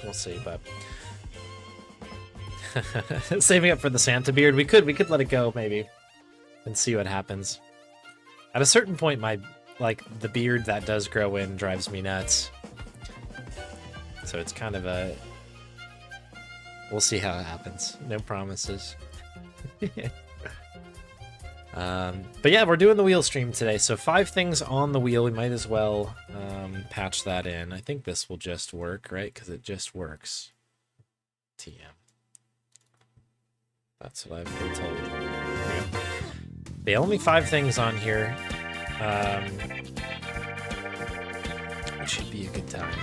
We'll see, but saving up for the Santa beard. We could let it go maybe and see what happens. At a certain point, the beard that does grow in drives me nuts. So it's kind of a... We'll see how it happens. No promises. But yeah, we're doing the wheel stream today. So 5 things on the wheel. We might as well patch that in. I think this will just work, right? Because it just works. TM. That's what I've been told. The only 5 things on here. It should be a good time.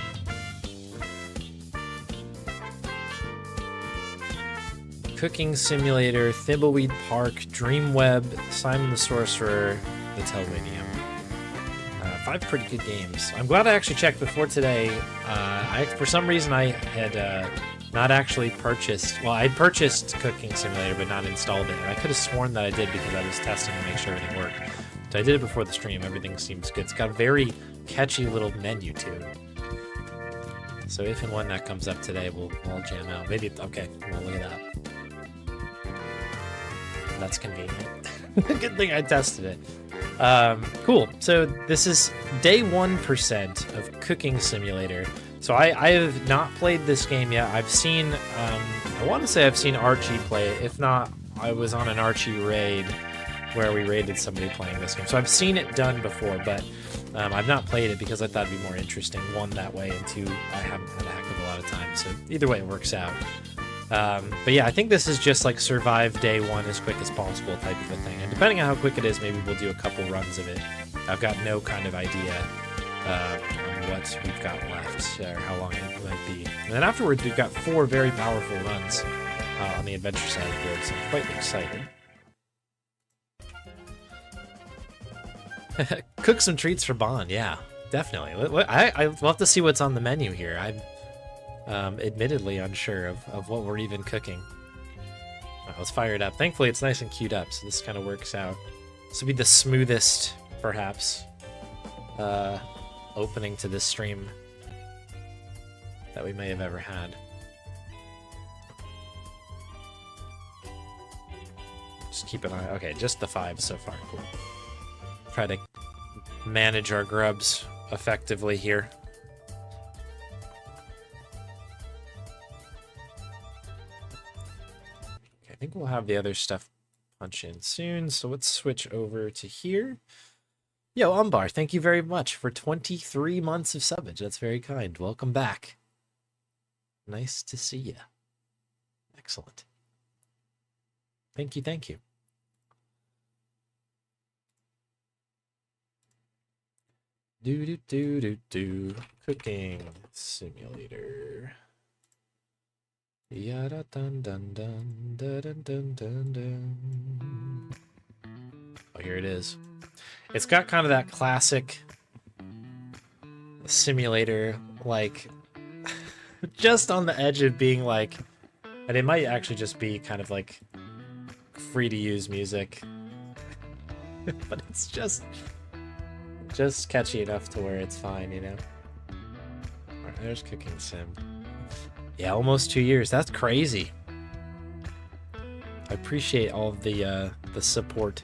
Cooking Simulator, Thimbleweed Park, Dreamweb, Simon the Sorcerer, the Telwynium. 5 pretty good games. I'm glad I actually checked before today. For some reason I had not actually purchased... Well, I purchased Cooking Simulator, but not installed it. And I could have sworn that I did because I was testing to make sure everything worked. So I did it before the stream. Everything seems good. It's got a very catchy little menu, too. So if and when that comes up today, we'll all jam out. Maybe... Okay, well, look at that. That's convenient. Good thing I tested it. Cool. So this is day 1% of Cooking Simulator. So I have not played this game yet. I've seen, I want to say I've seen Archie play it. If not, I was on an Archie raid where we raided somebody playing this game. So I've seen it done before, but I've not played it because I thought it'd be more interesting. 1, that way, and 2, I haven't had a heck of a lot of time. So either way, it works out. But yeah, I think this is just like survive day 1 as quick as possible type of a thing. And depending on how quick it is, maybe we'll do a couple runs of it. I've got no kind of idea on what we've got left or how long it might be. And then afterwards, we've got 4 very powerful runs on the adventure side of the board, so I'm quite excited. Cook some treats for Bond, yeah, definitely. I'll have to see what's on the menu here. I'm admittedly unsure of what we're even cooking. All right, let's fire it up. Thankfully, it's nice and queued up, so this kind of works out. This will be the smoothest, perhaps, opening to this stream that we may have ever had. Just keep an eye. Okay, just the 5 so far. Cool. Try to manage our grubs effectively here. I think we'll have the other stuff punch in soon, so let's switch over to here. Yo, Umbar, thank you very much for 23 months of subbage. That's very kind. Welcome back. Nice to see you. Excellent. Thank you, thank you. Cooking Simulator. Yada dun dun dun dun dun dun dun. Oh, here it is. It's got kind of that classic simulator, like just on the edge of being like, and it might actually just be kind of like free to use music, but it's just catchy enough to where it's fine, you know. All right, there's Cooking Sim. Yeah, almost 2 years. That's crazy. I appreciate all of the support.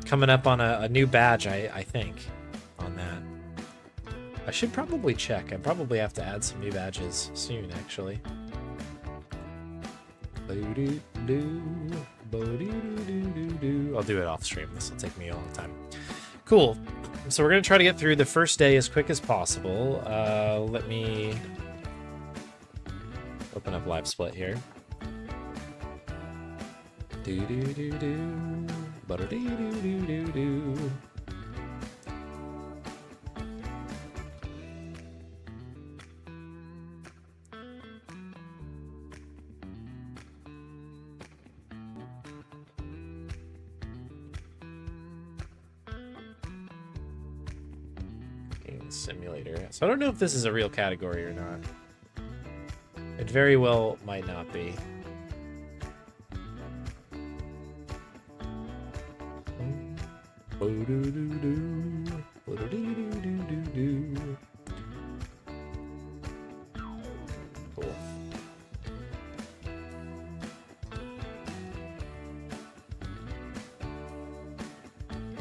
Coming up on a new badge, I think, on that. I should probably check. I probably have to add some new badges soon, actually. I'll do it off stream. This will take me a long time. Cool. So we're going to try to get through the first day as quick as possible. Let me open up Live Split here. Simulator. So I don't know if this is a real category or not. It very well might not be.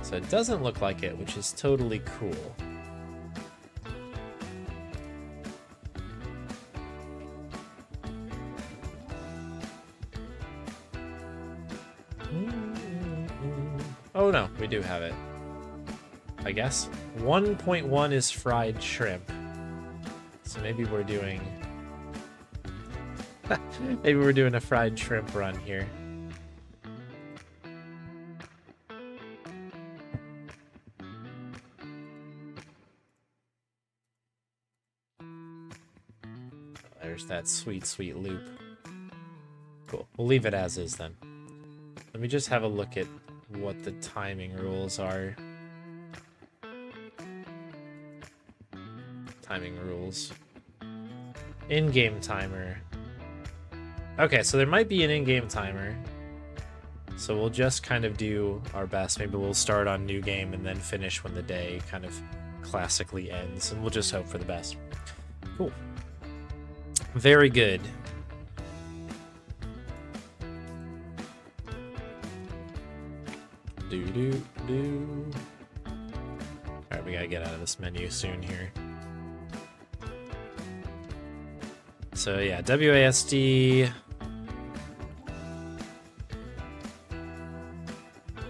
So it doesn't look like it, which is totally cool. Oh no, we do have it. I guess 1.1 is fried shrimp. So maybe we're doing maybe we're doing a fried shrimp run here. There's that sweet, sweet loop. Cool. We'll leave it as is then. Let me just have a look at what the timing rules are. Timing rules. In-game timer. Okay, so there might be an in-game timer. So we'll just kind of do our best. Maybe we'll start on new game and then finish when the day kind of classically ends. And we'll just hope for the best. Cool. Very good. Do. Alright, we gotta get out of this menu soon here. So yeah, WASD.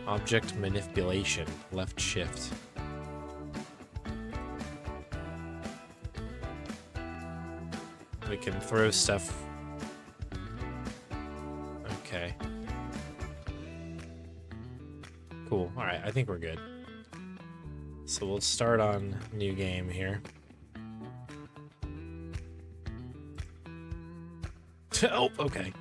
Object manipulation, left shift. We can throw stuff. Okay. Cool. All right, I think we're good. So we'll start on new game here. Oh, okay.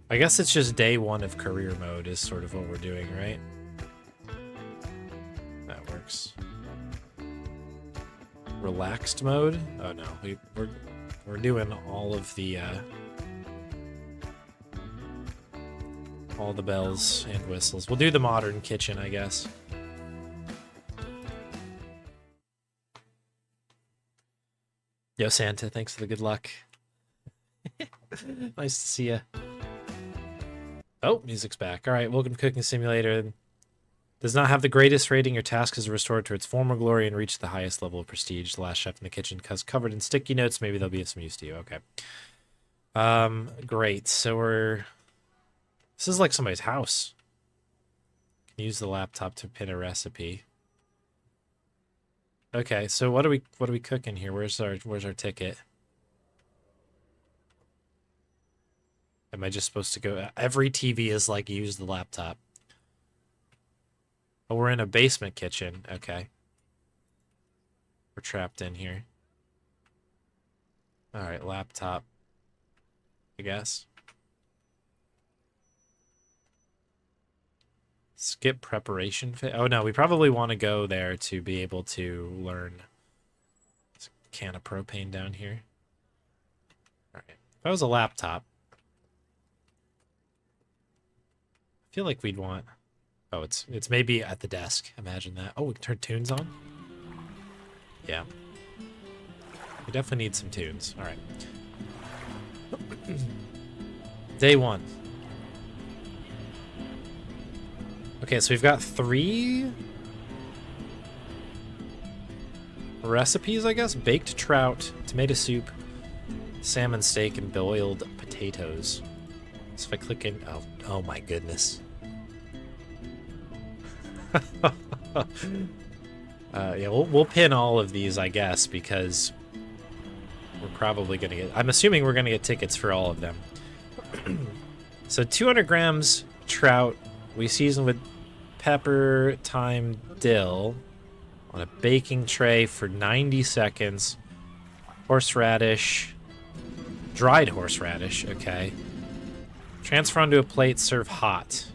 I guess it's just day one of career mode is sort of what we're doing, right? That works. Relaxed mode? Oh no, we're doing all of the all the bells and whistles. We'll do the modern kitchen, I guess. Yo, Santa, thanks for the good luck. Nice to see ya. Oh, music's back. All right, welcome to Cooking Simulator. Does not have the greatest rating. Your task is restored to its former glory and reach the highest level of prestige. The last chef in the kitchen has covered in sticky notes. Maybe they'll be of some use to you. Okay. Great. So this is like somebody's house. Can use the laptop to pin a recipe. Okay, so what are we cooking here? Where's our ticket? Am I just supposed to go? Every TV is like use the laptop. Oh, we're in a basement kitchen. Okay. We're trapped in here. All right, laptop. I guess. Skip preparation fit. Oh no, we probably want to go there to be able to learn. There's a can of propane down here. All right. If that was a laptop. I feel like we'd want. Oh, it's maybe at the desk. Imagine that. Oh, we can turn tunes on? Yeah. We definitely need some tunes. All right. Day one. Okay, so we've got 3 recipes, I guess. Baked trout, tomato soup, salmon steak, and boiled potatoes. So if I click in... Oh my goodness. Yeah, we'll pin all of these, I guess, because we're probably gonna get. I'm assuming we're gonna get tickets for all of them. So 200 grams trout, we season with pepper, thyme, dill on a baking tray for 90 seconds. Horseradish, dried horseradish, okay. Transfer onto a plate, serve hot.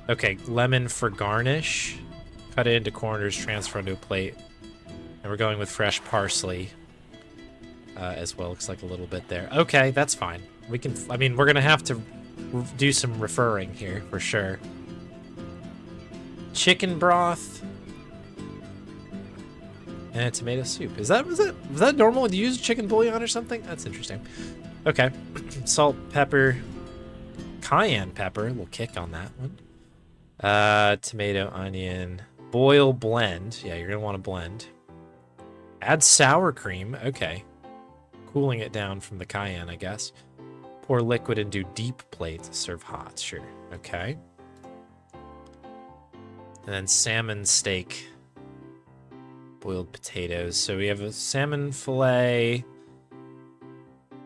Okay, lemon for garnish. Cut it into corners, transfer onto a plate. And we're going with fresh parsley as well. Looks like a little bit there. Okay, that's fine. We can, I mean, we're going to have to do some referring here for sure. Chicken broth. And a tomato soup. Was that normal? Do you use chicken bouillon or something? That's interesting. Okay. Salt, pepper. cayenne pepper. We'll kick on that one. Tomato, onion, boil, blend. Yeah, you're gonna want to blend. Add sour cream. Okay. Cooling it down from the cayenne, I guess. Pour liquid and do deep plate. Serve hot. Sure. Okay. And then salmon steak. Boiled potatoes. So we have a salmon fillet,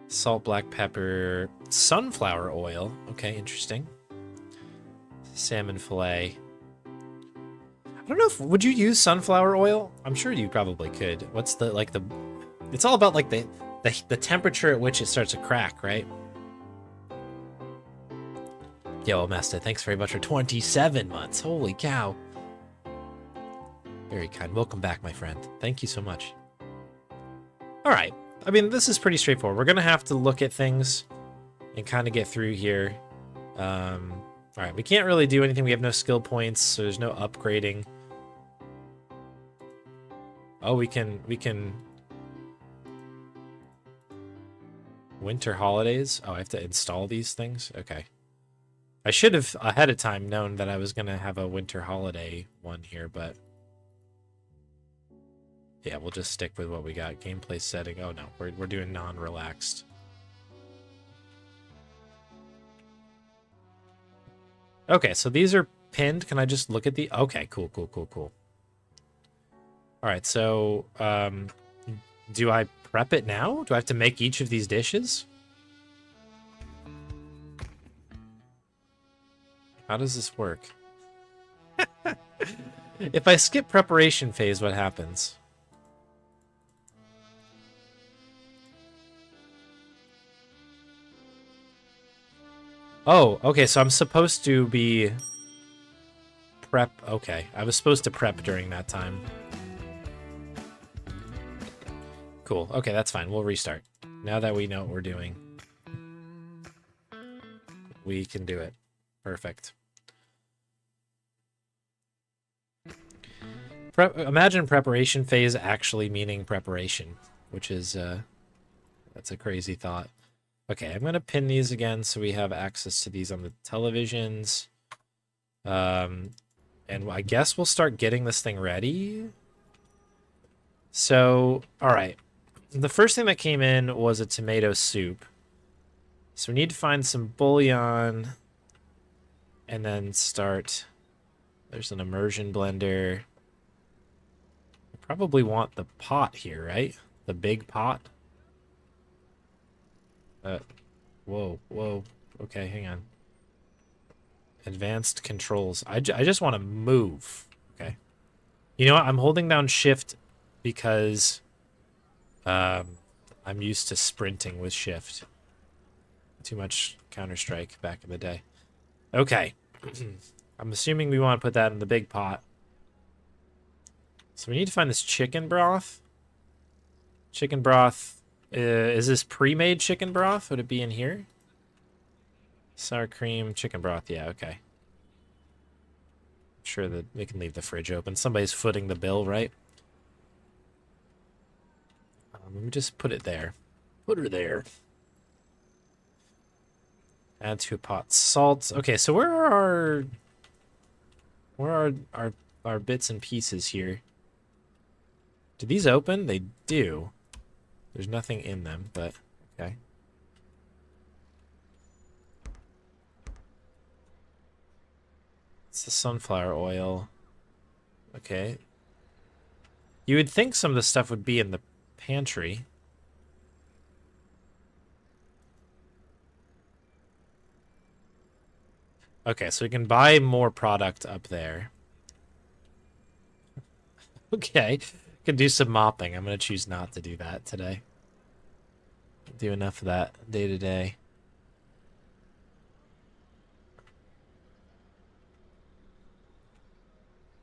salt, black pepper, sunflower oil. Okay, interesting. Salmon fillet. I don't know if would you use sunflower oil? I'm sure you probably could. What's the it's all about like the temperature at which it starts to crack, right? Yo, Mesta, thanks very much for 27 months. Holy cow. Very kind. Welcome back, my friend. Thank you so much. All right. I mean, this is pretty straightforward. We're going to have to look at things and kind of get through here. All right. We can't really do anything. We have no skill points, so there's no upgrading. Oh, we can... Winter holidays? Oh, I have to install these things? Okay. I should have, ahead of time, known that I was going to have a winter holiday one here, but... Yeah, we'll just stick with what we got. Gameplay setting. Oh, no. We're doing non-relaxed. Okay, so these are pinned. Can I just look at the... Okay, cool. All right, so... do I prep it now? Do I have to make each of these dishes? How does this work? If I skip preparation phase, what happens? Oh, okay, so I'm supposed to be... Prep... Okay, I was supposed to prep during that time. Cool, okay, that's fine. We'll restart. Now that we know what we're doing, we can do it. Perfect. Imagine preparation phase actually meaning preparation, which is... that's a crazy thought. Okay, I'm going to pin these again so we have access to these on the televisions. And I guess we'll start getting this thing ready. So, all right. The first thing that came in was a tomato soup. So we need to find some bouillon and then start... There's an immersion blender. I probably want the pot here, right? The big pot. Whoa. Okay, hang on. Advanced controls. I just want to move. Okay. You know what? I'm holding down shift because I'm used to sprinting with shift. Too much Counter-Strike back in the day. Okay. I'm assuming we want to put that in the big pot. So we need to find this chicken broth. Chicken broth. Is this pre-made chicken broth? Would it be in here? Sour cream, chicken broth. Yeah, okay. I'm sure that we can leave the fridge open. Somebody's footing the bill, right? Let me just put it there. Put her there. Add to a pot. Salt. Okay, so where are our bits and pieces here? Do these open? They do. There's nothing in them, but okay. It's the sunflower oil. Okay. You would think some of the stuff would be in the pantry. Okay, so we can buy more product up there. Okay. Could do some mopping. I'm going to choose not to do that today. Do enough of that day to day.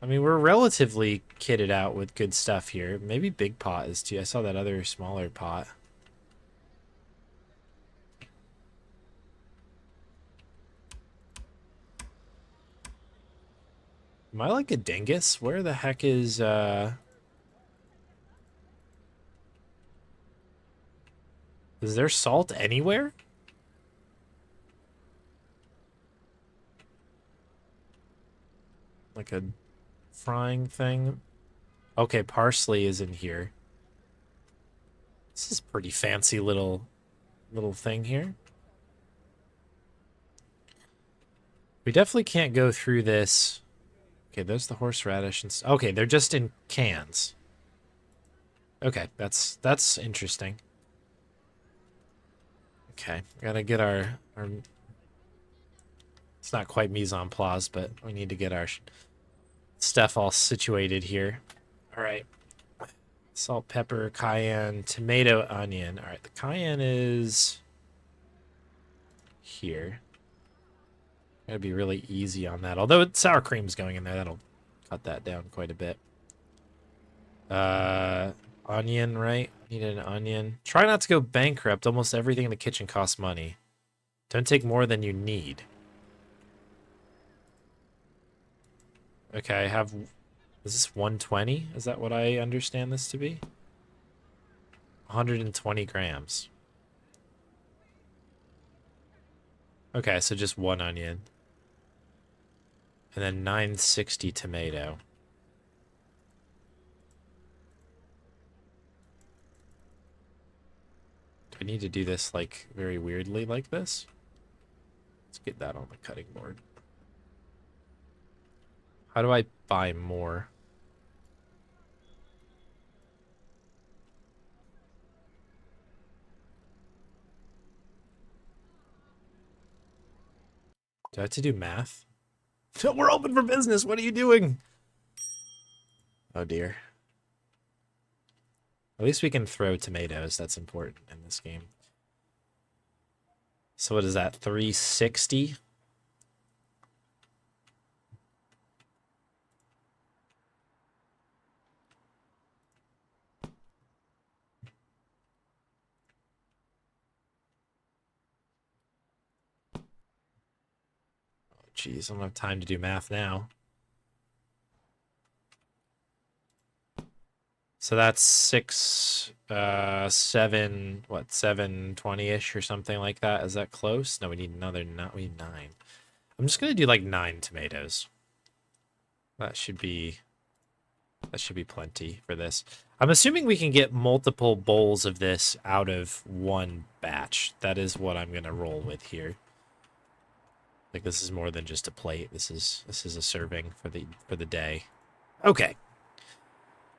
I mean, we're relatively kitted out with good stuff here. Maybe big pot is too. I saw that other smaller pot. Am I like a dingus? Where the heck is, Is there salt anywhere? like a frying thing. Okay, parsley is in here. This is pretty fancy little thing here. We definitely can't go through this. Okay, there's the horseradish and okay, they're just in cans. Okay, that's interesting. Okay, gotta get our it's not quite mise en place, but we need to get our stuff all situated here. All right. Salt, pepper, cayenne, tomato, onion. All right, the cayenne is here. Gotta be really easy on that. Although sour cream's going in there, that'll cut that down quite a bit. Onion, right? Need an onion. Try not to go bankrupt. Almost everything in the kitchen costs money. Don't take more than you need. Okay, I have... Is this 120? Is that what I understand this to be? 120 grams. Okay, so just one onion. And then 960 tomato. Do I need to do this, like, very weirdly like this? Let's get that on the cutting board. How do I buy more? Do I have to do math? We're open for business. What are you doing? Oh, dear. At least we can throw tomatoes. That's important in this game. So what is that? 360? Oh, geez, I don't have time to do math now. So that's 720-ish or something like that. Is that close? No, we need another, we need 9. I'm just gonna do like 9 tomatoes. That should be plenty for this. I'm assuming we can get multiple bowls of this out of one batch. That is what I'm gonna roll with here. Like this is more than just a plate. This is a serving for the day. Okay.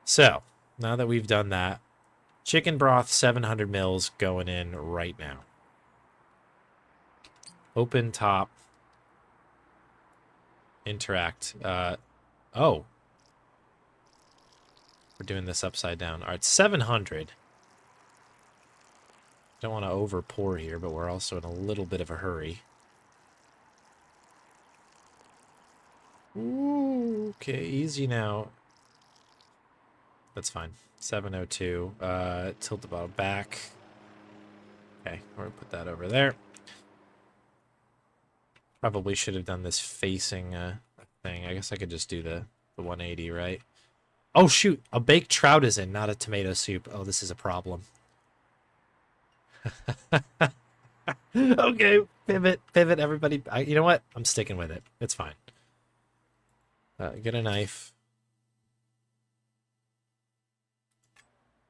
So now that we've done that, chicken broth 700 mils going in right now. Open top. Interact. Oh. We're doing this upside down. All right, 700. Don't want to over pour here, but we're also in a little bit of a hurry. Ooh, okay, easy now. That's fine. 702. Tilt the bottle back. Okay, we're gonna put that over there. Probably should have done this facing thing. I guess I could just do the 180, right? Oh, shoot. A baked trout is in, not a tomato soup. Oh, this is a problem. Okay, pivot, everybody. You know what? I'm sticking with it. It's fine. Get a knife.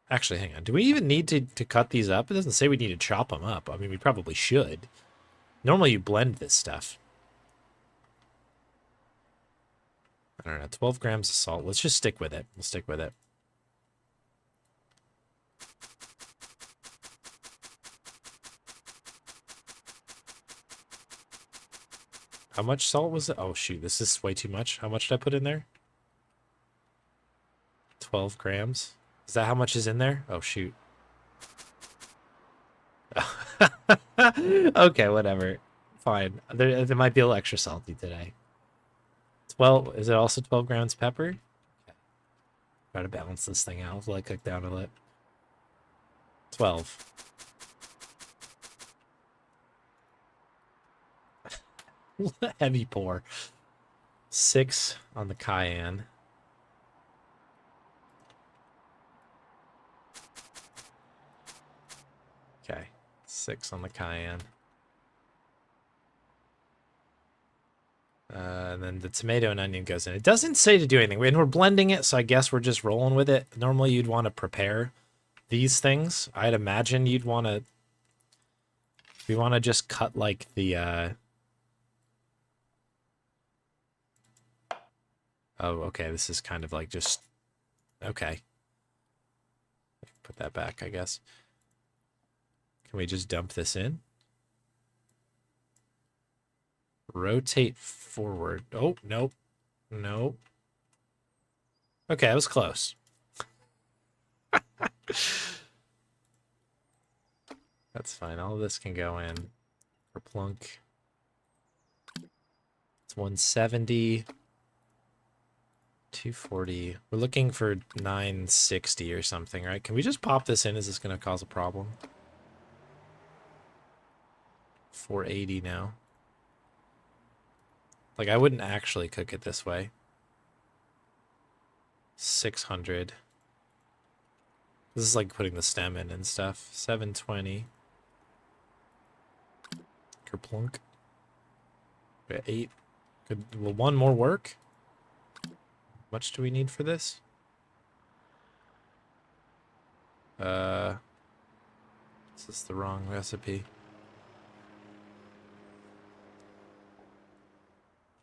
Actually, hang on. Do we even need to cut these up? It doesn't say we need to chop them up. I mean, we probably should. Normally, you blend this stuff. I don't know, 12 grams of salt. Let's just stick with it. We'll stick with it. How much salt was it? Oh, shoot. This is way too much. How much did I put in there? 12 grams. Is that how much is in there? Oh, shoot. Okay, whatever. Fine. There might be a little extra salty today. 12. Is it also 12 grams pepper? Okay. Try to balance this thing out. Will I cook down a little? 12. Heavy pour. 6 on the cayenne. Okay. 6 on the cayenne. And then the tomato and onion goes in. It doesn't say to do anything. And we're blending it, so I guess we're just rolling with it. Normally you'd want to prepare these things. I'd imagine you'd want to... We want to just cut like the... Oh, okay, this is kind of like just... Okay. Put that back, I guess. Can we just dump this in? Rotate forward. Oh, nope. Nope. Okay, that was close. That's fine. All of this can go in. For plunk. It's 170. 240. We're looking for 960 or something, right? Can we just pop this in? Is this going to cause a problem? 480 now. Like, I wouldn't actually cook it this way. 600. This is like putting the stem in and stuff. 720. Kerplunk. We got 8. Will one more work? How much do we need for this? This is the wrong recipe.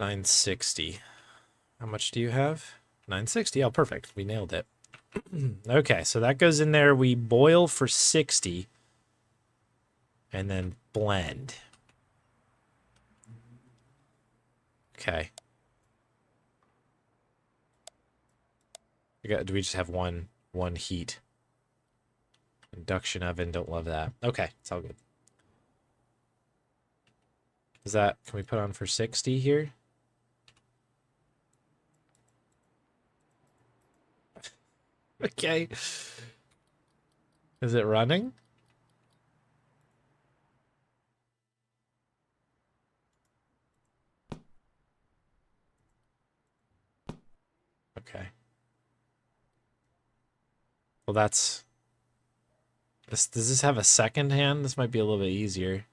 960. How much do you have? 960. Oh, perfect. We nailed it. Okay, so that goes in there. We boil for 60 and then blend. Okay. Do we just have one heat? Induction oven, don't love that. Okay, it's all good. Is that, can we put on for 60 here? Okay. Is it running? Okay. Well, that's... Does this have a second hand? This might be a little bit easier.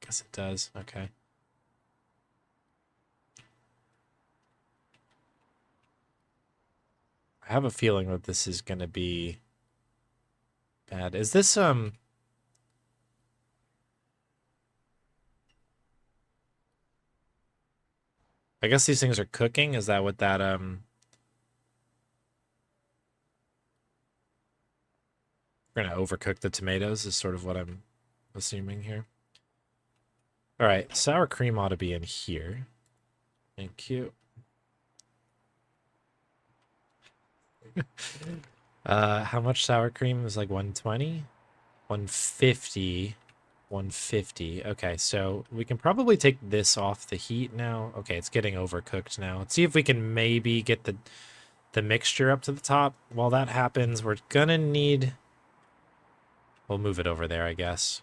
Guess it does. Okay. I have a feeling that this is going to be bad. Is this, I guess these things are cooking. Is that what that, We're going to overcook the tomatoes is sort of what I'm assuming here. All right, sour cream ought to be in here. Thank you. How much sour cream is like 120? 150. 150. Okay, so we can probably take this off the heat now. Okay, it's getting overcooked now. Let's see if we can maybe get the mixture up to the top. While that happens, we're gonna need... We'll move it over there, I guess.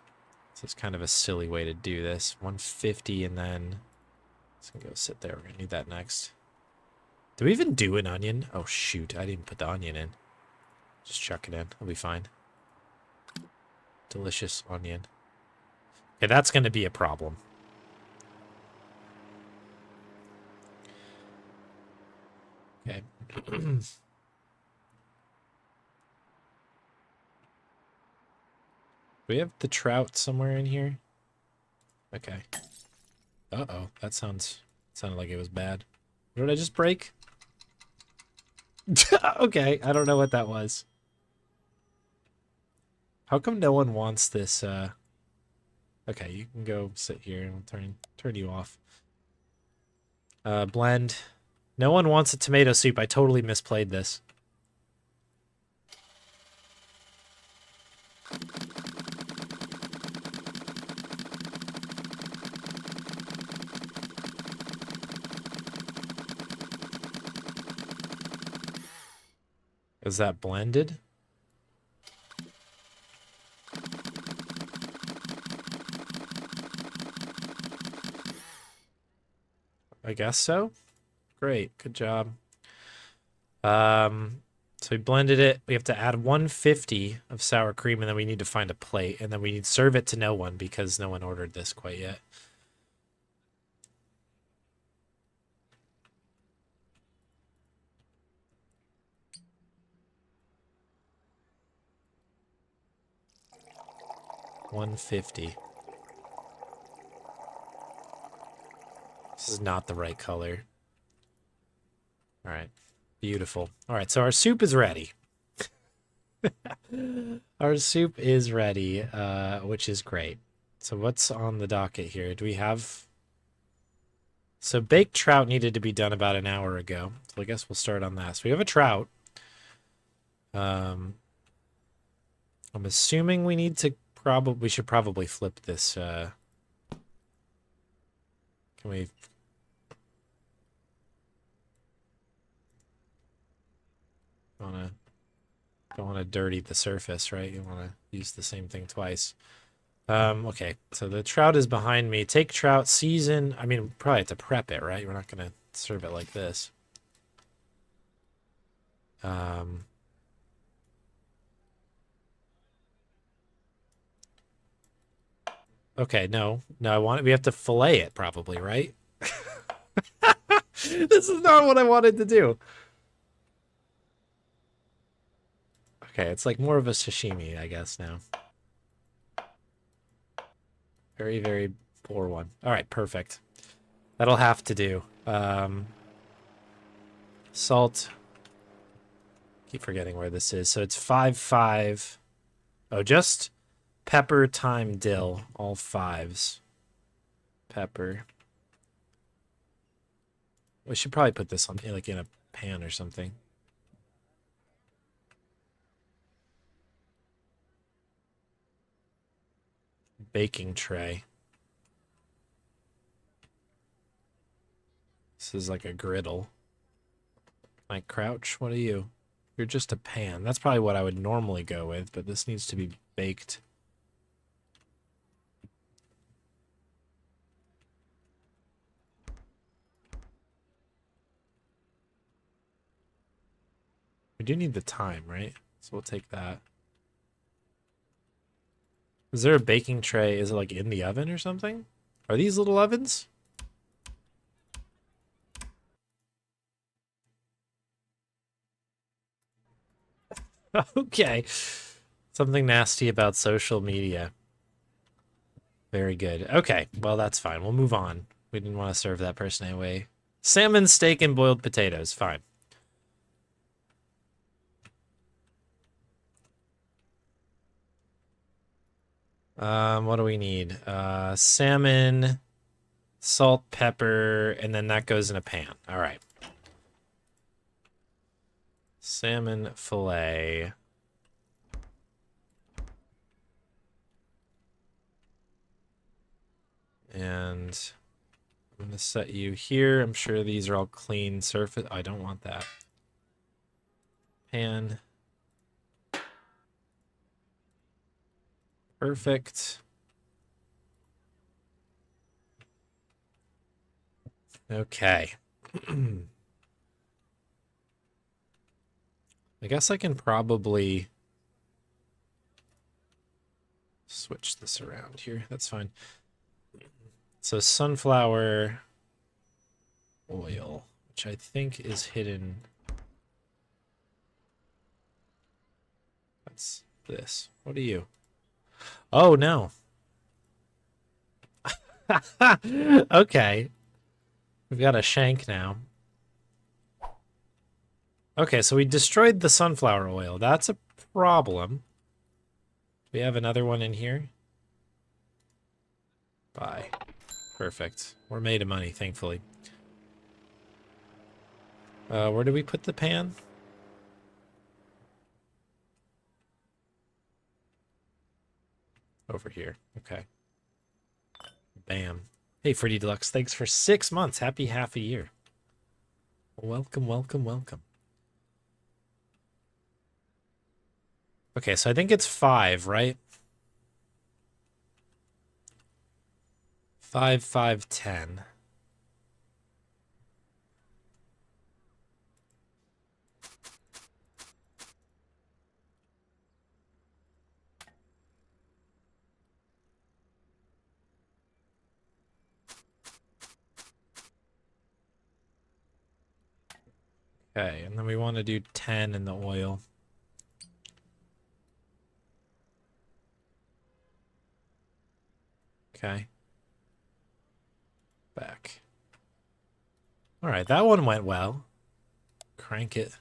This is kind of a silly way to do this. 150 and then... It's gonna go sit there. We're gonna need that next. Do we even do an onion? Oh, shoot. I didn't put the onion in. Just chuck it in. It'll be fine. Delicious onion. Okay, that's going to be a problem. Okay. Do we have the trout somewhere in here? Okay. Uh-oh. That sounded like it was bad. What did I just break? Okay, I don't know what that was. How come no one wants this, Okay, you can go sit here and we'll turn you off. Blend. No one wants a tomato soup. I totally misplayed this. Is that blended? I guess so. Great, good job. So we blended it. We have to add 150 of sour cream, and then we need to find a plate, and then we need to serve it to no one because no one ordered this quite yet. 150. This is not the right color. All right. Beautiful. All right, so our soup is ready. Our soup is ready, which is great. So what's on the docket here? Do we have... So baked trout needed to be done about an hour ago. So I guess we'll start on that. So we have a trout. I'm assuming we need to we should probably flip this. Can we... Don't want to dirty the surface, right? You want to use the same thing twice. Okay, so the trout is behind me. Take trout, season. I mean, probably have to prep it, right? We're not going to serve it like this. Okay, no. We have to fillet it probably, right? This is not what I wanted to do. Okay, it's like more of a sashimi, I guess, now. Very, very poor one. All right, perfect. That'll have to do. Salt. Keep forgetting where this is. So it's 5-5. Oh, just pepper, thyme, dill. All 5s. Pepper. We should probably put this on, like, in a pan or something. Baking tray. This is like a griddle. Can I crouch? What are you? You're just a pan. That's probably what I would normally go with, but this needs to be baked. We do need the time, right? So we'll take that. Is there a baking tray? Is it like in the oven or something? Are these little ovens? Okay. Something nasty about social media. Very good. Okay, well, that's fine. We'll move on. We didn't want to serve that person anyway. Salmon, steak, and boiled potatoes. Fine. What do we need? Salmon, salt, pepper, and then that goes in a pan. All right. Salmon fillet. And I'm going to set you here. I'm sure these are all clean surface. I don't want that. Pan. Perfect. Okay. I guess I can probably switch this around here. That's fine. So sunflower oil, which I think is hidden. That's this. What are you? Oh, no. Okay. We've got a shank now. Okay, so we destroyed the sunflower oil. That's a problem. We have another one in here. Bye. Perfect. We're made of money, thankfully. Where do we put the pan? Over here. Okay. Bam. Hey, Freddy Deluxe, thanks for 6 months. Happy half a year. Welcome, welcome, welcome. Okay, so I think it's 5, right? 5, 5, 10. Okay, and then we want to do 10 in the oil. Okay. Back. All right, that one went well. Crank it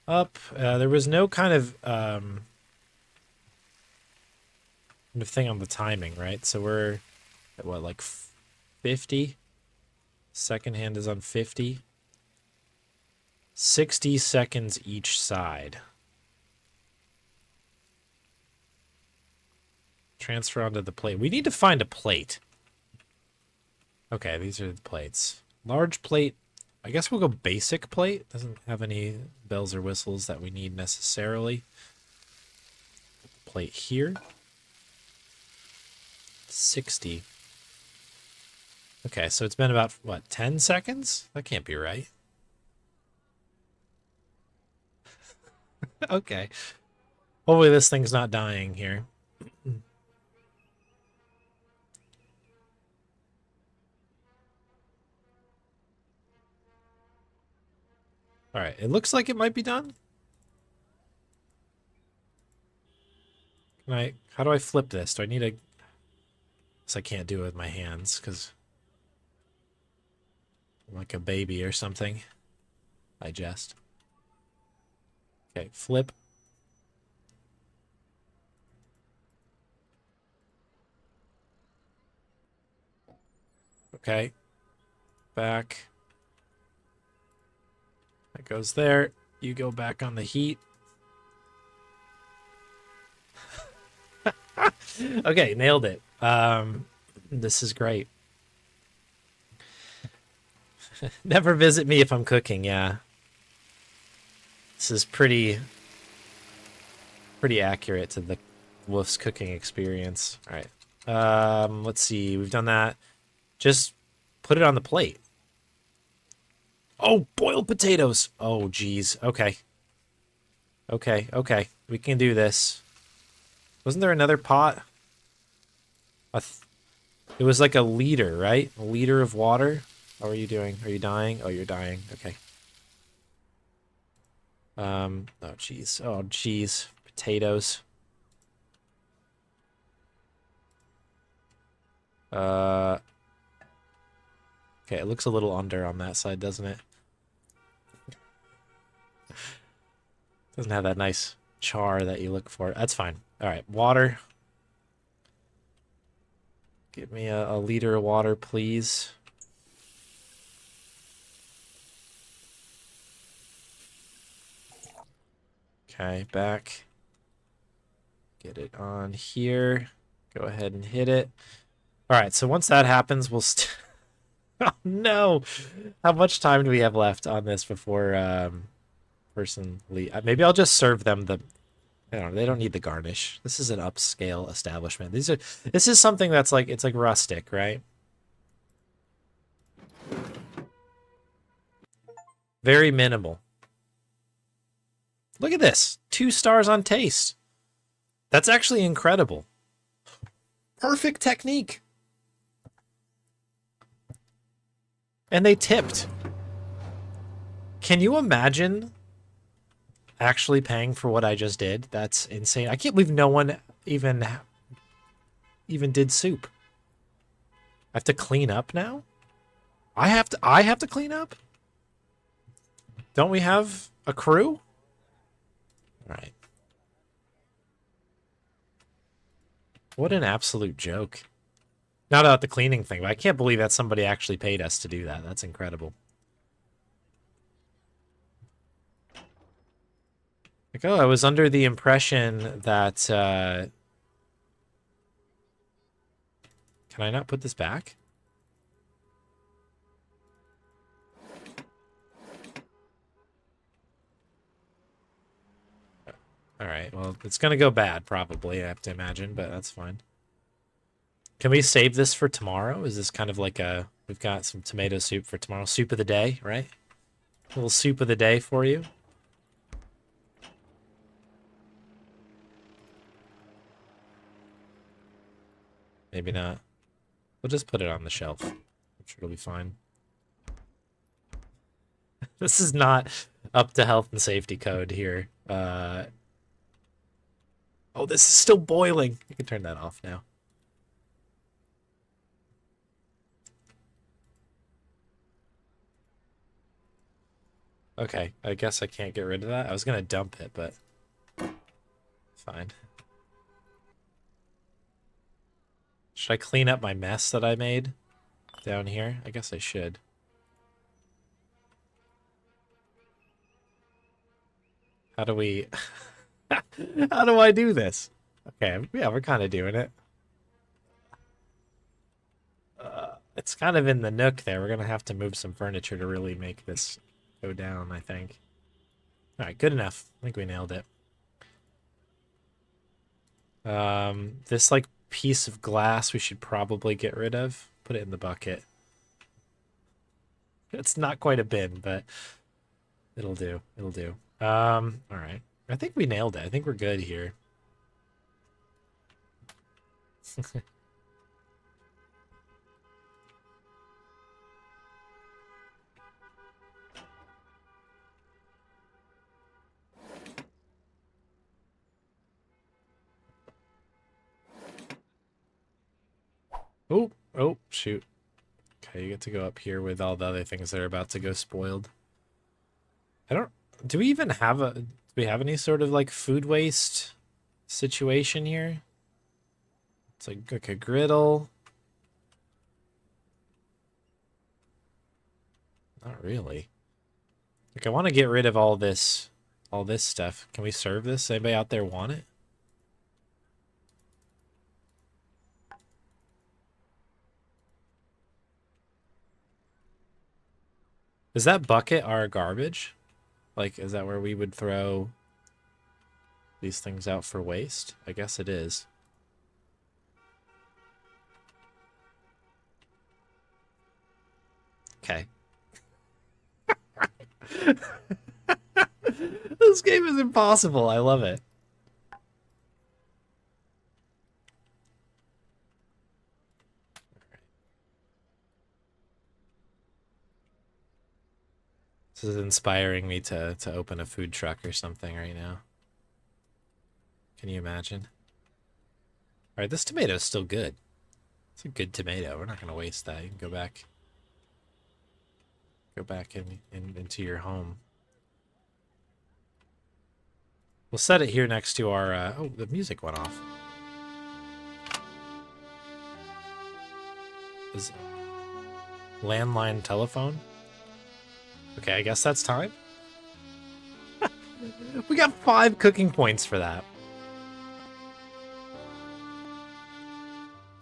up. There was no kind of thing on the timing, right? So we're at what, like 50? Second hand is on 50. 60 seconds each side. Transfer onto the plate. We need to find a plate. Okay, these are the plates. Large plate. I guess we'll go basic plate. Doesn't have any bells or whistles that we need necessarily. Plate here. 60. Okay, so it's been about, what, 10 seconds? That can't be right. Okay. Hopefully this thing's not dying here. All right, it looks like it might be done. How do I flip this? Do I need a... I can't do it with my hands because I'm like a baby or something. I jest. Okay, flip. Okay. Back. That goes there. You go back on the heat. Okay, nailed it. This is great. Never visit me if I'm cooking, yeah. This is pretty accurate to the Wolf's cooking experience. All right. Let's see. We've done that. Just put it on the plate. Oh, boiled potatoes. Oh, geez. Okay. Okay. We can do this. Wasn't there another pot? It was like a liter, right? A liter of water. How are you doing? Are you dying? Oh, you're dying. Okay. Oh, jeez. Oh, jeez. Potatoes. Okay, it looks a little under on that side, doesn't it? Doesn't have that nice char that you look for. That's fine. All right, water. Give me a liter of water, please. Okay, back. Get it on here. Go ahead and hit it. All right, so once that happens, we'll... Oh, no! How much time do we have left on this before person leave? Maybe I'll just serve them the... I don't know, they don't need the garnish. This is an upscale establishment. This is something that's like, it's like rustic, right? Very minimal. Look at this. 2 stars on taste. That's actually incredible. Perfect technique. And they tipped. Can you imagine actually paying for what I just did? That's insane. I can't believe no one even did soup. I have to clean up now? I have to clean up? Don't we have a crew? All right. What an absolute joke. Not about the cleaning thing, but I can't believe that somebody actually paid us to do that. That's incredible. Like, oh, I was under the impression that... Can I not put this back? Alright, well, it's gonna go bad, probably, I have to imagine, but that's fine. Can we save this for tomorrow? Is this kind of like a... We've got some tomato soup for tomorrow. Soup of the day, right? A little soup of the day for you. Maybe not. We'll just put it on the shelf. I'm sure it'll be fine. This is not up to health and safety code here. Oh, this is still boiling. You can turn that off now. Okay, I guess I can't get rid of that. I was gonna dump it, but fine. Should I clean up my mess that I made down here? I guess I should. How do we... How do I do this? Okay, yeah, we're kind of doing it. It's kind of in the nook there. We're gonna have to move some furniture to really make this go down, I think. All right, good enough. I think we nailed it. This like piece of glass we should probably get rid of. Put it in the bucket. It's not quite a bin, but it'll do. It'll do. All right. I think we nailed it. I think we're good here. Oh, oh, shoot. Okay, you get to go up here with all the other things that are about to go spoiled. Do we even have do we have any sort of like food waste situation here? It's like a griddle. Not really. Like I want to get rid of all this stuff. Can we serve this? Anybody out there want it? Is that bucket our garbage? Like, is that where we would throw these things out for waste? I guess it is. Okay. This game is impossible. I love it. This is inspiring me to open a food truck or something right now. Can you imagine? All right, this tomato is still good. It's a good tomato. We're not going to waste that. You can go back into your home. We'll set it here next to our... oh, the music went off. Is landline telephone? Okay, I guess that's time. We got 5 cooking points for that.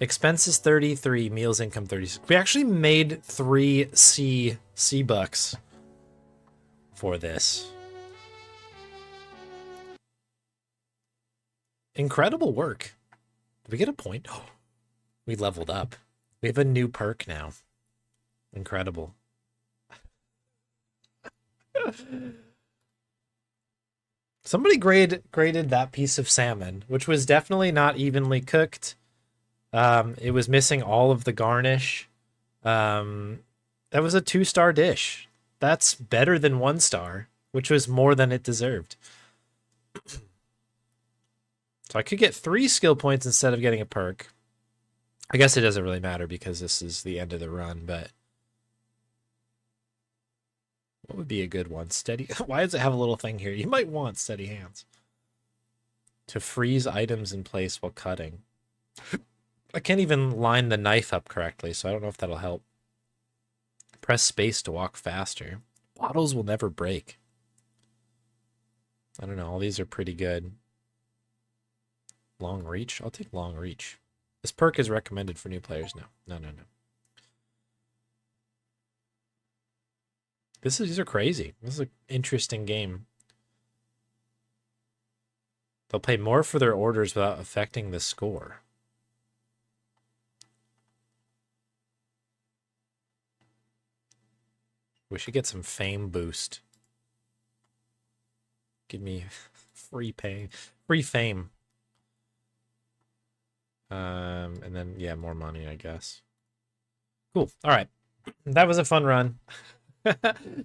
Expenses 33, meals income 36. We actually made 3 C bucks for this. Incredible work. Did we get a point? Oh, we leveled up. We have a new perk now. Incredible. Somebody graded that piece of salmon, which was definitely not evenly cooked. It was missing all of the garnish. That was a 2-star dish. That's better than 1 star, which was more than it deserved. So I could get 3 skill points instead of getting a perk. I guess it doesn't really matter because this is the end of the run, but what would be a good one? Steady. Why does it have a little thing here? You might want steady hands. To freeze items in place while cutting. I can't even line the knife up correctly, so I don't know if that'll help. Press space to walk faster. Bottles will never break. I don't know. All these are pretty good. Long reach? I'll take long reach. This perk is recommended for new players. No. These are crazy. This is an interesting game. They'll pay more for their orders without affecting the score. We should get some fame boost. Give me free fame. And then, yeah, more money, I guess. Cool. All right. That was a fun run.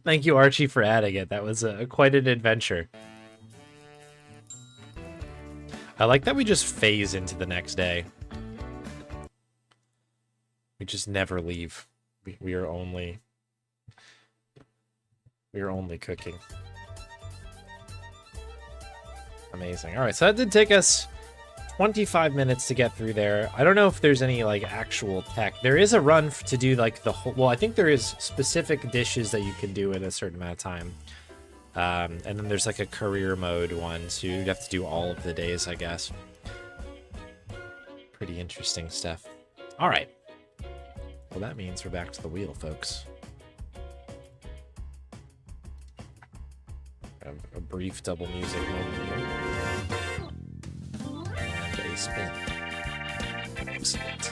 Thank you, Archie, for adding it. That was quite an adventure. I like that we just phase into the next day. We just never leave. We are only... We were only cooking. Amazing. All right, so that did take us 25 minutes to get through there. I don't know if there's any like actual tech. There is a run to do like the whole, well, I think there is specific dishes that you can do in a certain amount of time. And then there's like a career mode one, so you'd have to do all of the days, I guess. Pretty interesting stuff. All right. Well, that means we're back to the wheel, folks. A brief double music moment here. And a spin. Excellent.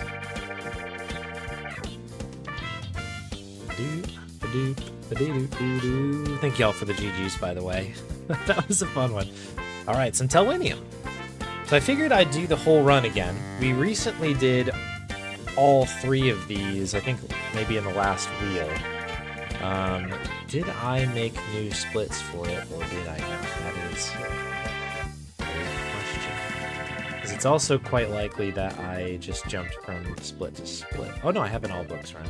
Thank y'all for the GGs, by the way. That was a fun one. All right, some Telwynium. So I figured I'd do the whole run again. We recently did all 3 of these, I think maybe in the last wheel. Did I make new splits for it, or did I not? That is a question. Because it's also quite likely that I just jumped from split to split. Oh no, I have an all books run.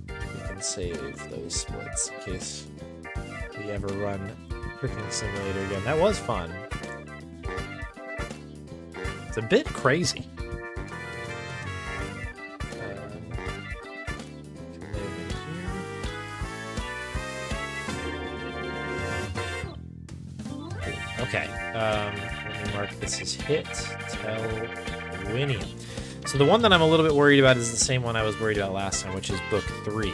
We can save those splits in case we ever run Cooking Simulator again. That was fun. It's a bit crazy. Okay, let me mark this as hit Telwynium. So the one that I'm a little bit worried about is the same one I was worried about last time, which is Book 3.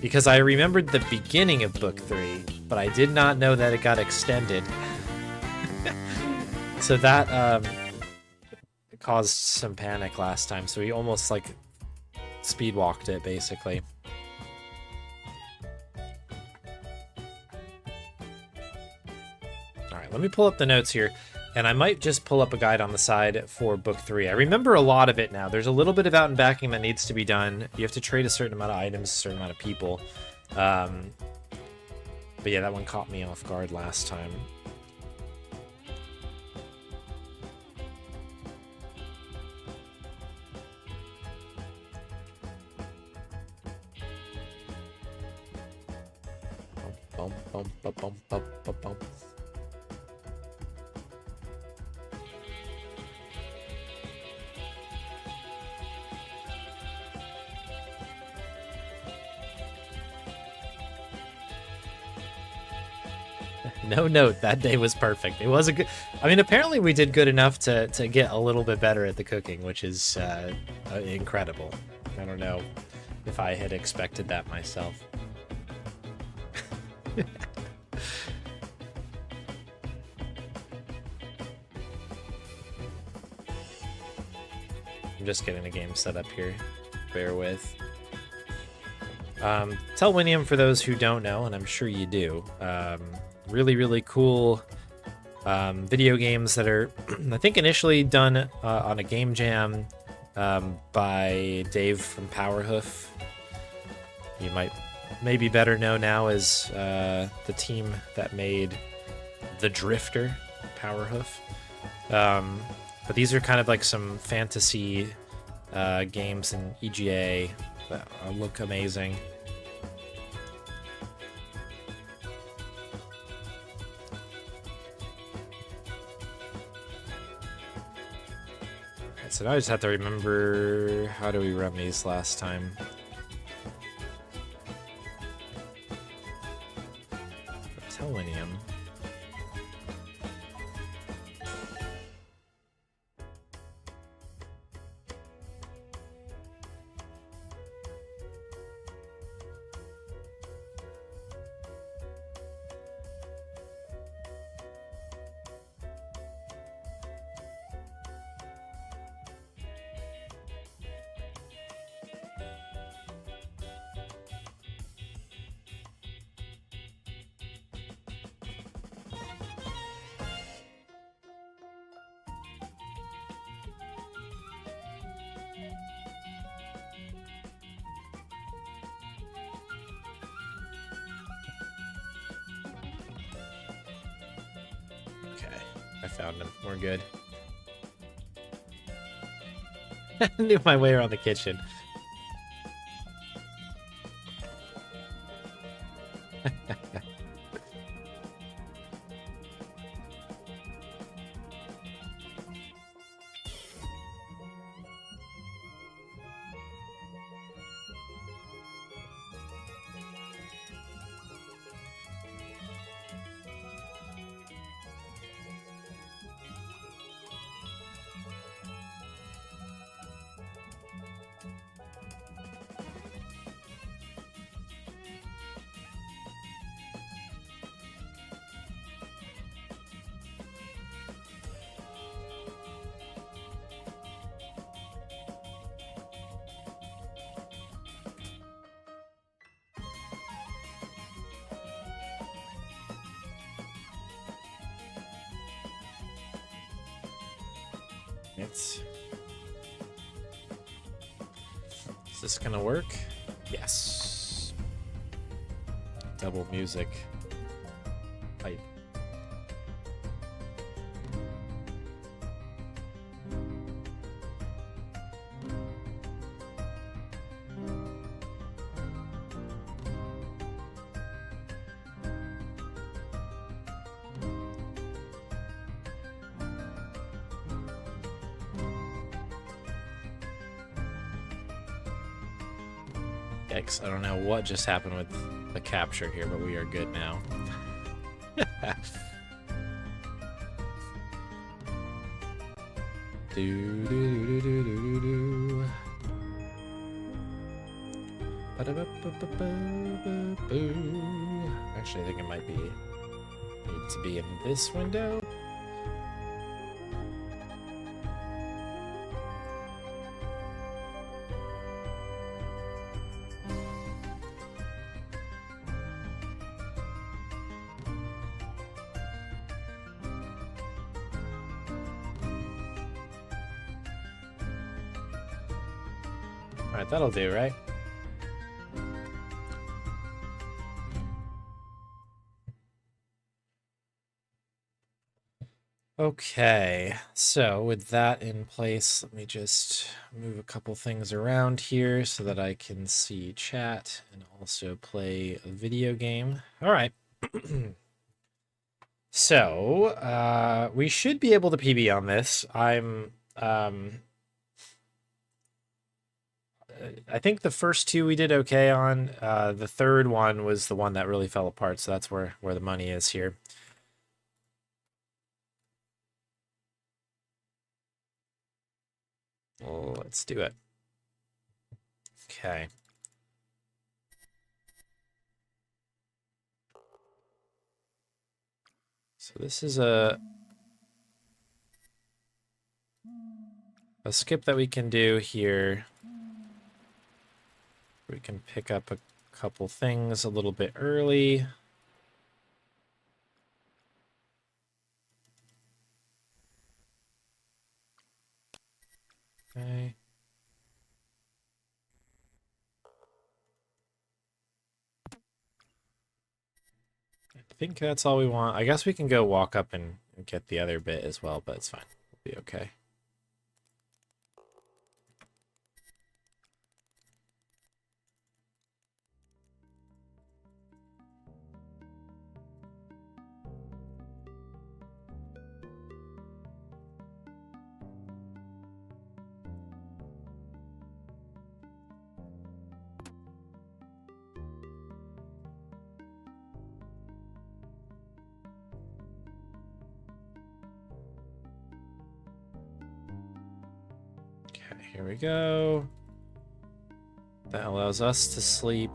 Because I remembered the beginning of Book 3, but I did not know that it got extended. So that caused some panic last time, so we almost like speed walked it, basically. Let me pull up the notes here, and I might just pull up a guide on the side for Book 3. I remember a lot of it now. There's a little bit of out and backing that needs to be done. You have to trade a certain amount of items, a certain amount of people. But yeah, that one caught me off guard last time. Bum, bum, bum, bum, bum, bum, bum. No note, that day was perfect. It was a good... I mean, apparently we did good enough to get a little bit better at the cooking, which is incredible. I don't know if I had expected that myself. I'm just getting the game set up here. Bear with. Telwynium, for those who don't know, and I'm sure you do, really, really cool video games that are, I think, initially done on a game jam by Dave from Powerhoof. You might maybe better know now as the team that made The Drifter, Powerhoof. But these are kind of like some fantasy games in EGA that look amazing. So now I just have to remember, how do we run these last time? Telwynium. I found him. We're good. I knew my way around the kitchen. Is this gonna work? Yes. Double music. Pipe. Yikes, I don't know what just happened with the capture here, but we are good now. do, do, do, do, do, do. Actually, I think it might be need to be in this window. Alright, that'll do, right? Okay, so with that in place, let me just move a couple things around here so that I can see chat and also play a video game. All right. So, we should be able to PB on this. I think the first two we did okay on. The third one was the one that really fell apart, so that's where the money is here. Well, let's do it. Okay. So this is a skip that we can do here. We can pick up a couple things a little bit early. Okay. I think that's all we want. I guess we can go walk up and get the other bit as well, but it's fine. We'll be okay. Okay, here we go. That allows us to sleep.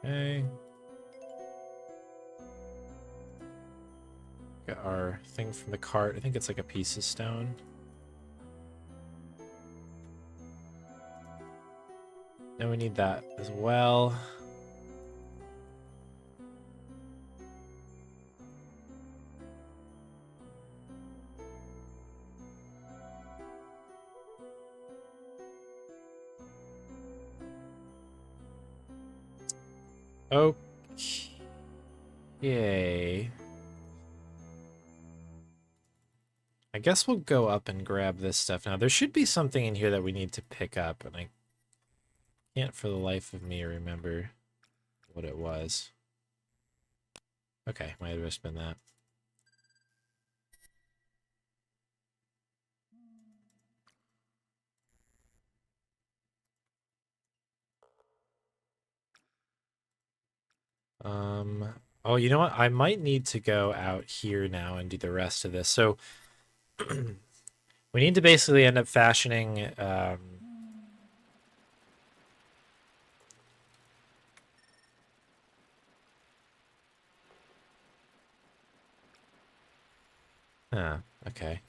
Okay. Got our thing from the cart. I think it's like a piece of stone. And we need that as well. Okay. I guess we'll go up and grab this stuff now. There should be something in here that we need to pick up, and I can't for the life of me remember what it was. Okay, might have just been that. Oh, you know what? I might need to go out here now and do the rest of this. So we need to basically end up fashioning Huh, okay.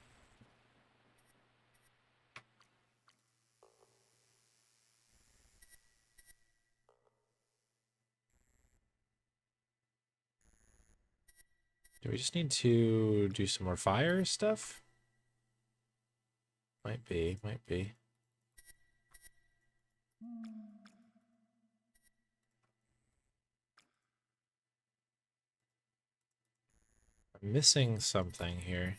Do we just need to do some more fire stuff? Might be, might be. I'm missing something here.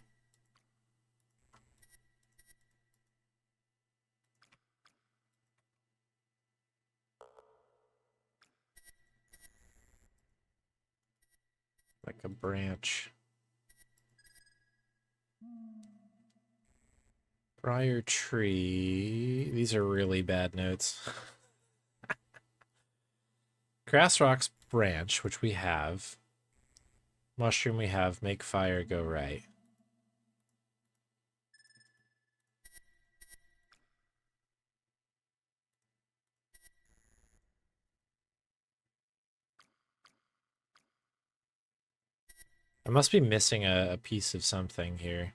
Like a branch. Briar tree. These are really bad notes. Grass rocks branch, which we have. Mushroom we have. Make fire go right. I must be missing a piece of something here.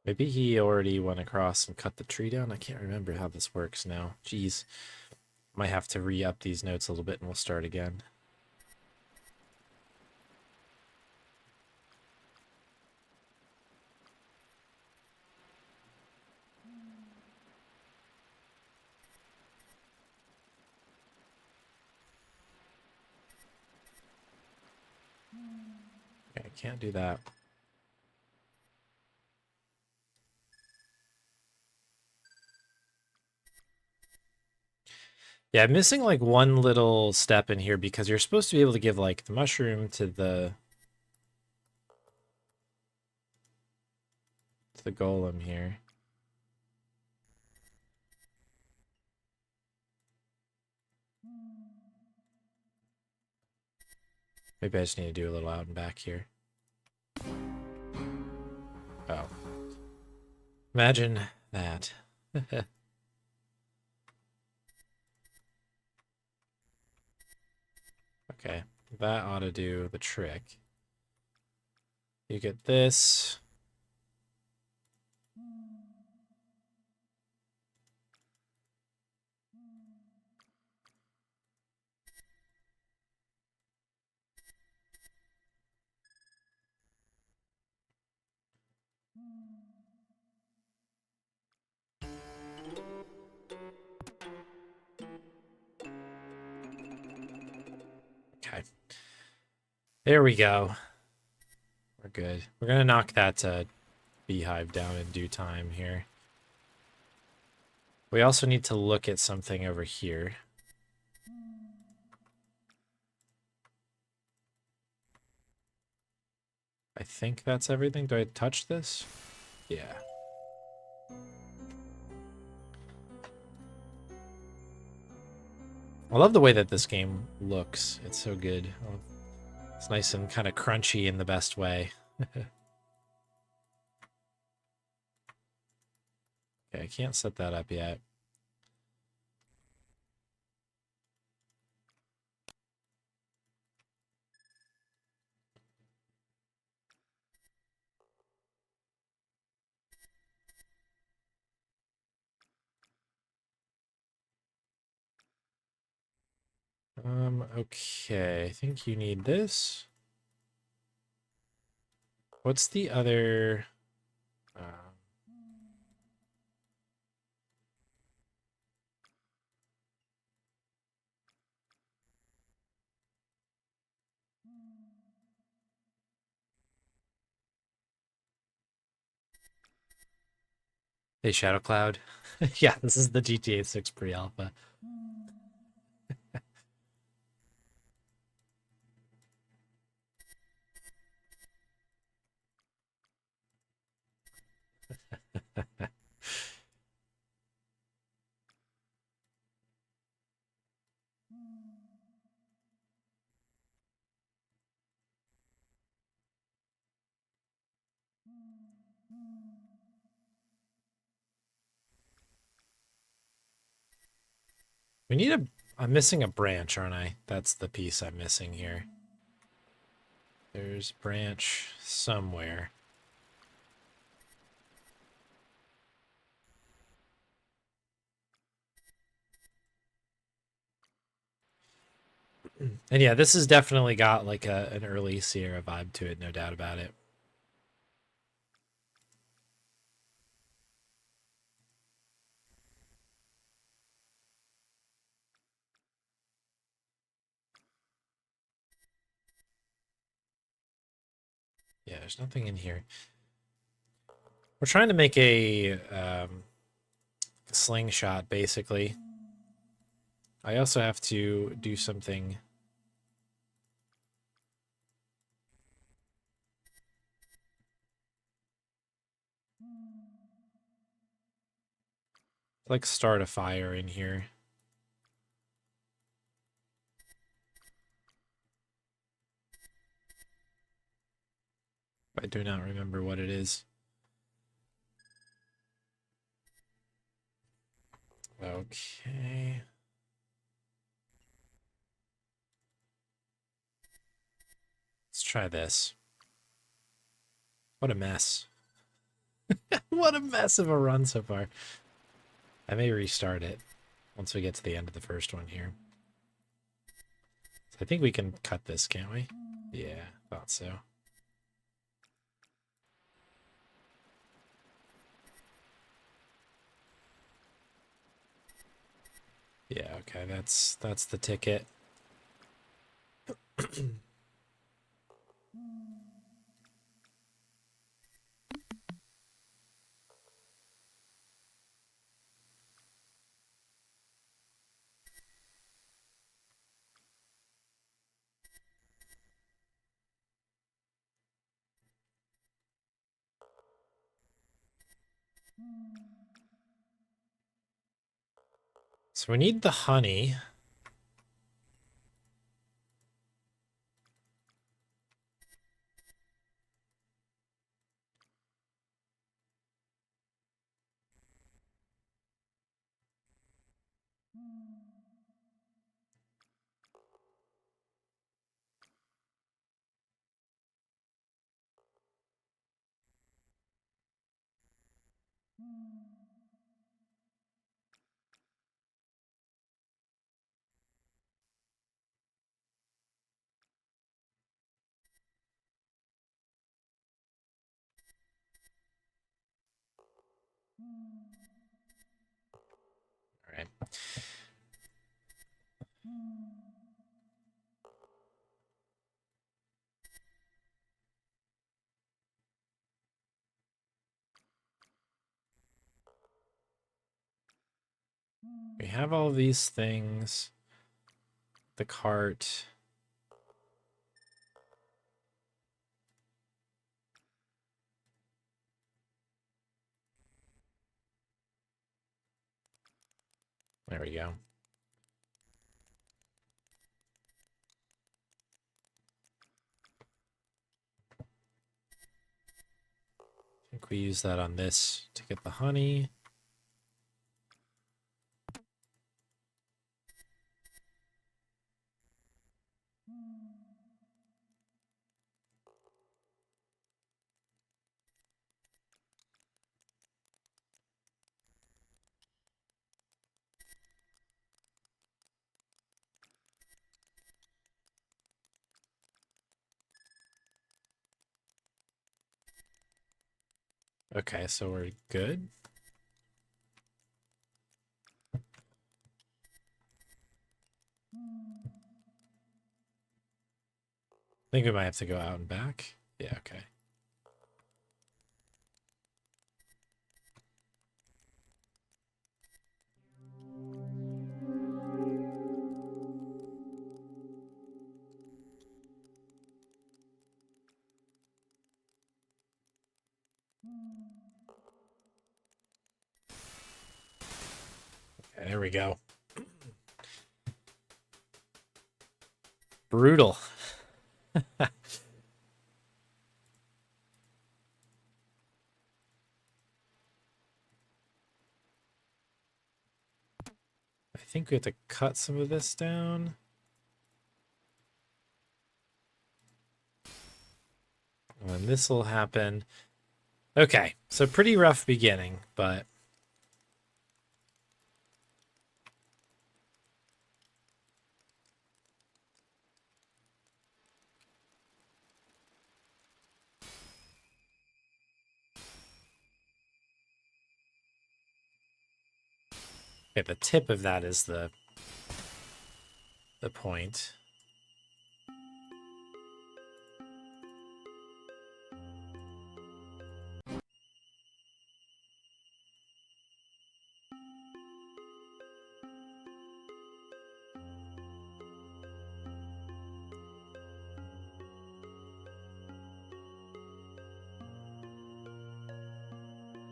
Maybe he already went across and cut the tree down. I can't remember how this works now. Jeez. Might have to re-up these notes a little bit and we'll start again. Okay, I can't do that. Yeah, I'm missing like one little step in here because you're supposed to be able to give like the mushroom to the golem here. Maybe I just need to do a little out and back here. Oh. Imagine that. Okay, that ought to do the trick. You get this. Okay. There we go. We're good. We're gonna knock that beehive down in due time here. We also need to look at something over here. I think that's everything. Do I touch this? Yeah. I love the way that this game looks. It's so good. It's nice and kind of crunchy in the best way. Okay, I can't set that up yet. Okay, I think you need this. What's the other... Hey, Shadow Cloud. Yeah, this is the GTA 6 pre-alpha. We need a... I'm missing a branch, aren't I? That's the piece I'm missing here. There's a branch somewhere. And yeah, this has definitely got like an early Sierra vibe to it, no doubt about it. Yeah, there's nothing in here. We're trying to make a slingshot, basically. I also have to do something. Like start a fire in here. I do not remember what it is. Okay. Let's try this. What a mess. What a mess of a run so far. I may restart it once we get to the end of the first one here. I think we can cut this, can't we? Yeah, thought so. Yeah, okay, that's the ticket. So we need the honey. All right. We have all these things. The cart. There we go. I think we use that on this to get the honey. Okay, so we're good. I think we might have to go out and back. Yeah, okay. Okay, there we go. Brutal. think we have to cut some of this down. And this will happen. Okay, so pretty rough beginning, but... Okay, the tip of that is the point.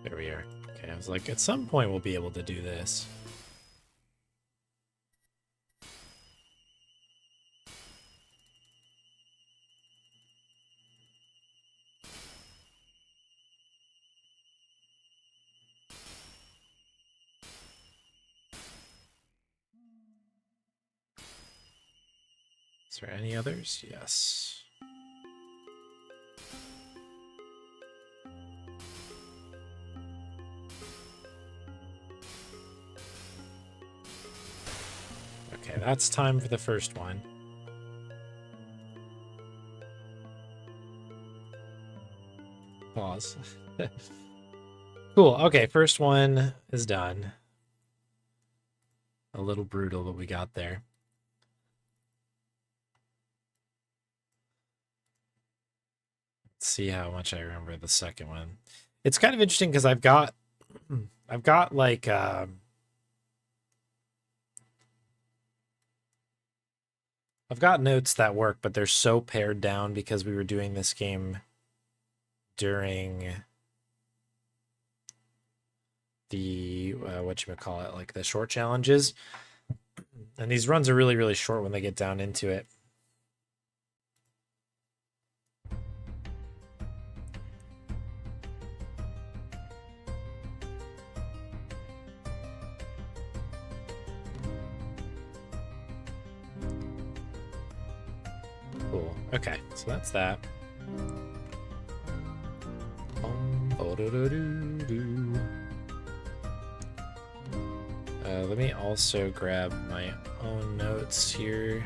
There we are. Okay, I was like, at some point we'll be able to do this. Is there any others? Yes. Okay, that's time for the first one. Pause. Cool. Okay, first one is done. A little brutal, but we got there. Let's see how much I remember the second one. It's kind of interesting because I've got like I've got notes that work, but they're so pared down because we were doing this game during the whatchamacallit, like the short challenges. And these runs are really, really short when they get down into it. Cool. Okay, so that's that. Let me also grab my own notes here.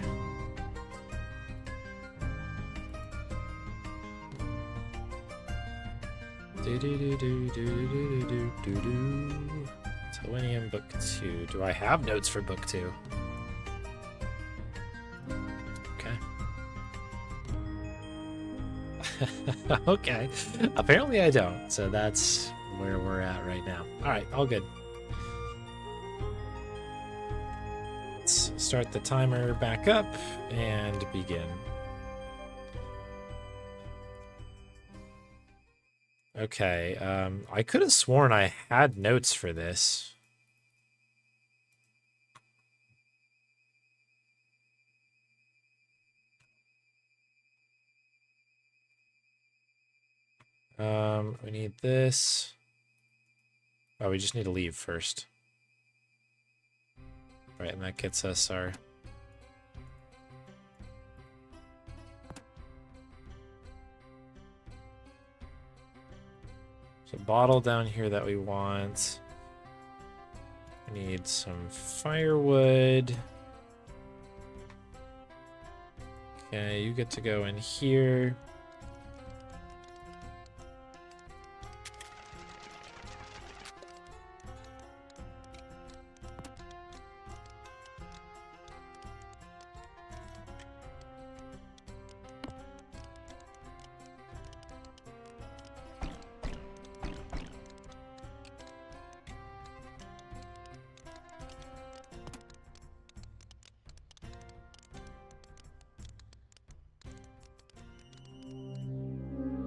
Telwynium book 2. Do I have notes for book 2? Okay. Okay. Apparently I don't. So that's where we're at right now. All right, all good. Let's start the timer back up and begin. Okay, I could have sworn I had notes for this. We need this. Oh, we just need to leave first. Right, and that gets us our... There's a bottle down here that we want. We need some firewood. Okay, you get to go in here.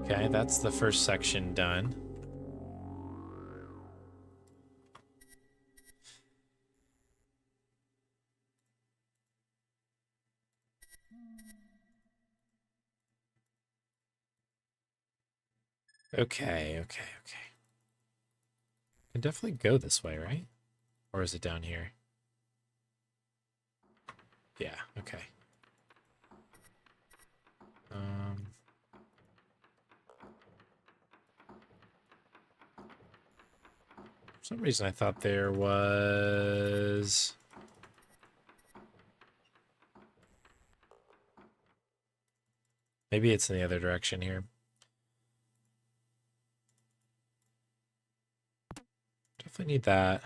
Okay, that's the first section done. Okay. Can definitely go this way, right? Or is it down here? Yeah, okay. Um, for some reason I thought there was... Maybe it's in the other direction here. Definitely need that.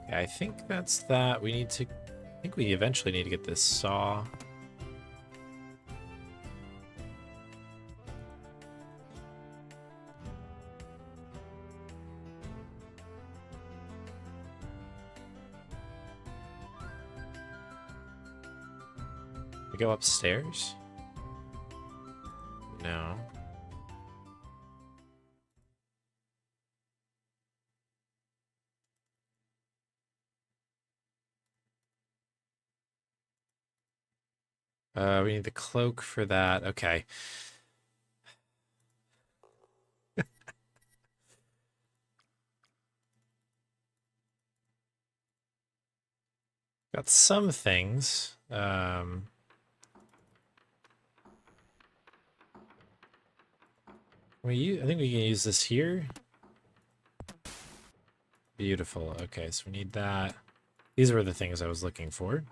Okay, I think that's that. We need to... I think we eventually need to get this saw. We go upstairs? No. We need the cloak for that. Okay. Got some things. I think we can use this here. Beautiful. Okay, so we need that. These were the things I was looking for.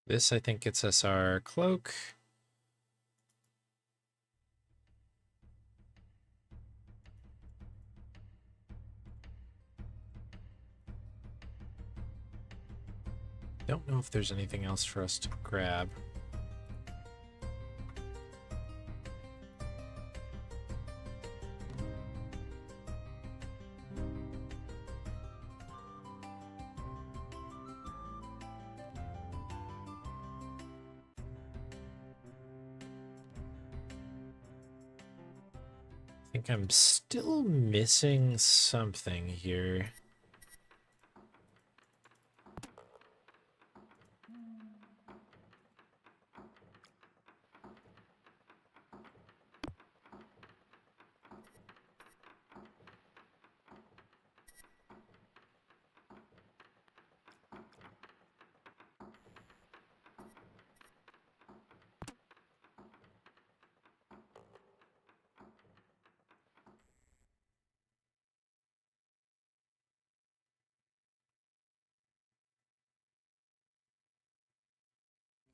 This, I think, gets us our cloak. Don't know if there's anything else for us to grab. I think I'm still missing something here.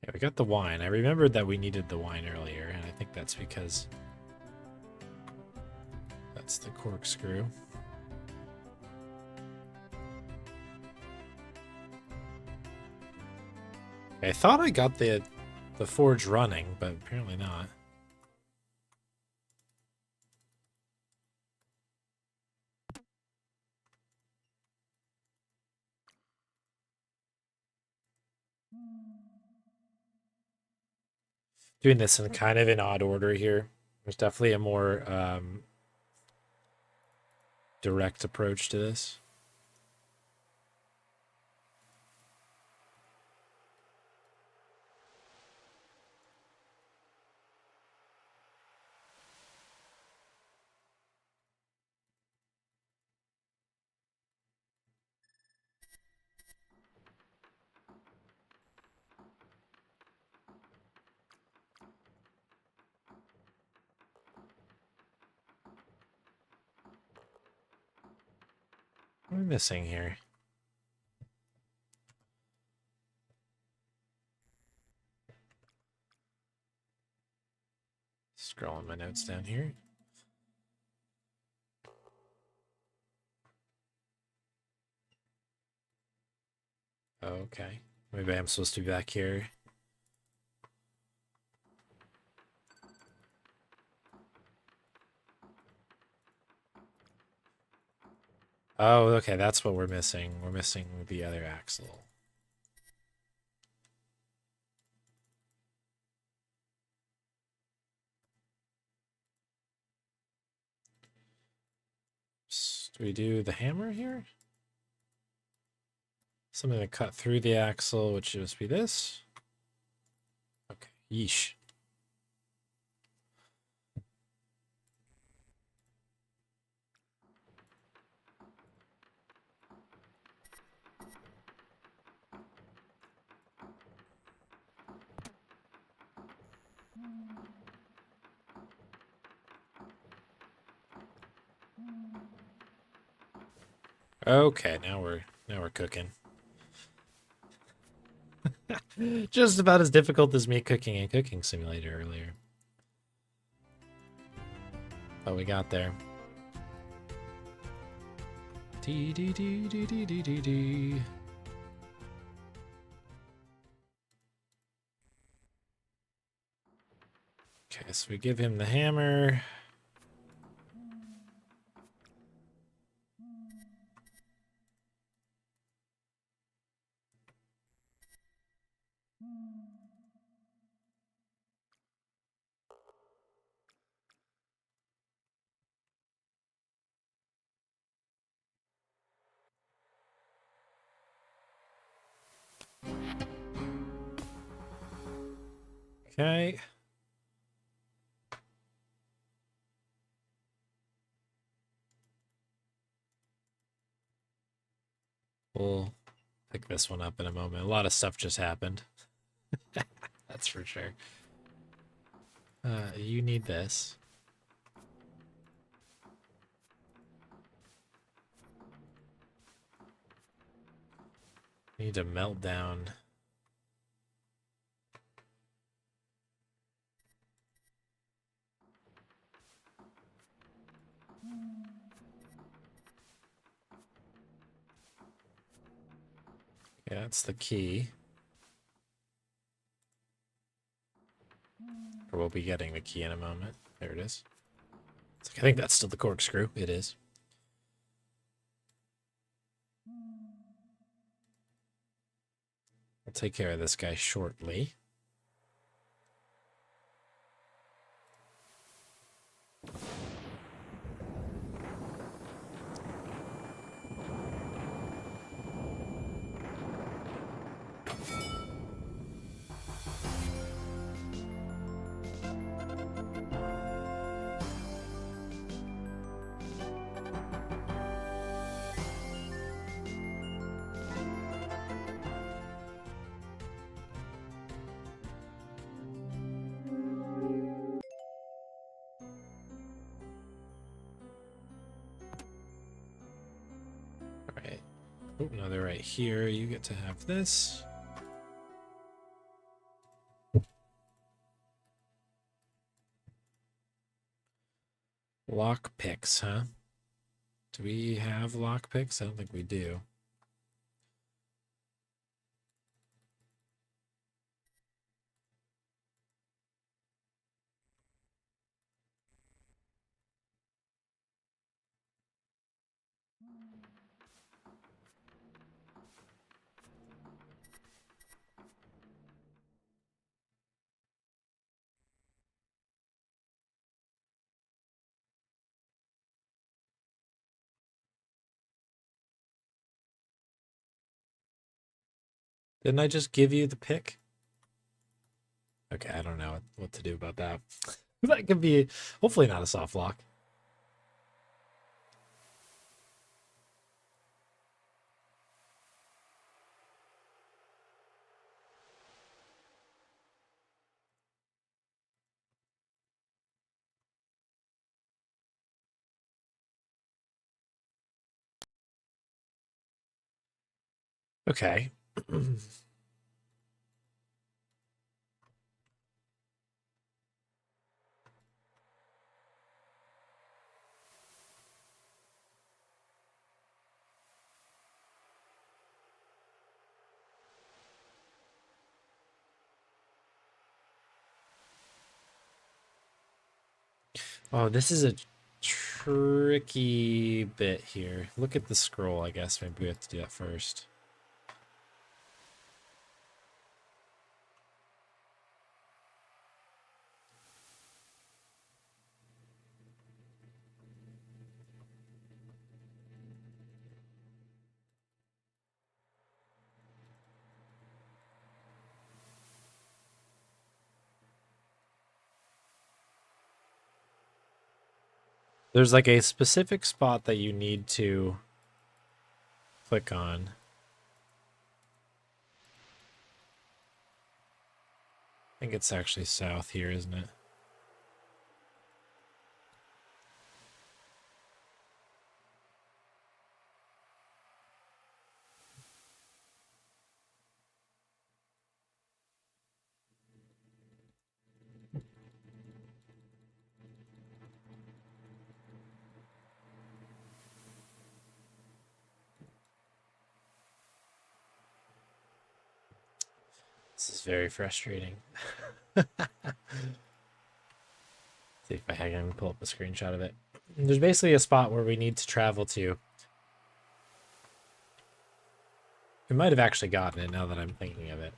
Yeah, we got the wine. I remembered that we needed the wine earlier, and I think that's because that's the corkscrew. I thought I got the forge running, but apparently not. Doing this in kind of an odd order here. There's definitely a more direct approach to this. What am I missing here? Scrolling my notes down here. Okay. Maybe I'm supposed to be back here. Oh, okay, that's what we're missing. We're missing the other axle. Do we do the hammer here? Something to cut through the axle, which should just be this. Okay, yeesh. Okay, now we're cooking. Just about as difficult as me cooking in Cooking Simulator earlier. But we got there. Dee dee dee dee dee dee dee dee. Okay, so we give him the hammer. Okay. We'll pick this one up in a moment. A lot of stuff just happened. That's for sure. You need this. You need to melt down. Yeah, that's the key. Or we'll be getting the key in a moment. There it is. It's like, I think that's still the corkscrew. It is. I'll take care of this guy shortly. Alright. Oh, no, they're right here. You get to have this. Lock picks, huh? Do we have lock picks? I don't think we do. Didn't I just give you the pick? Okay, I don't know what to do about that. That could be hopefully not a soft lock. Okay. Oh, this is a tricky bit here. Look at the scroll, I guess. Maybe we have to do that first. There's like a specific spot that you need to click on. I think it's actually south here, isn't it? This is very frustrating. See if I can pull up a screenshot of it. There's basically a spot where we need to travel to. We might have actually gotten it now that I'm thinking of it.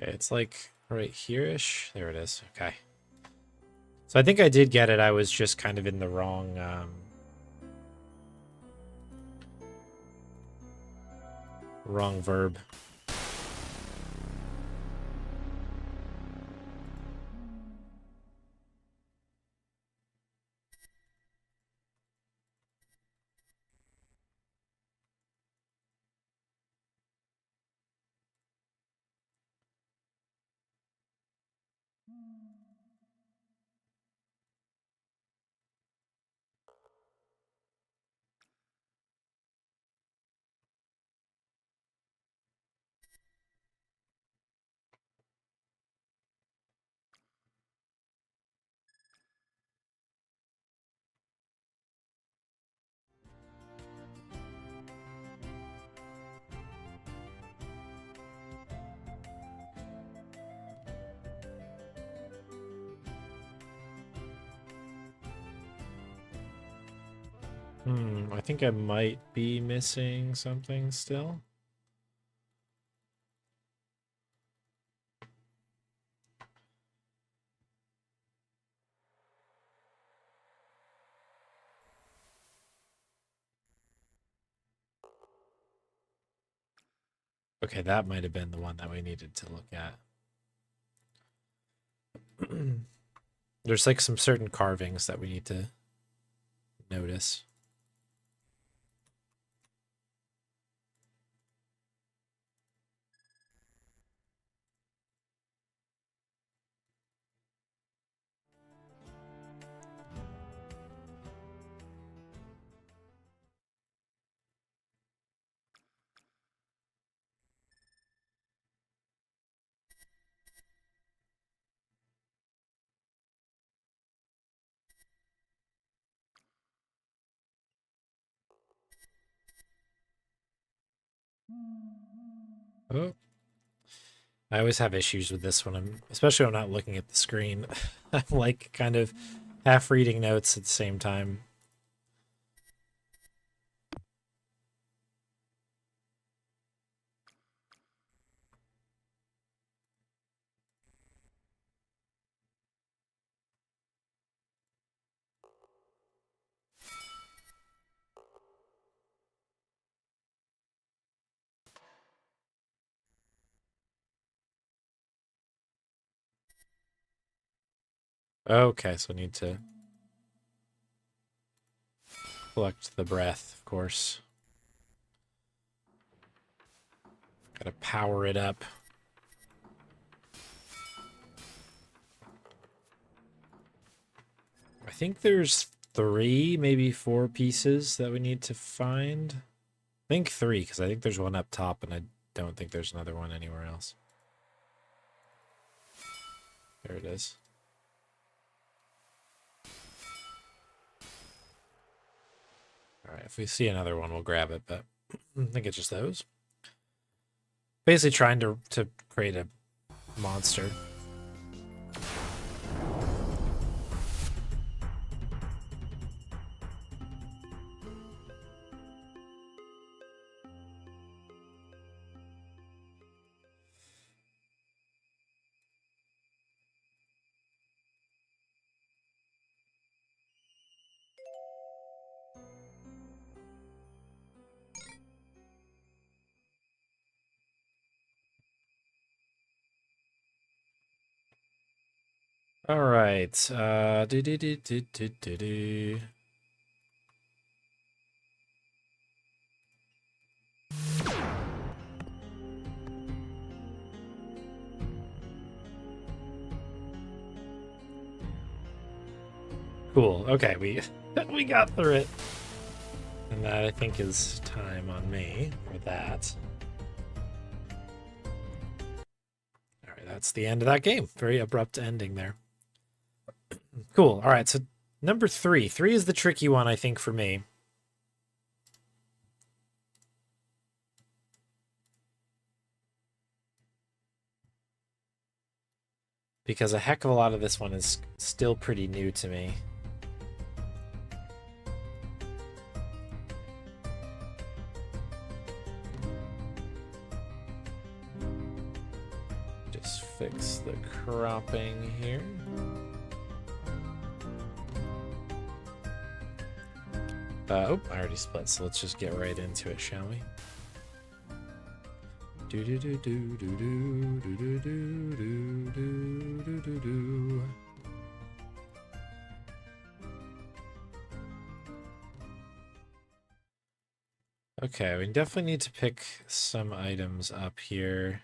Okay, it's like right here-ish. There it is. Okay. So I think I did get it. I was just kind of in the wrong wrong verb. I think I might be missing something still. Okay, that might have been the one that we needed to look at. There's like some certain carvings that we need to notice. Oh, I always have issues with this one. Especially when I'm not looking at the screen. I'm like kind of half reading notes at the same time. Okay, so I need to collect the breath, of course. Gotta power it up. I think there's 3, maybe 4 pieces that we need to find. I think 3, because I think there's one up top, and I don't think there's another one anywhere else. There it is. Alright, if we see another one, we'll grab it, but I think it's just those. Basically trying to create a monster. All right. Cool. Okay, we we got through it. And that, I think, is time on me for that. All right, that's the end of that game. Very abrupt ending there. Cool. All right, so number 3. 3 is the tricky one, I think, for me. Because a heck of a lot of this one is still pretty new to me. Just fix the cropping here. Oh, I already split, so let's just get right into it, shall we? Do do do do do do do do do do do do do. Okay, we definitely need to pick some items up here.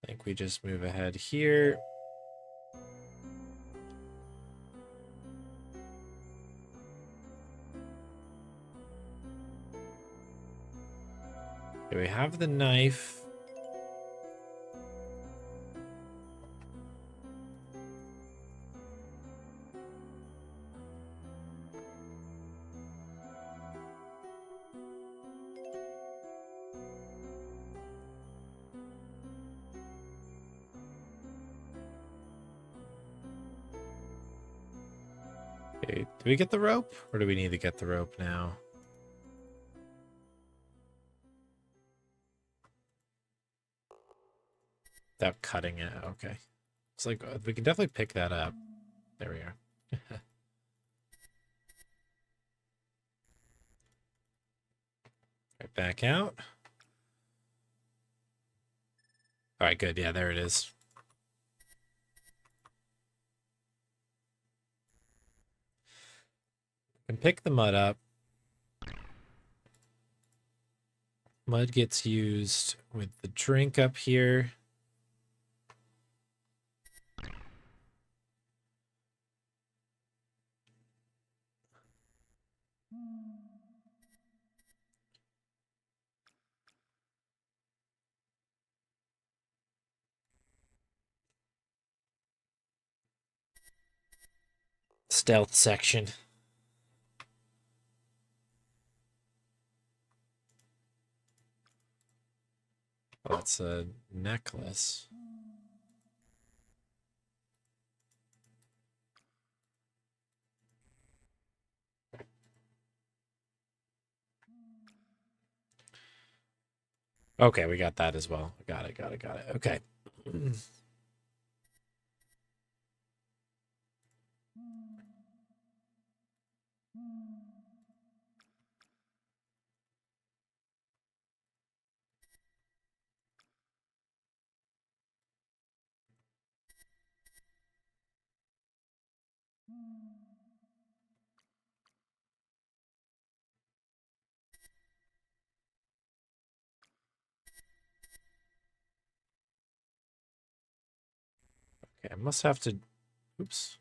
I think we just move ahead here. Okay, we have the knife. Okay, do we get the rope? Or do we need to get the rope now? Without cutting it, okay. It's like, we can definitely pick that up. There we are. Right back out. All right, good. Yeah, there it is. Can pick the mud up. Mud gets used with the drink up here. Stealth section. Oh, it's a necklace. Okay, we got that as well. Got it. Okay. Okay, I must have to... Oops.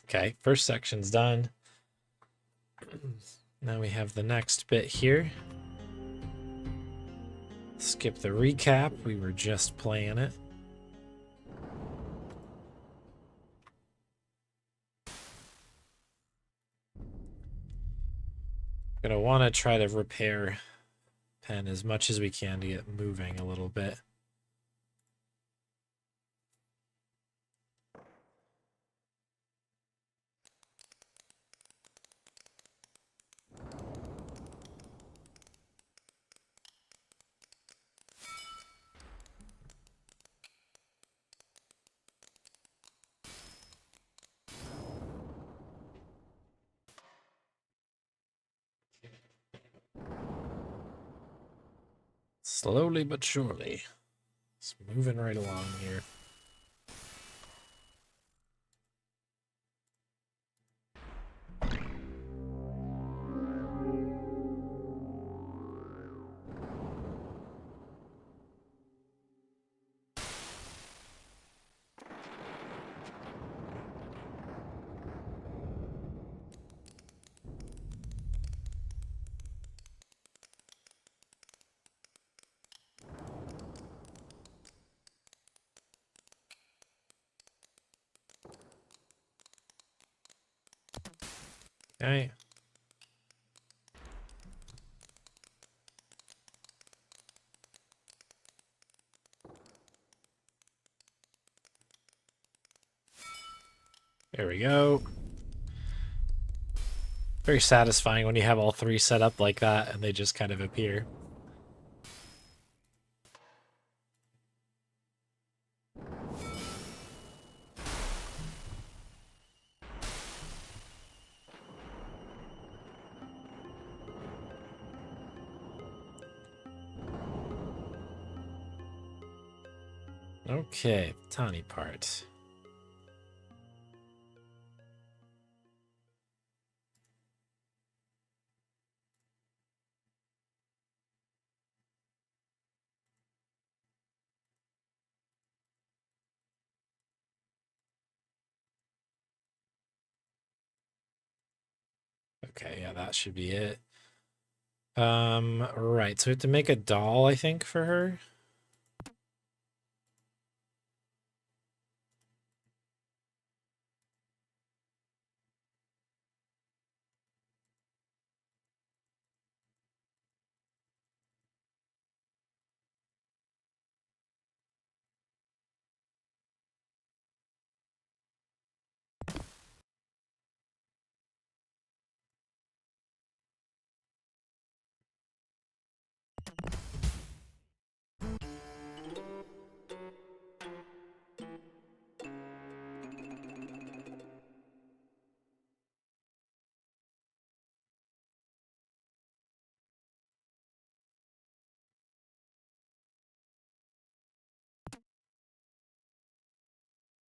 Okay, first section's done. Now we have the next bit here. Skip the recap. We were just playing it. Gonna want to try to repair pen as much as we can to get moving a little bit. Slowly but surely. It's moving right along here. Okay. There we go. Very satisfying when you have all three set up like that and they just kind of appear. Okay, tiny part. Okay, yeah, that should be it. Right, so we have to make a doll, I think, for her.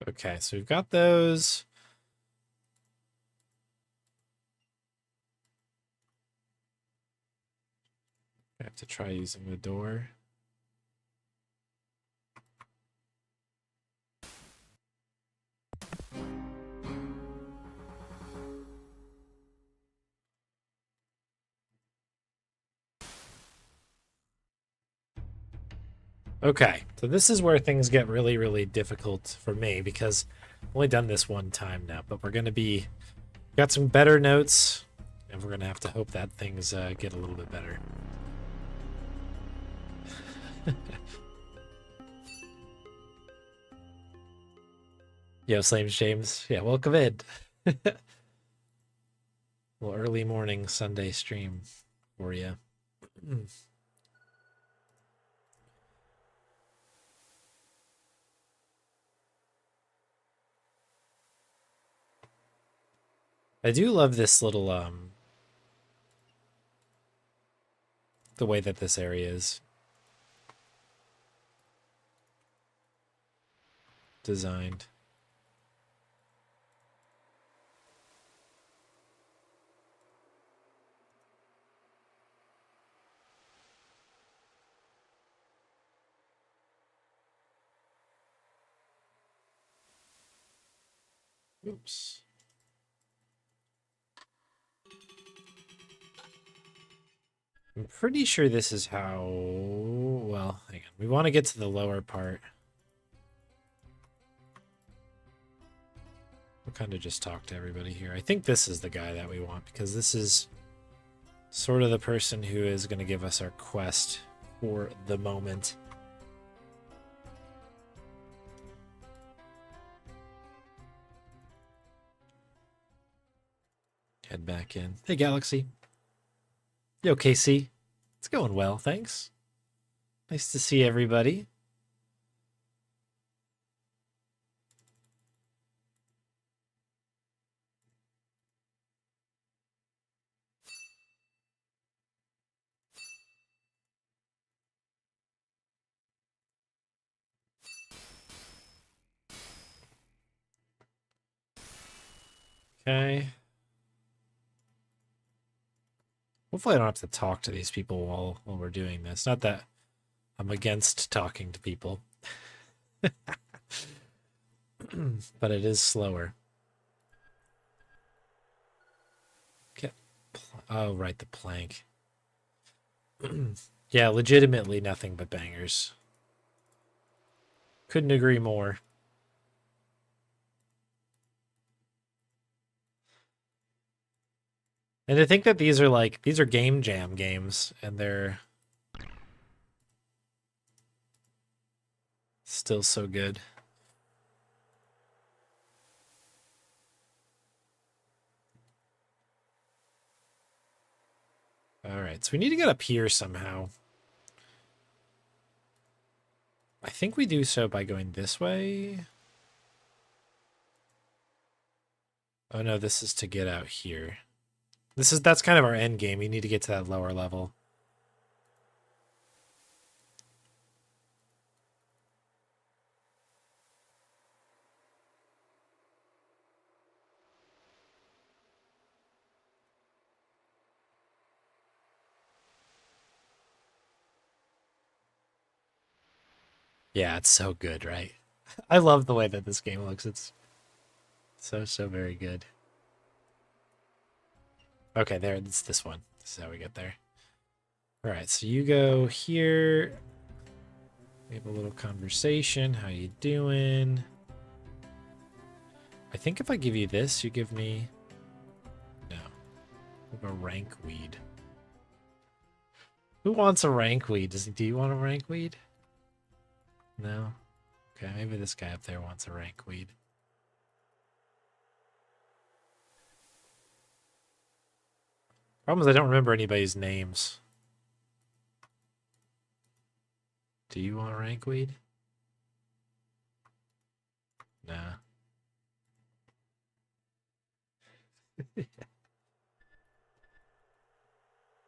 Okay, so we've got those. I have to try using the door. Okay, so this is where things get really, really difficult for me because I've only done this one time now, but we're going to be... Got some better notes, and we're going to have to hope that things get a little bit better. Yo, Slames James. Yeah, welcome in. Well, early morning Sunday stream for you. I do love this little, the way that this area is designed. Oops. I'm pretty sure this is how... Well, hang on. We want to get to the lower part. We'll kind of just talk to everybody here. I think this is the guy that we want, because this is sort of the person who is going to give us our quest for the moment. Head back in. Hey, Galaxy. Yo, KC. It's going well, thanks. Nice to see everybody. Okay. Hopefully I don't have to talk to these people while we're doing this. Not that I'm against talking to people. But it is slower. Okay. Oh, right, the plank. Yeah, legitimately nothing but bangers. Couldn't agree more. And I think that these are game jam games, and they're still so good. All right, so we need to get up here somehow. I think we do so by going this way. Oh no, this is to get out here. That's kind of our end game. We need to get to that lower level. Yeah, it's so good, right? I love the way that this game looks. It's so very good. Okay, there, it's this one. This is how we get there. All right, so you go here. We have a little conversation. How you doing? I think if I give you this, you give me... No. We have a rank weed. Who wants a rank weed? Do you want a rank weed? No? Okay, maybe this guy up there wants a rank weed. Problem is I don't remember anybody's names. Do you want rank weed? Nah.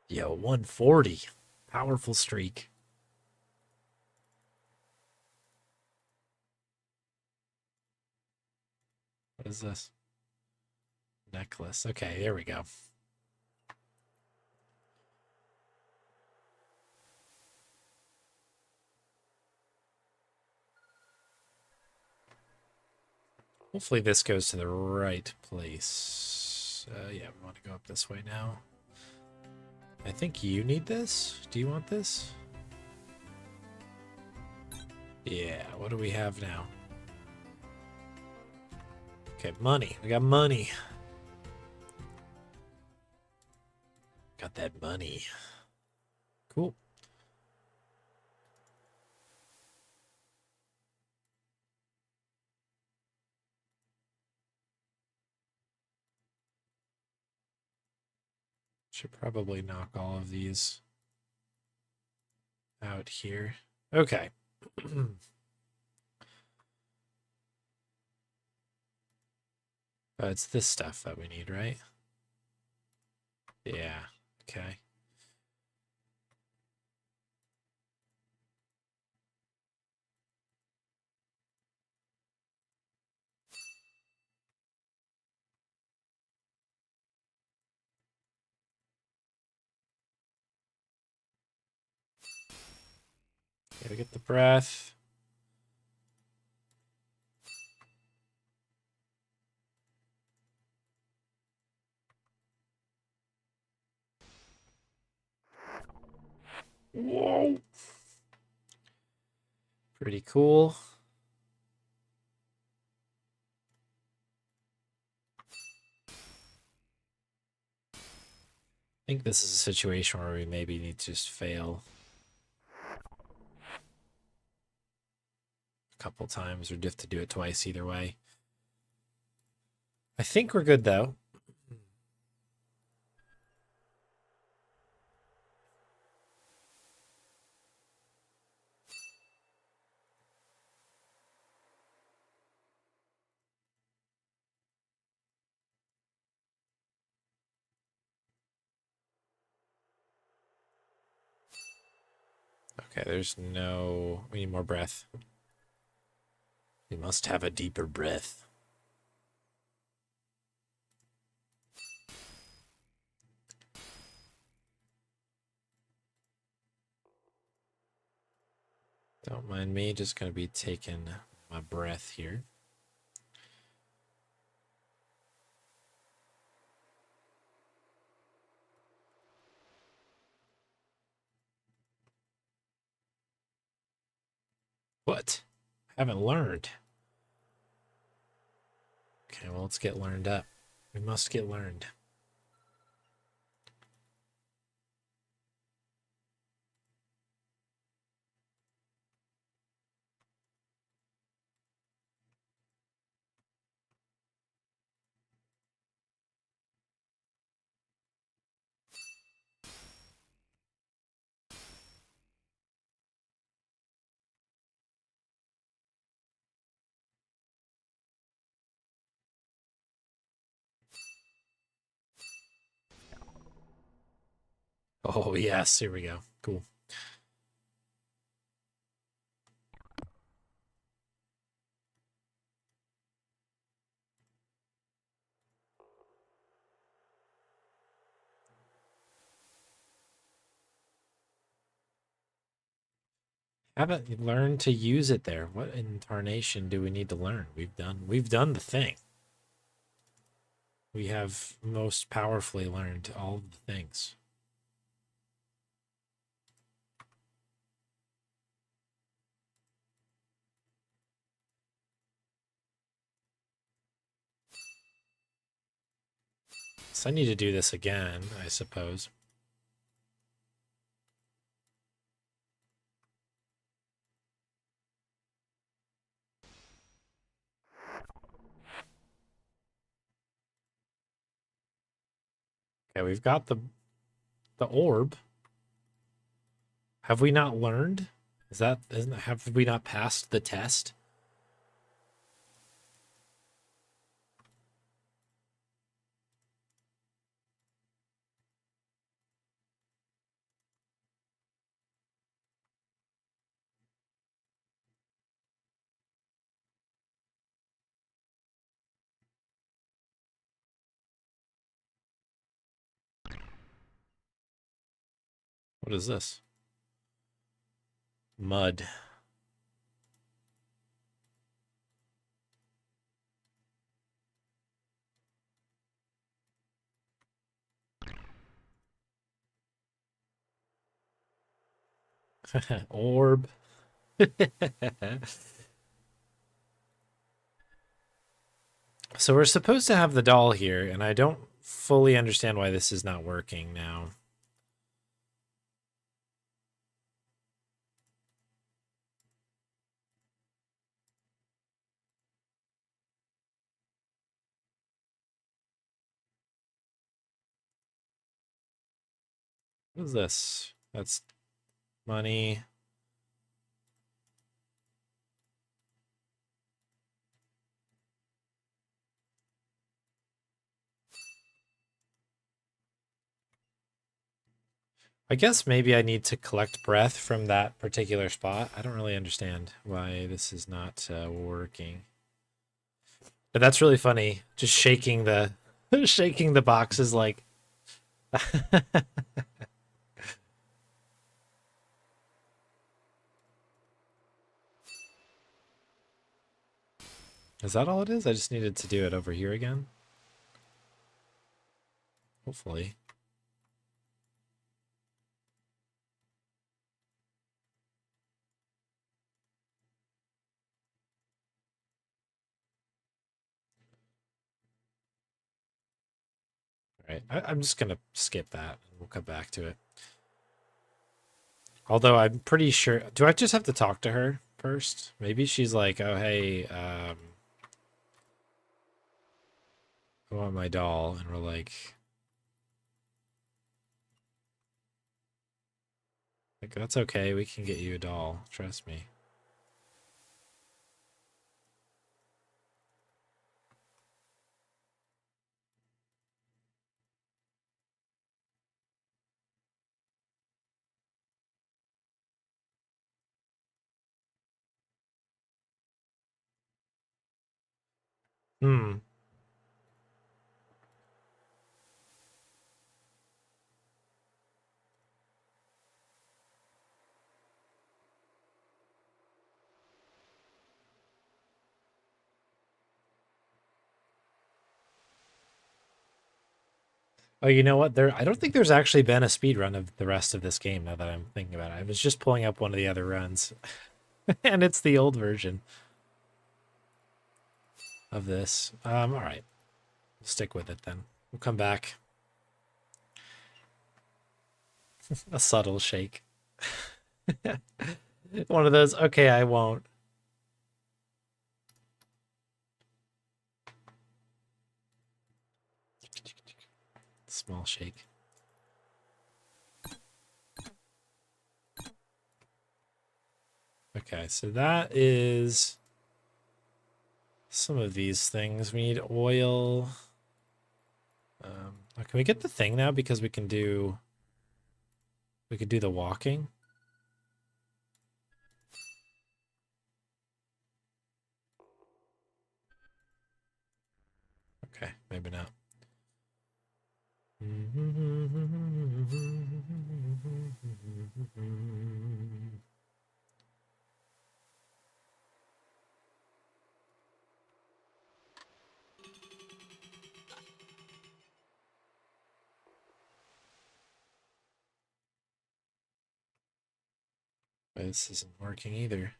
Yo, 140. Powerful streak. What is this? Necklace. Okay, there we go. Hopefully this goes to the right place. Yeah, we want to go up this way now. I think you need this. Do you want this? Yeah, what do we have now? Okay, money. We got money. Got that money. Cool. Should probably knock all of these out here. Okay. It's this stuff that we need, right? Yeah. Okay. Gotta get the breath. Whoa. Pretty cool. I think this is a situation where we maybe need to just fail a couple times or have to do it twice either way. I think we're good though. Okay, there's no... We need more breath. We must have a deeper breath. Don't mind me, just gonna be taking my breath here. What? I haven't learned. Okay, well, let's get learned up. We must get learned. Oh, yes, here we go. Cool. Haven't learned to use it there. What in tarnation do we need to learn? We've done the thing. We have most powerfully learned all of the things. So I need to do this again, I suppose. Okay, we've got the orb. Have we not learned? Have we not passed the test? What is this? Mud. Orb. So we're supposed to have the doll here, and I don't fully understand why this is not working now. What is this? That's money. I guess maybe I need to collect breath from that particular spot. I don't really understand why this is not working. But that's really funny. Just shaking the shaking the boxes like Is that all it is? I just needed to do it over here again. Hopefully. All right, I'm just gonna skip that. We'll come back to it. Although I'm pretty sure. Do I just have to talk to her first? Maybe she's like, "Oh hey, I want my doll," and we're like that's okay. We can get you a doll. Trust me. Hmm. Oh, you know what? I don't think there's actually been a speed run of the rest of this game. Now that I'm thinking about it, I was just pulling up one of the other runs, and it's the old version of this. All right, we'll stick with it then. We'll come back. A subtle shake. One of those. Okay, I won't. Small shake. Okay, so that is some of these things. We need oil. Can we get the thing now? Because we could do the walking. Okay, maybe not. This isn't working either.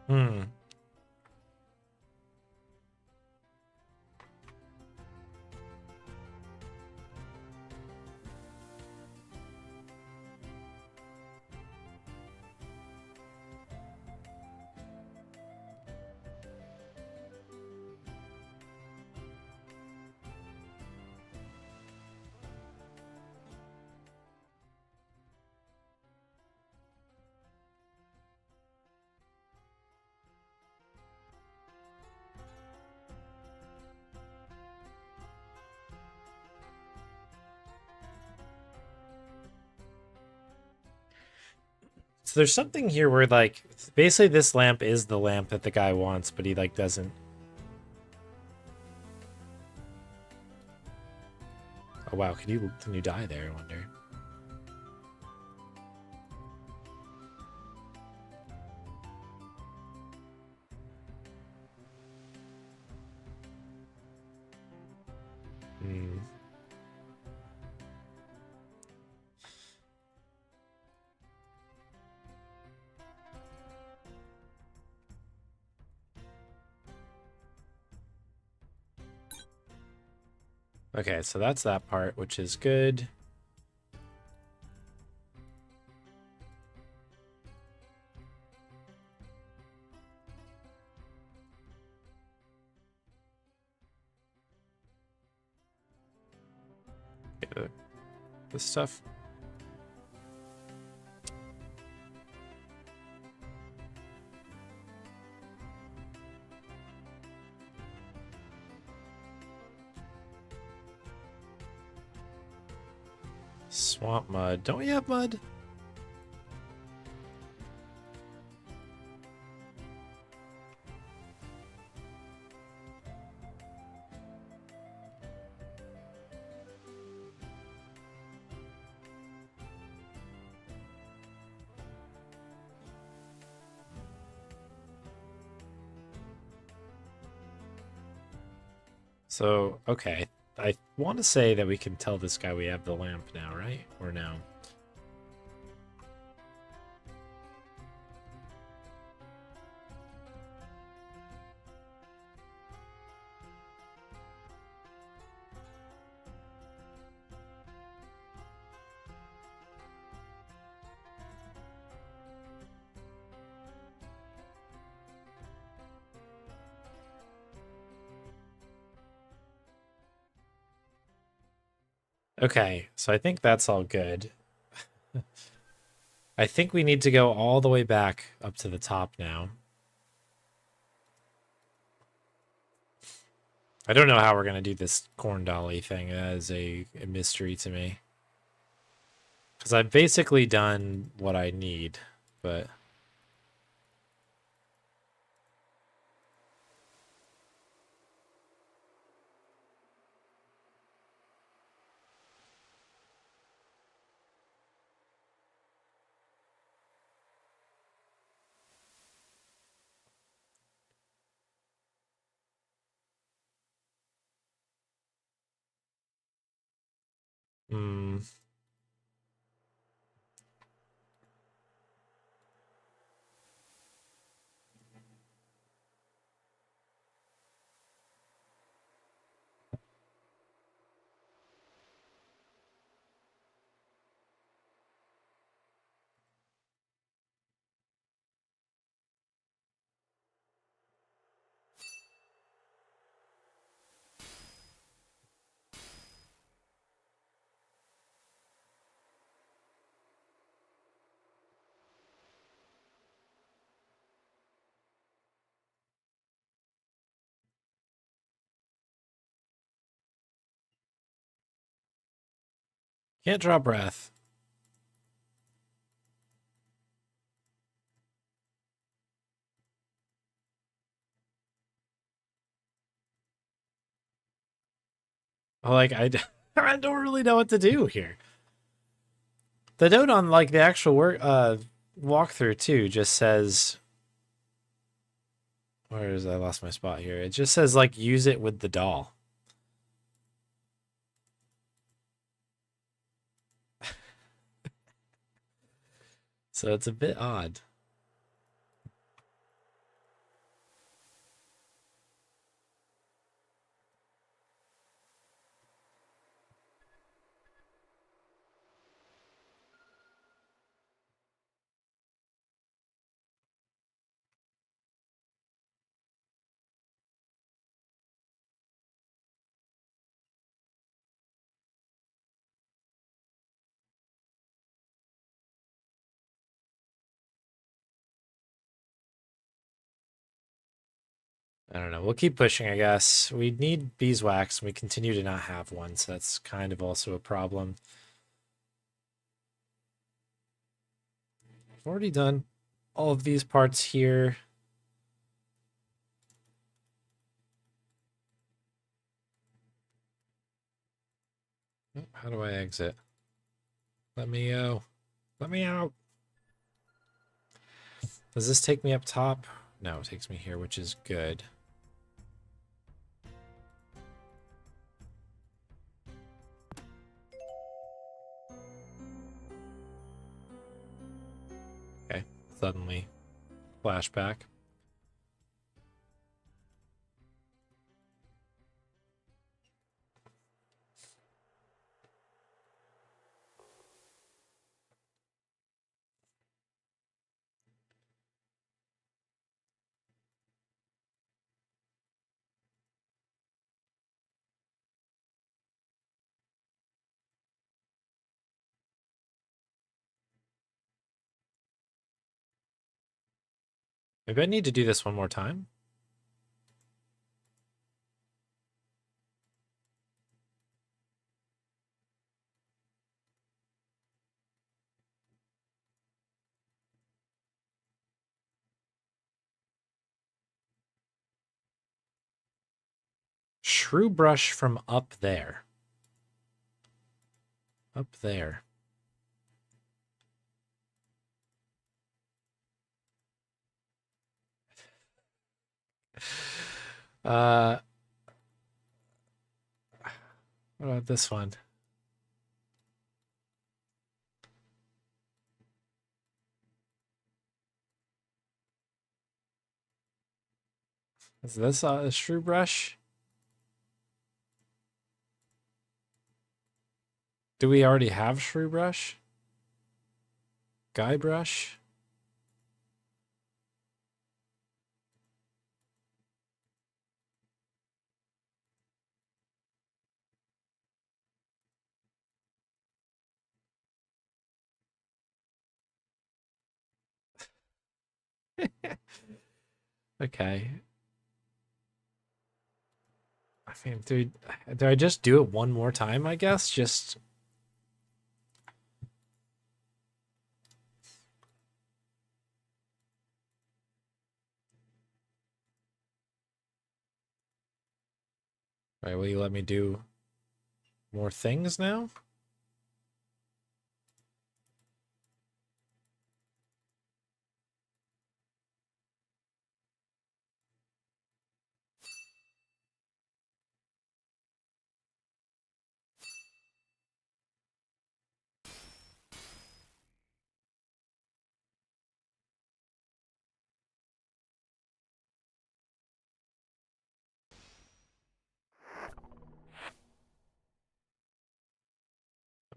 Hmm. So there's something here where like basically this lamp is the lamp that the guy wants, but he like doesn't. Oh wow, can you die there? I wonder. Hmm. Okay, so that's that part, which is good. Okay, this stuff. Swamp mud. Don't we have mud? So, okay. I want to say that we can tell this guy we have the lamp now, right? Or no? Okay, so I think that's all good. I think we need to go all the way back up to the top now. I don't know how we're going to do this corn dolly thing. That is a mystery to me. Because I've basically done what I need, but... Hmm. Can't draw breath. Like, I don't really know what to do here. The note on, like, the actual walkthrough, too, just says... Where is I lost my spot here? It just says, like, use it with the doll. So it's a bit odd. I don't know. We'll keep pushing, I guess. We need beeswax, and we continue to not have one, so that's kind of also a problem. I've already done all of these parts here. How do I exit? Let me out. Let me out. Does this take me up top? No, it takes me here, which is good. Okay, suddenly flashback. Maybe I need to do this one more time. Shrew brush from up there. Up there. What about this one? Is this a shrew brush? Do we already have shrew brush? Guy brush? Okay. I mean, do I just do it one more time, I guess? Just... Right, will you let me do more things now?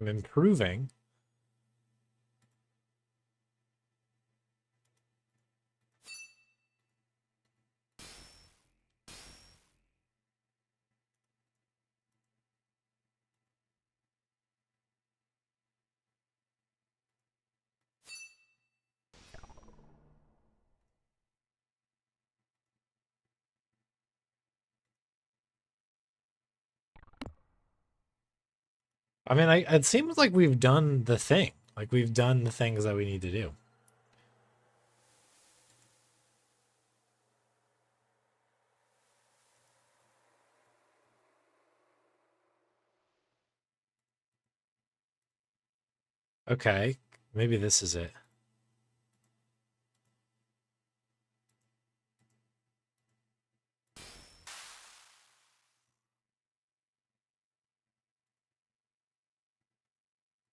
I'm improving. I mean, it seems like we've done the thing. Like, we've done the things that we need to do. Okay, maybe this is it.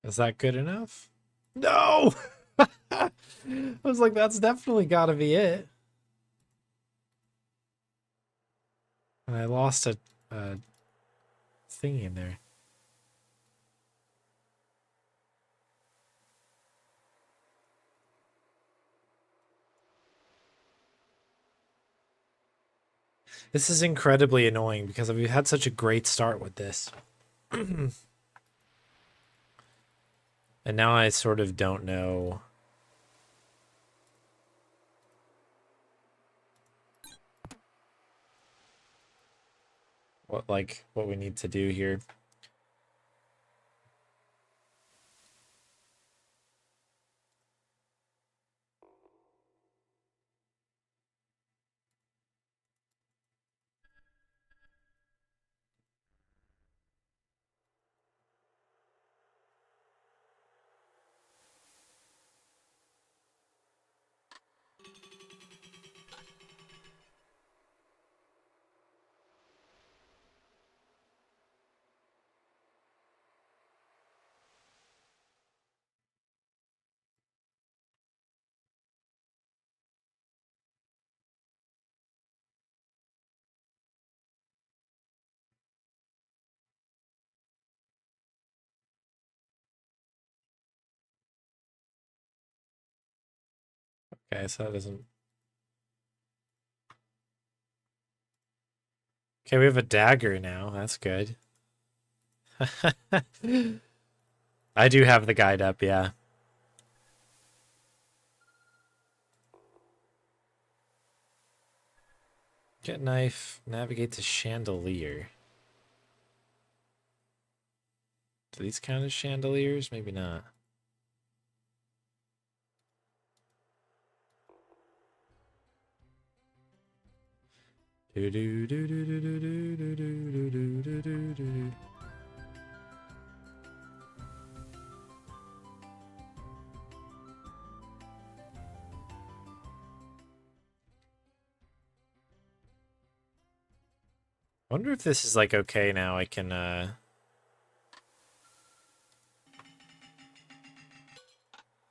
Is that good enough? No! I was like, that's definitely gotta be it. And I lost a thingy in there. This is incredibly annoying because we've had such a great start with this. And now I sort of don't know what we need to do here. Okay, so that doesn't... Okay, we have a dagger now. That's good. I do have the guide up, yeah. Get knife, navigate to chandelier. Do these count as chandeliers? Maybe not. Do do do do do do do do do do do do do. I wonder if this is like okay now. I can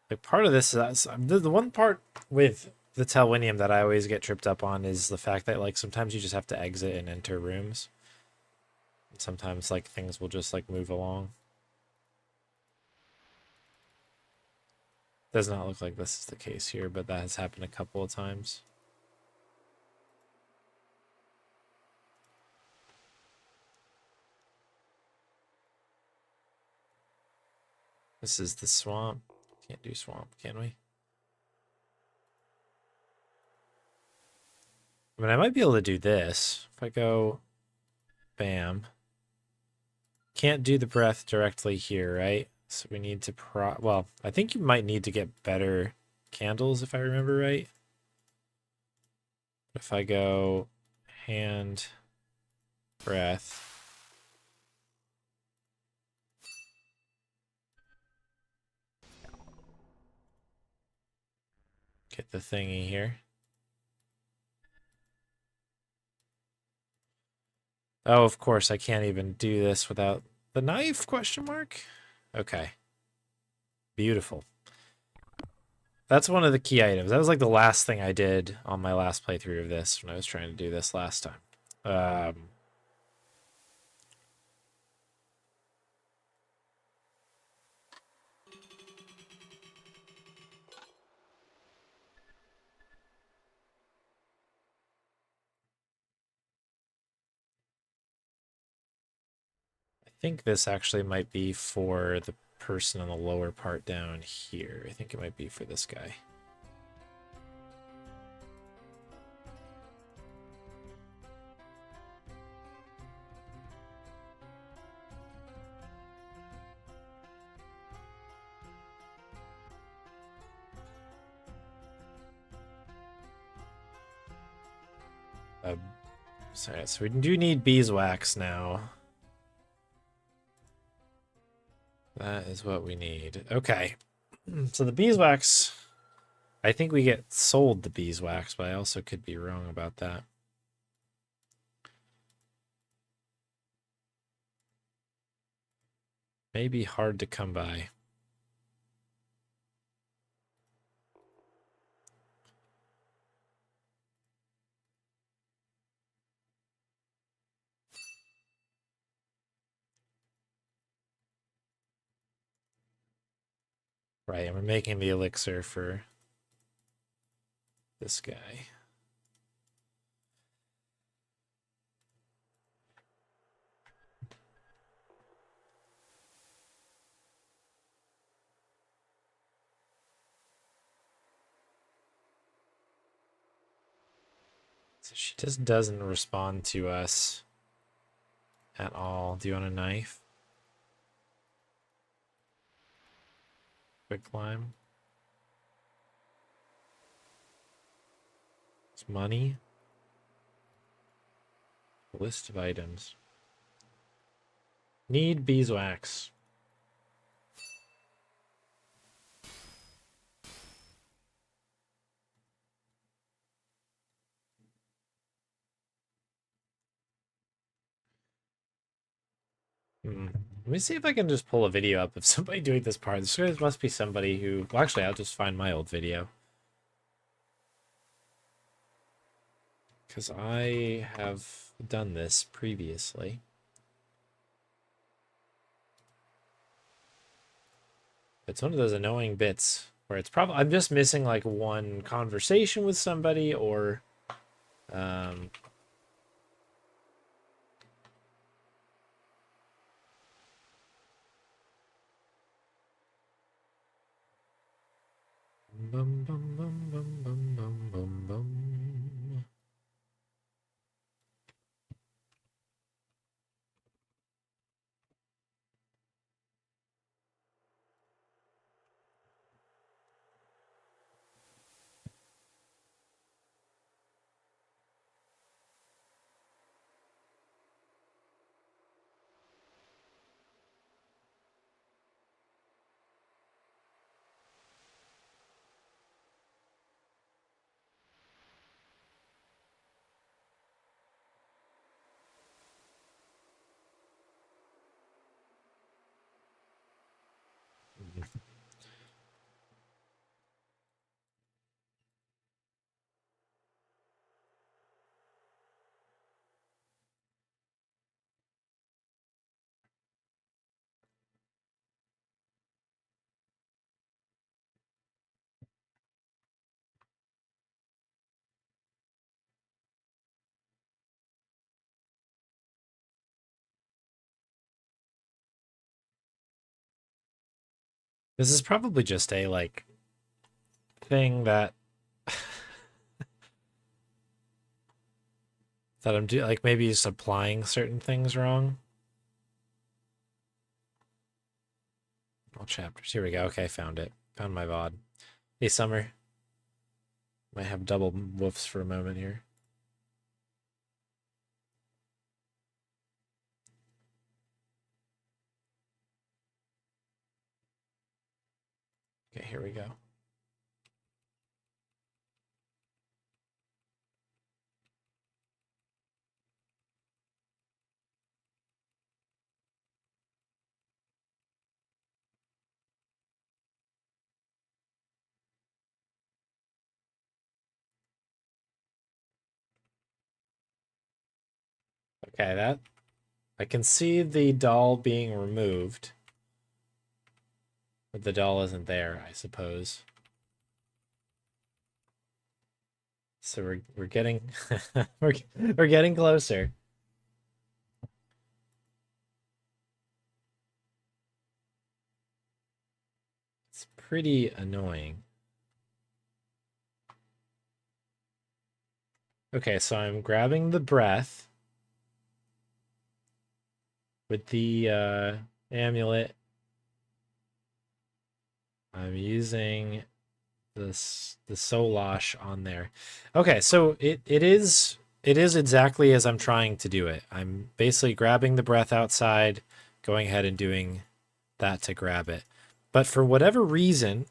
like part of this is the one part with the Telwynium that I always get tripped up on is the fact that like sometimes you just have to exit and enter rooms. And sometimes like things will just like move along. Does not look like this is the case here, but that has happened a couple of times. This is the swamp. Can't do swamp, can we? I mean, I might be able to do this. If I go, bam. Can't do the breath directly here, right? So we need to well, I think you might need to get better candles if I remember right. If I go hand, breath. Get the thingy here. Oh, of course, I can't even do this without the knife, question mark? Okay. Beautiful. That's one of the key items. That was like the last thing I did on my last playthrough of this when I was trying to do this last time. I think this actually might be for the person on the lower part down here. I think it might be for this guy. Sorry, so we do need beeswax now. That is what we need. Okay. So the beeswax, I think we get sold the beeswax, but I also could be wrong about that. Maybe hard to come by. Right, and we're making the elixir for this guy. So she just doesn't respond to us at all. Do you want a knife? Quick climb. It's money. List of items. Need beeswax. Let me see if I can just pull a video up of somebody doing this part. This must be somebody who... Well, actually, I'll just find my old video. Because I have done this previously. It's one of those annoying bits where it's probably... I'm just missing, like, one conversation with somebody or... Bum, bum, bum, bum, bum, bum, bum, bum. This is probably just a, like, thing that that I'm doing, like, maybe just applying certain things wrong. All chapters. Here we go. Okay, found it. Found my VOD. Hey, Summer. Might have double woofs for a moment here. Okay, here we go. Okay, that I can see the doll being removed. But the doll isn't there, I suppose. So we're getting we're getting closer. It's pretty annoying. Okay, so I'm grabbing the breath with the amulet. I'm using this the Solash on there. Okay, so it is exactly as I'm trying to do it. I'm basically grabbing the breath outside, going ahead and doing that to grab it. But for whatever reason,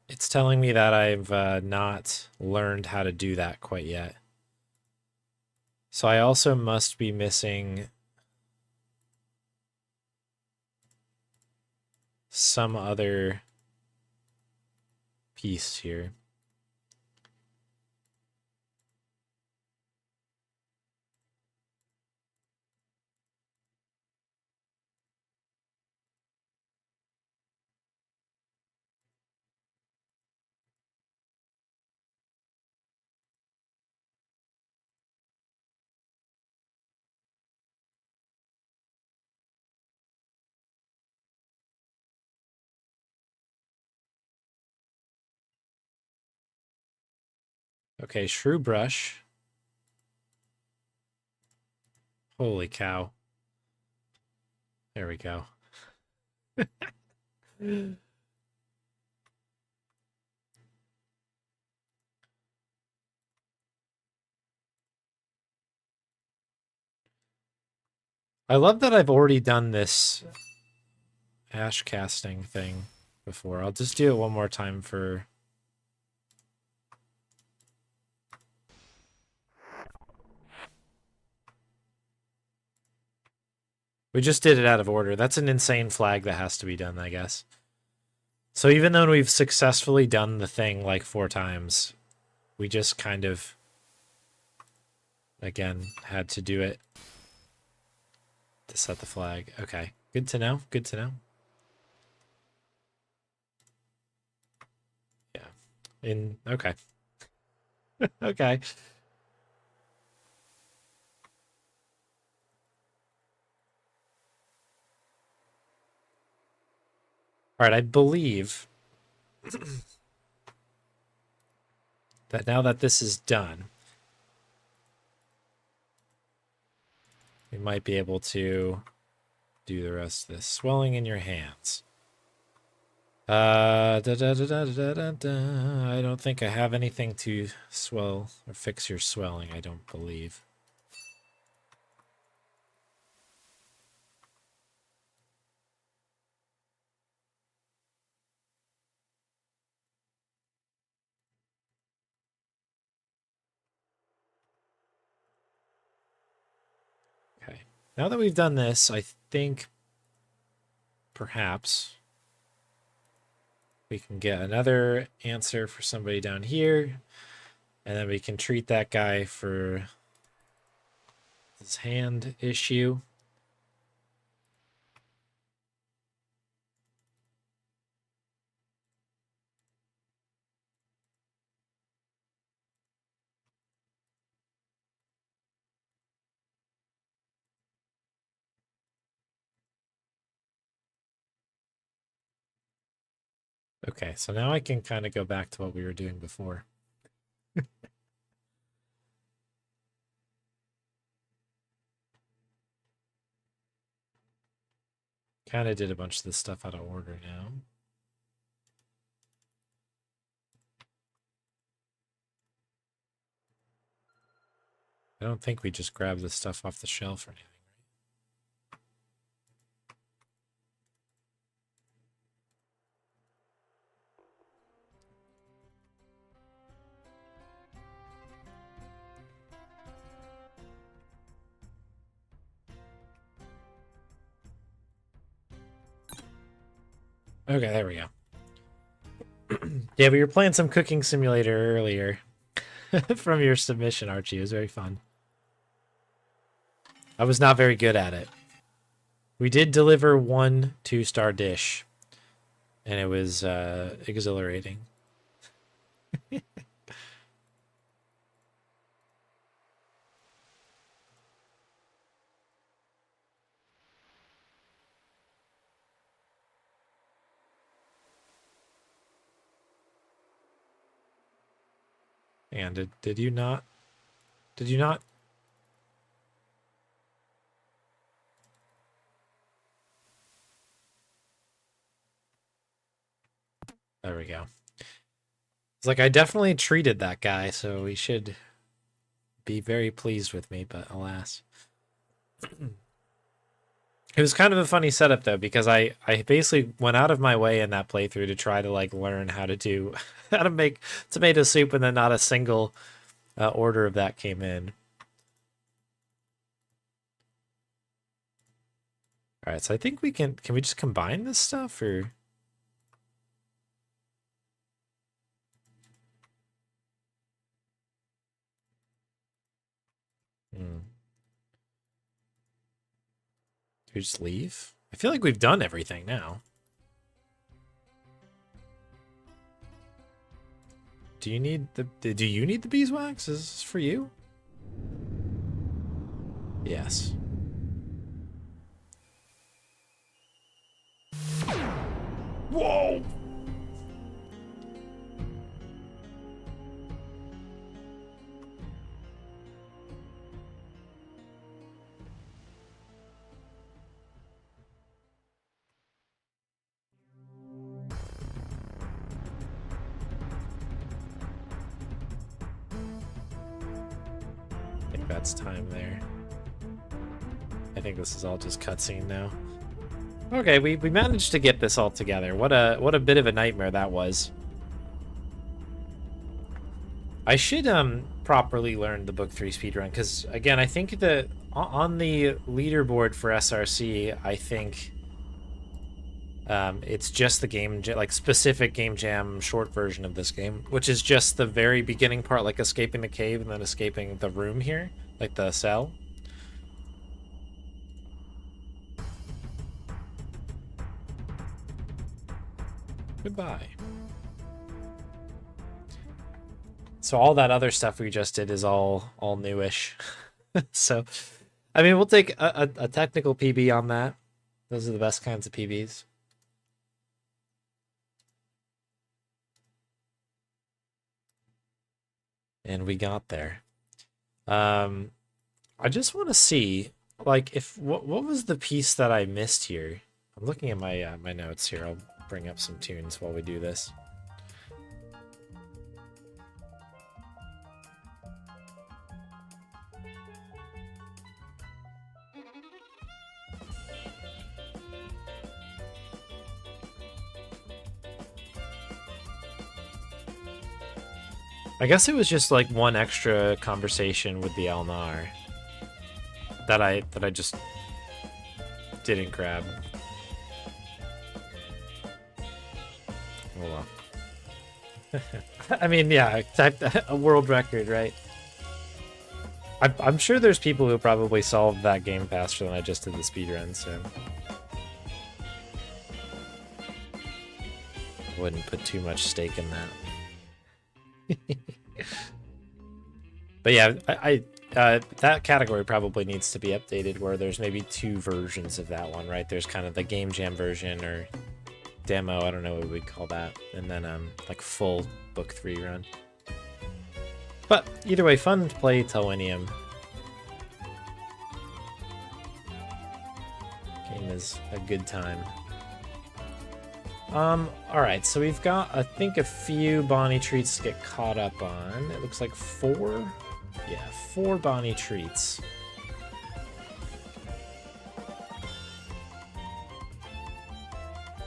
it's telling me that I've not learned how to do that quite yet. So I also must be missing some other piece here. Okay, shrew brush. Holy cow. There we go. I love that I've already done this ash casting thing before. I'll just do it one more time for... We just did it out of order. That's an insane flag that has to be done, I guess. So even though we've successfully done the thing like 4 times, we just kind of, again, had to do it to set the flag. Okay, good to know. Good to know. Yeah. Okay. Okay. All right, I believe that now that this is done, we might be able to do the rest of this. Swelling in your hands. I don't think I have anything to swell or fix your swelling, I don't believe. Okay. Now that we've done this, I think perhaps we can get another answer for somebody down here, and then we can treat that guy for his hand issue. Okay, so now I can kind of go back to what we were doing before. Kind of did a bunch of this stuff out of order now. I don't think we just grabbed this stuff off the shelf or anything. Okay, there we go. Yeah, we were playing some cooking simulator earlier from your submission, Archie. It was very fun. I was not very good at it. We did deliver 1 2-star dish, and it was exhilarating. And did you not? Did you not? There we go. It's like I definitely treated that guy, so he should be very pleased with me, but alas. It was kind of a funny setup though, because I basically went out of my way in that playthrough to try to like learn how to do how to make tomato soup, and then not a single order of that came in. All right, so I think we can we just combine this stuff, or do we just leave? I feel like we've done everything now. Do you need the beeswax? Is this for you? Yes. Whoa! I think that's time there. I think this is all just cutscene now. Okay, we managed to get this all together. What a bit of a nightmare that was. I should properly learn the book 3 speedrun, because again, I think that on the leaderboard for SRC, I think it's just the game like specific game jam short version of this game, which is just the very beginning part, like escaping the cave and then escaping the room here, like the cell. Goodbye. So all that other stuff we just did is all newish. So, I mean, we'll take a technical PB on that. Those are the best kinds of PBs. And we got there. I just want to see, like, if what was the piece that I missed here? I'm looking at my my notes here. I'll bring up some tunes while we do this. I guess it was just like one extra conversation with the Elnar that I just didn't grab. Oh well. I mean, yeah, a world record, right? I'm sure there's people who probably solved that game faster than I just did the speedrun, so I wouldn't put too much stake in that. But yeah, I that category probably needs to be updated, where there's maybe 2 versions of that one, right? There's kind of the game jam version, or demo. I don't know what we'd call that. And then like full book 3 run. But either way, fun to play Telwynium. Game is a good time. Alright, so we've got, I think, a few Bonnie treats to get caught up on. It looks like 4? Yeah, 4 Bonnie treats.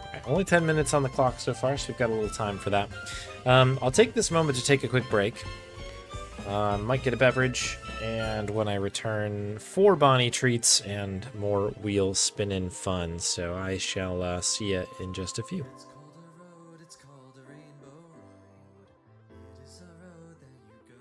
Alright, only 10 minutes on the clock so far, so we've got a little time for that. I'll take this moment to take a quick break. Might get a beverage, and when I return, 4 Bonnie treats and more wheel spinning fun. So I shall see you in just a few. It's called a rainbow road. It is a road that you go.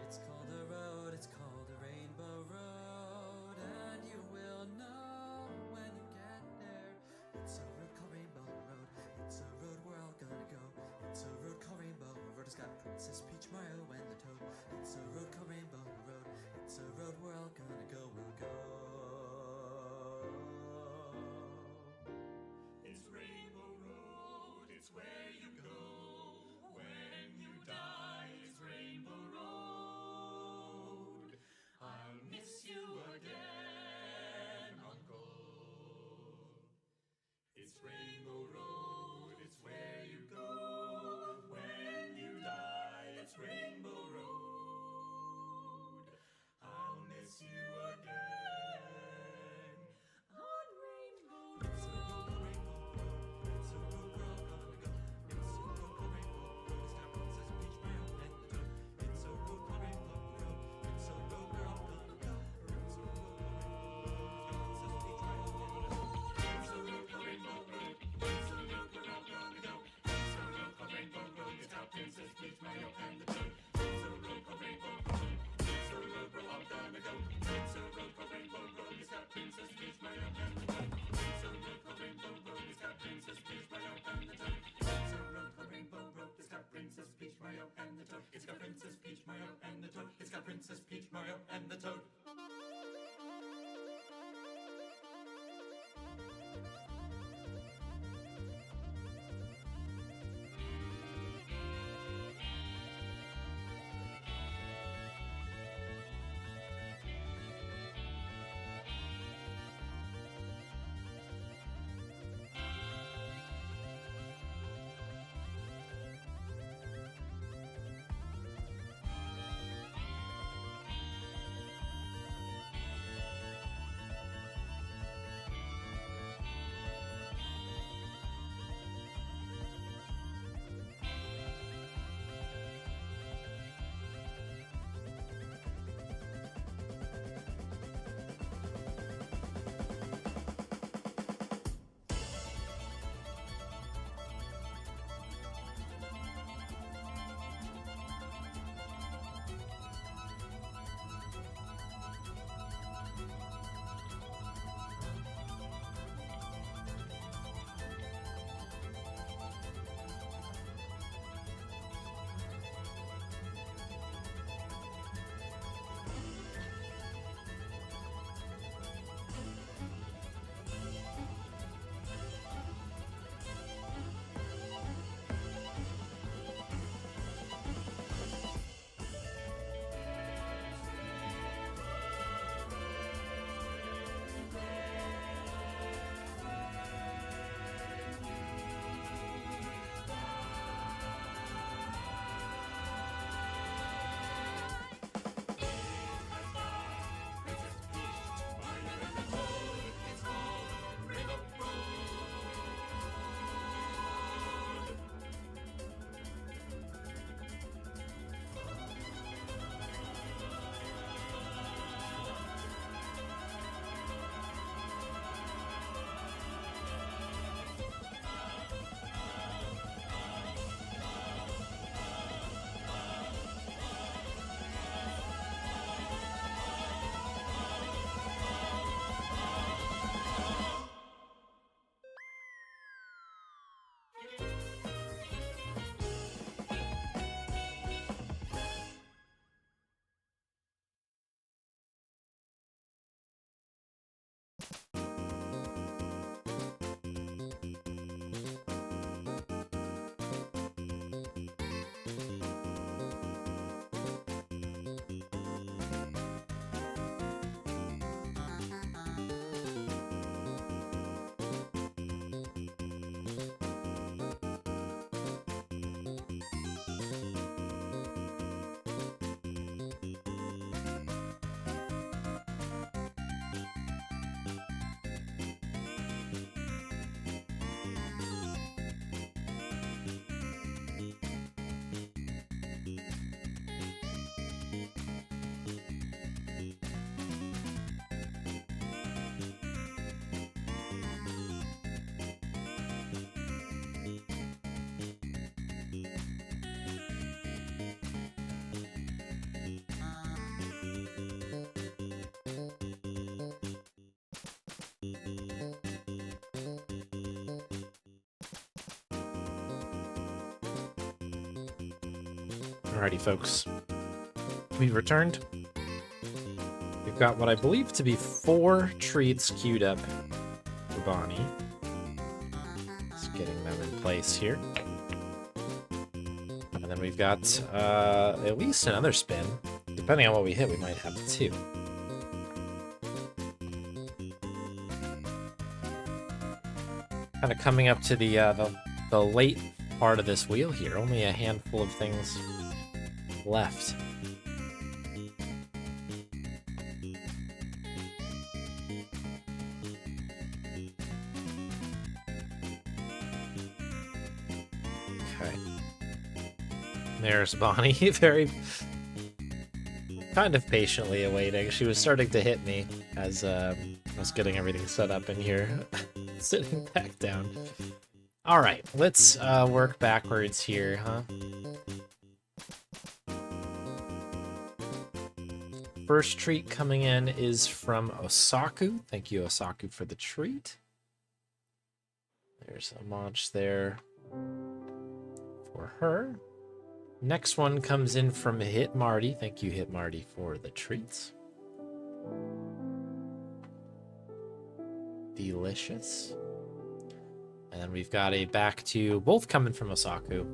It's called a road, it's called a rainbow road, and you will know when you get there. It's a road called Rainbow Road. It's a road we're all gonna go. It's a road called Rainbow Road. It's got Princess Peach, Mario, and the Toad. It's a road called Rainbow Road. It's a road we're all gonna go. We'll go. It's Rainbow Road, it's where you go when you die. It's Rainbow Road. I'll miss you again, Uncle. It's Rainbow Road, it's where you go when you die. It's Rainbow Road. I'll miss you again on Rainbow Road. It's a road called Rainbow Road. It's a road we're all gonna go. It's a road called Rainbow Road. It's got Princess Peach, Mario, and the Toad. It's a road called Rainbow Road. It's a road we're all gonna go. It's a road called Rainbow Road. It's got Princess Peach, Mario, and the Toad. It's a road called Rainbow Road. It's a road we're all gonna go. It's a road called Rainbow Road. It's got Princess Peach, Mario, and the Toad. It's a road called Rainbow Road. It's a road we're all gonna go. It's a road called Rainbow Road. It's got Princess Peach, Mario, and the Toad. It's a road called Rainbow Road. It's got Princess Peach, Mario, and the Toad. It's a road called Rainbow Road. It's got Princess Peach, Mario, and the Toad. It's got Princess Peach, Mario, and the Toad. It's got Princess Peach, Mario, and the Toad. Alrighty, folks. We've returned. We've got what I believe to be 4 treats queued up for Bonnie. Just getting them in place here. And then we've got at least another spin. Depending on what we hit, we might have 2. Kind of coming up to the late part of this wheel here. Only a handful of things left. Okay. There's Bonnie, very kind of patiently awaiting. She was starting to hit me as I was getting everything set up in here. Sitting back down. All right, let's work backwards here, huh? First treat coming in is from Osaku. Thank you, Osaku, for the treat. There's a munch there for her. Next one comes in from Hit Marty. Thank you, Hit Marty, for the treats. Delicious. And then we've got a back to both coming from Osaku.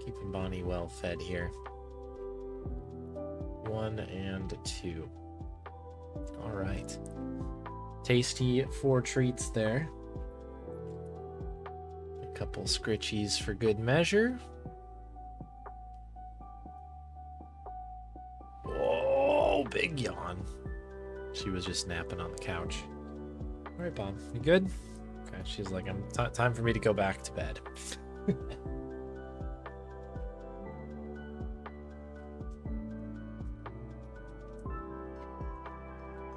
Keeping Bonnie well fed here. 1 and 2. All right. Tasty 4 treats there. A couple scritchies for good measure. Oh, big yawn. She was just napping on the couch. All right, Bon, you good? Okay, she's like, time for me to go back to bed.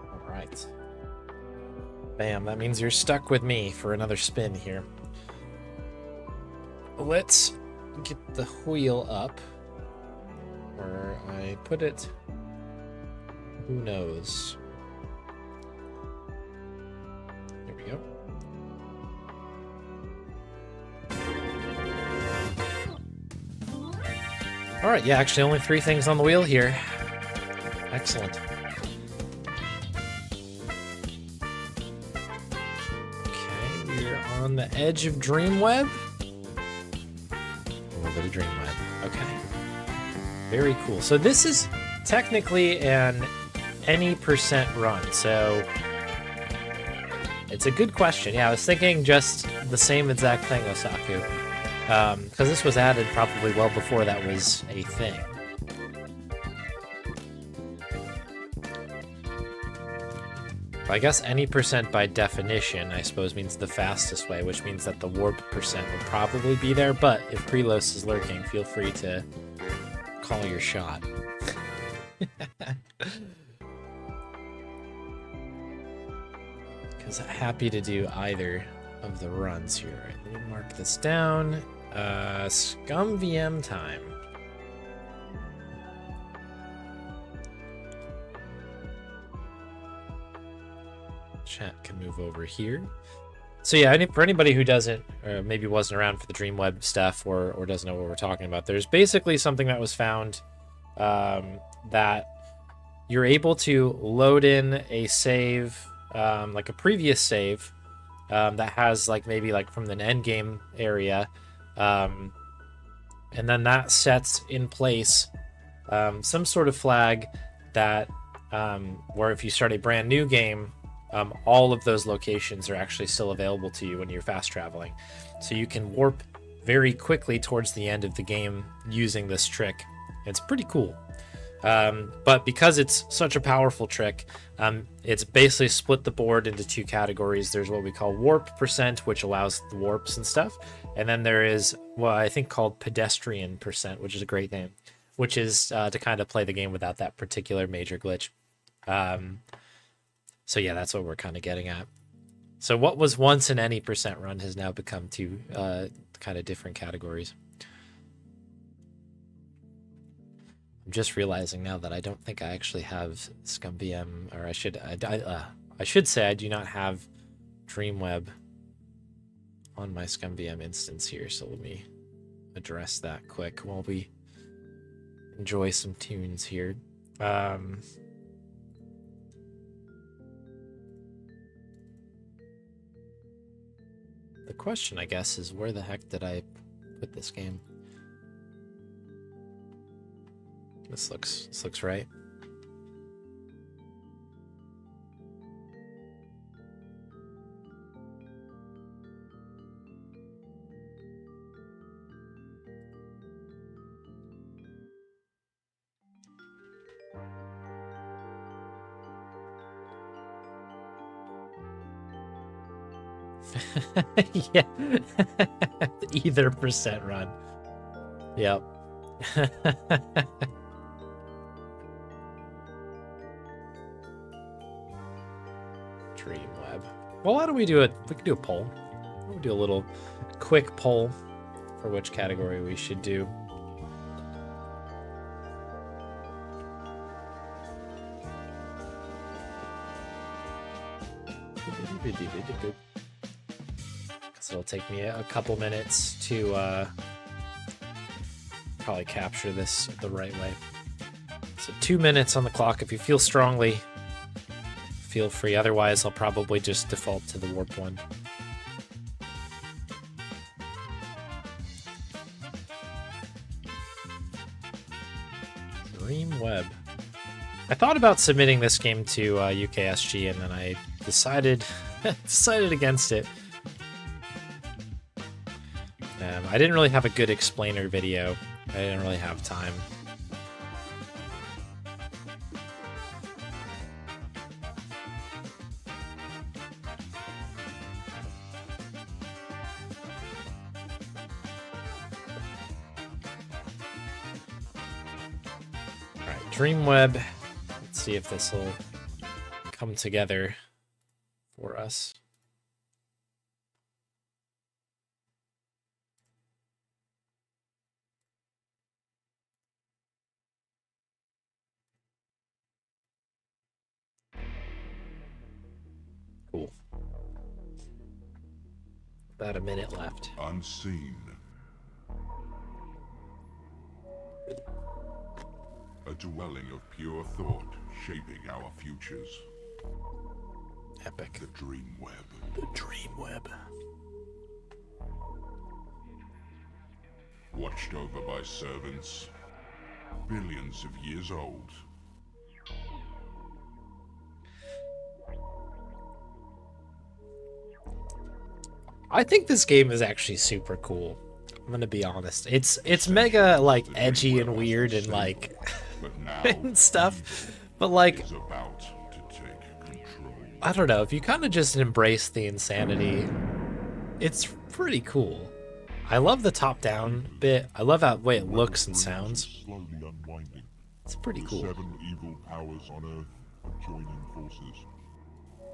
All right. Bam, that means you're stuck with me for another spin here. Let's get the wheel up. Where I put it, who knows? There we go. All right, yeah, actually only 3 things on the wheel here. Excellent. Okay, we're on the edge of Dreamweb. A little bit of Dreamweb. Okay. Very cool. So this is technically an any percent run. So it's a good question. Yeah, I was thinking just the same exact thing, Osaku. Because this was added probably well before that was a thing. I guess any percent by definition, I suppose, means the fastest way, which means that the warp percent would probably be there. But if Prelos is lurking, feel free to call your shot. Because I'm happy to do either of the runs here. All right, let me mark this down. Scum VM time. Chat can move over here. So yeah, for anybody who doesn't, or maybe wasn't around for the Dreamweb stuff, or doesn't know what we're talking about, there's basically something that was found that you're able to load in a save, like a previous save, that has like maybe like from the end game area, and then that sets in place some sort of flag that where if you start a brand new game, all of those locations are actually still available to you when you're fast traveling. So you can warp very quickly towards the end of the game using this trick. It's pretty cool. But because it's such a powerful trick, it's basically split the board into 2 categories. There's what we call warp percent, which allows the warps and stuff. And then there is what I think called pedestrian percent, which is a great name, which is to kind of play the game without that particular major glitch. So yeah, that's what we're kind of getting at. So what was once an any percent run has now become 2 kind of different categories. I'm just realizing now that I don't think I actually have ScumVM, or I should say I do not have Dreamweb on my ScumVM instance here. So let me address that quick while we enjoy some tunes here. The question, I guess, is where the heck did I put this game? This looks right. Yeah. Either percent run. Yep. Dreamweb. Well, why don't we do it? We can do a poll. We'll do a little quick poll for which category we should do. So it'll take me a couple minutes to probably capture this the right way. So 2 minutes on the clock. If you feel strongly, feel free. Otherwise, I'll probably just default to the warp one. Dreamweb. I thought about submitting this game to UKSG, and then I decided against it. I didn't really have a good explainer video. I didn't really have time. All right, Dreamweb. Let's see if this will come together for us. Cool. About a minute left. Unseen. A dwelling of pure thought shaping our futures. Epic. The Dreamweb. The Dreamweb. Watched over by servants. Billions of years old. I think this game is actually super cool. I'm gonna be honest. It's mega like edgy and weird and like But now and stuff. But like is about to take control. I don't know, if you kind of just embrace the insanity, it's pretty cool. I love the top-down bit. I love how the way it looks and sounds. Slowly unwinding. It's pretty The cool. 7 evil powers on Earth are joining forces.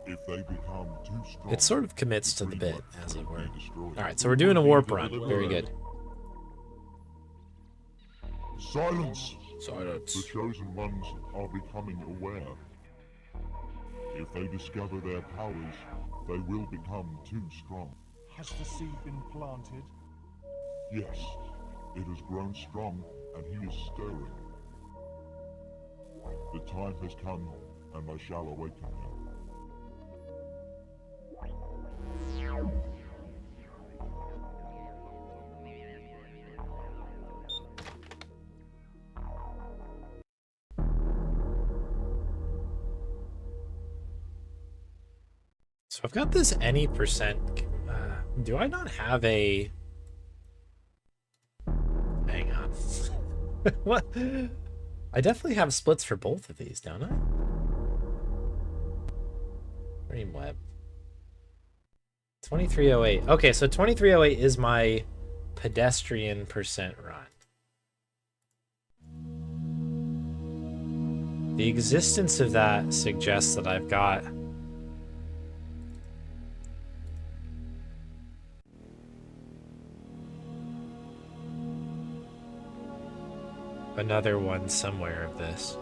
If they become too strong, It sort of commits to the bit, Dreamweb as it will were. be destroyed. All right, so we're doing a warp run. Very good. Silence! Silence. The chosen ones are becoming aware. If they discover their powers, they will become too strong. Has the seed been planted? Yes, it has grown strong, and he is stirring. The time has come, and I shall awaken him. So I've got this any percent. Do I not have a? Hang on. What? I definitely have splits for both of these, don't I? Dreamweb. 2308. Okay, so 2308 is my pedestrian percent run. The existence of that suggests that I've got another one somewhere of this.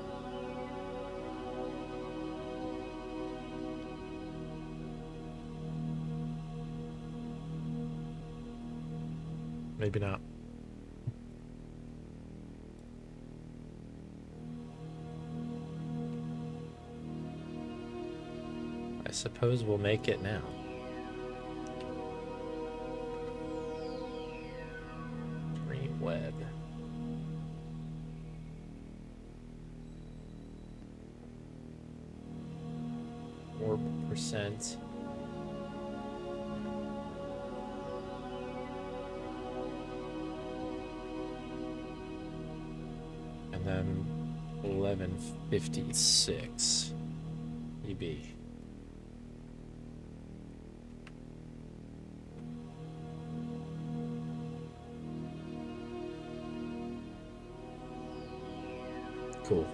Maybe not. I suppose we'll make it now. Dreamweb. %. And then 1156 EB. Cool.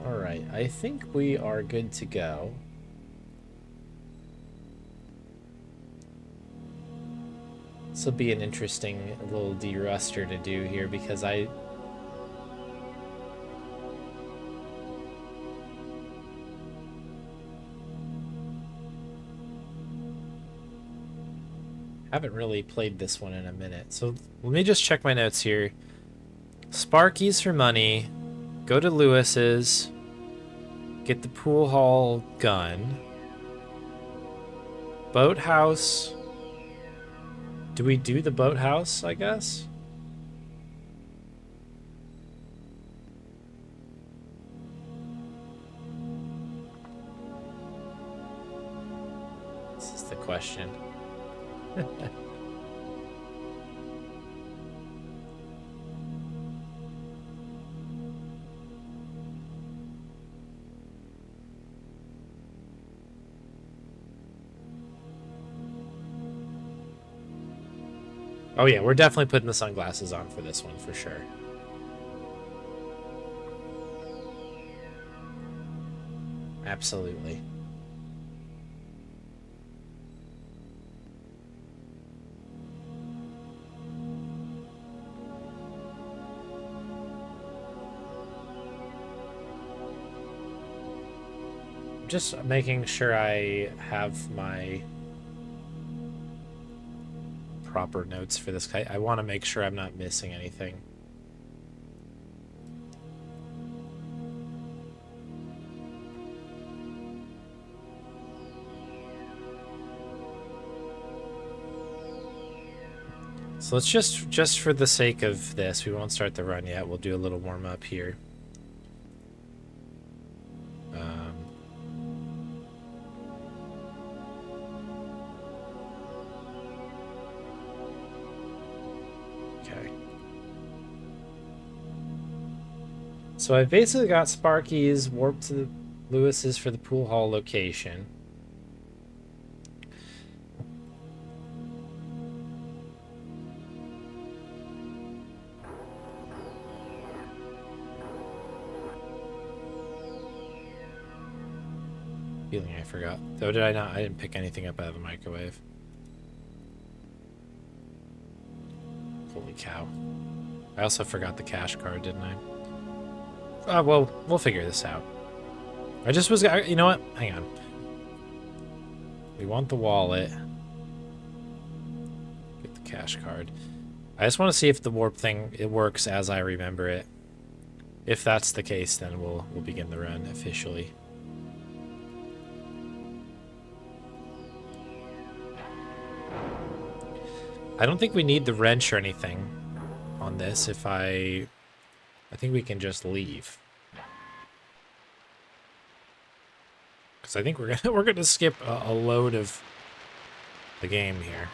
All right, I think we are good to go. This will be an interesting little de-ruster to do here because I haven't really played this one in a minute. So let me just check my notes here. Sparkies for money. Go to Lewis's. Get the pool hall gun. Boathouse. Do we do the boathouse, I guess? This is the question. Oh yeah, we're definitely putting the sunglasses on for this one for sure. Absolutely. Just making sure I have my proper notes for this. I want to make sure I'm not missing anything. So let's just for the sake of this, we won't start the run yet. We'll do a little warm up here. Okay. So I've basically got Sparky's warped to the Lewis's for the pool hall location. Feeling I forgot. Though did I not? I didn't pick anything up out of the microwave. Holy cow. I also forgot the cash card, didn't I? Well, we'll figure this out. I just was... you know what? Hang on. We want the wallet. Get the cash card. I just want to see if the warp thing, it works as I remember it. If that's the case, then we'll begin the run officially. I don't think we need the wrench or anything on this. If I think we can just leave. Because I think we're gonna skip a load of the game here.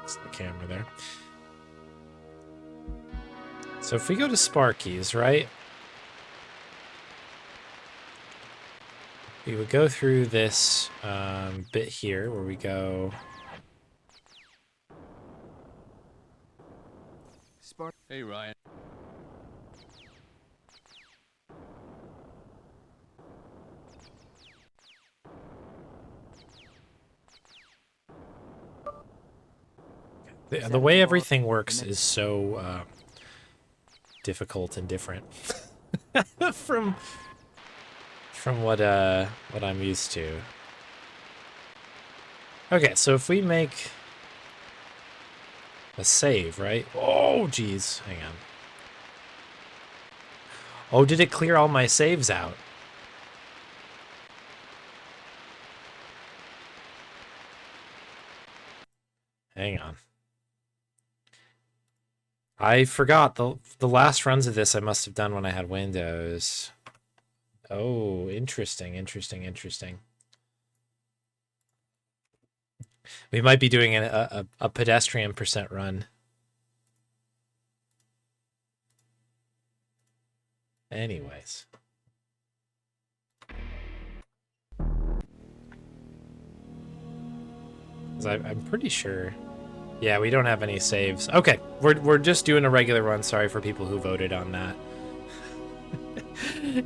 That's the camera there. So if we go to Sparky's, right? We would go through this bit here where we go... Hey, Ryan. The way everything works is so difficult and different from what I'm used to. Okay, so if we make a save, right? Oh, geez. Hang on. Oh, did it clear all my saves out? Hang on. I forgot the last runs of this I must have done when I had Windows. Oh, interesting, interesting, interesting. We might be doing a pedestrian % run. Anyways. 'Cause I'm pretty sure. Yeah, we don't have any saves. Okay, we're just doing a regular run. Sorry for people who voted on that.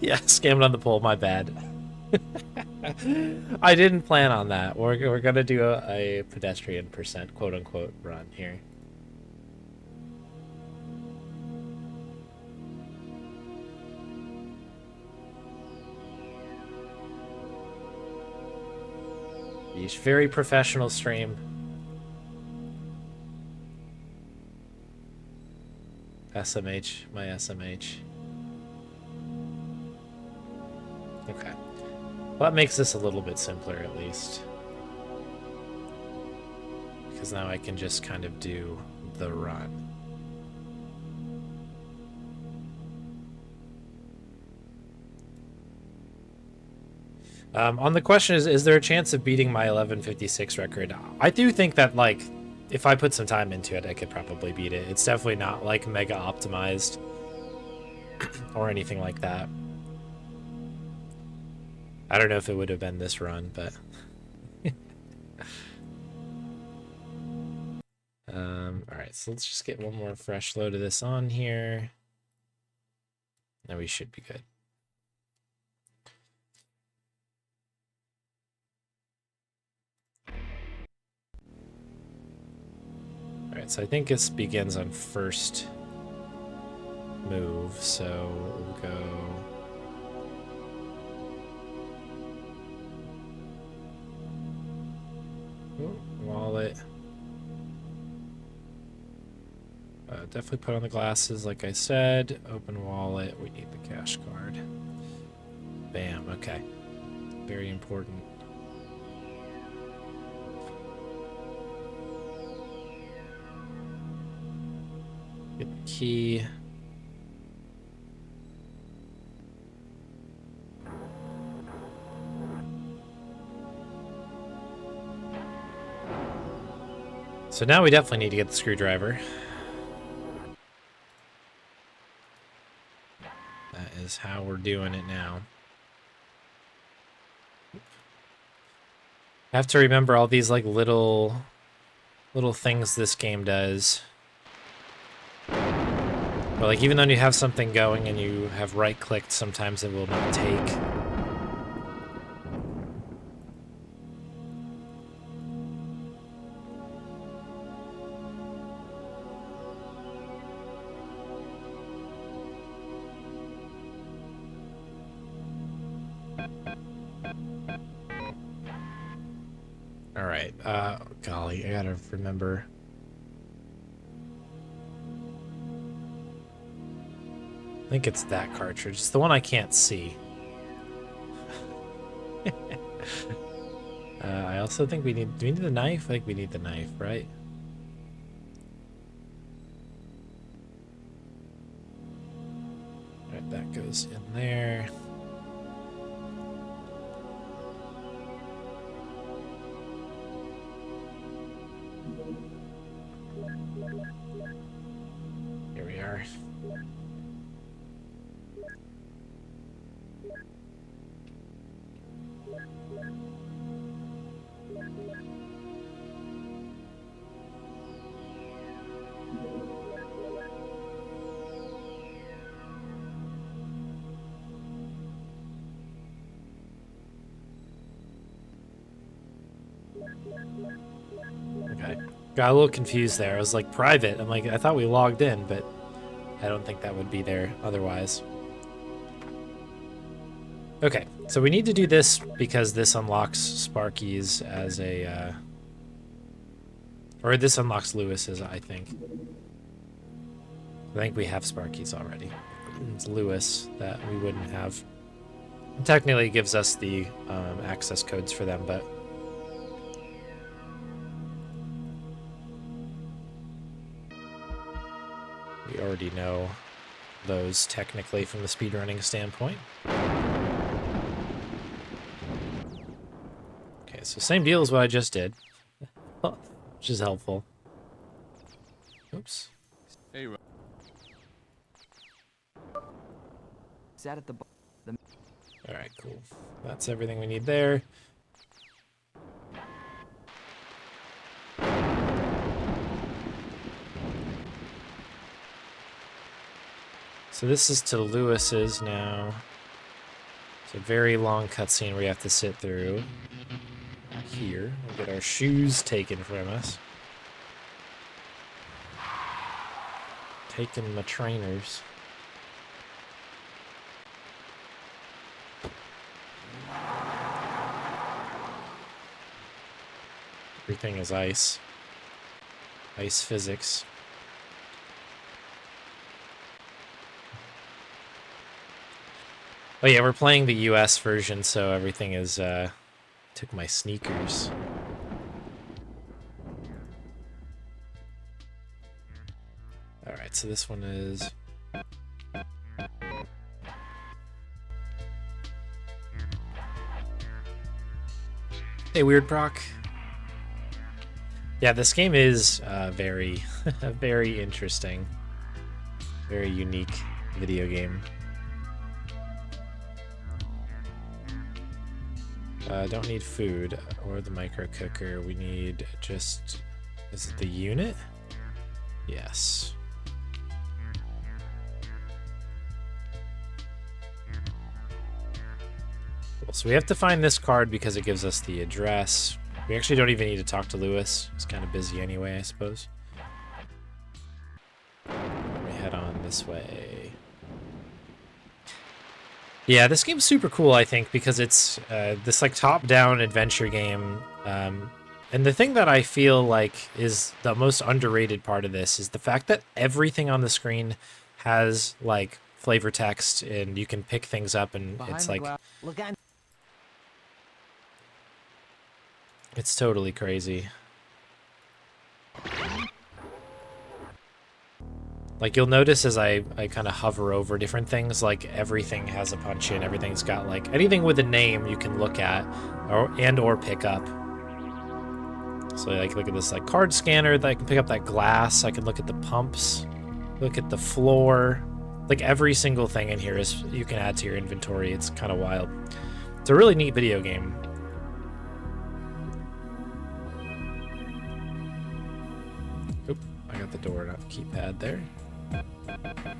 Yeah, scammed on the poll. My bad. I didn't plan on that. We're gonna do a pedestrian % quote unquote run here. Yeesh, very professional stream. SMH, my SMH. Okay. Well, that makes this a little bit simpler, at least. Because now I can just kind of do the run. On the question is there a chance of beating my 11:56 record? I do think that, like, if I put some time into it, I could probably beat it. It's definitely not, like, mega optimized or anything like that. I don't know if it would have been this run, but... Alright, so let's just get one more fresh load of this on here. Now we should be good. Alright, so I think this begins on first move, so we'll go... Ooh, wallet. Definitely put on the glasses, like I said. Open wallet. We need the cash card. Bam, okay. Very important. Get the key. So now we definitely need to get the screwdriver. That is how we're doing it now. I have to remember all these, like, little things this game does. But, like, even though you have something going and you have right-clicked, sometimes it will not take. Alright, golly, I gotta remember. I think it's that cartridge. It's the one I can't see. I also think we need... Do we need the knife? I think we need the knife, right? Alright, that goes in there. Here we are. Okay. Got a little confused there. I was like, private. I'm like, I thought we logged in, but I don't think that would be there otherwise. Okay, so we need to do this because this unlocks Sparky's as a Or this unlocks Lewis's, I think. I think we have Sparky's already. It's Lewis that we wouldn't have. Technically, it gives us the access codes for them, but we already know those technically from the speedrunning standpoint. Okay, so same deal as what I just did, which is helpful. Oops. Hey, Sat at the All right, cool. That's everything we need there. So this is to Lewis's now. It's a very long cutscene we have to sit through. Here, we'll get our shoes taken from us. Taking my trainers. Everything is ice. Ice physics. Oh yeah, we're playing the US version, so everything is, took my sneakers. Alright, so this one is... Hey, Weird Proc. Yeah, this game is very, very interesting. Very unique video game. Don't need food or the micro cooker. We need just... Is it the unit? Yes. Cool. So we have to find this card because it gives us the address. We actually don't even need to talk to Lewis. He's kind of busy anyway, I suppose. Let me head on this way. Yeah, this game's super cool, I think, because it's this like top-down adventure game. And the thing that I feel like is the most underrated part of this is the fact that everything on the screen has like flavor text and you can pick things up and it's like... Look at It's totally crazy. Like, you'll notice as I kind of hover over different things, like, everything has a punch-in, everything's got, like, anything with a name you can look at or pick up. So, like, look at this, like, card scanner that I can pick up that glass, I can look at the pumps, look at the floor. Like, every single thing in here is you can add to your inventory. It's kind of wild. It's a really neat video game. Oop, I got the door, not the keypad there. Alright,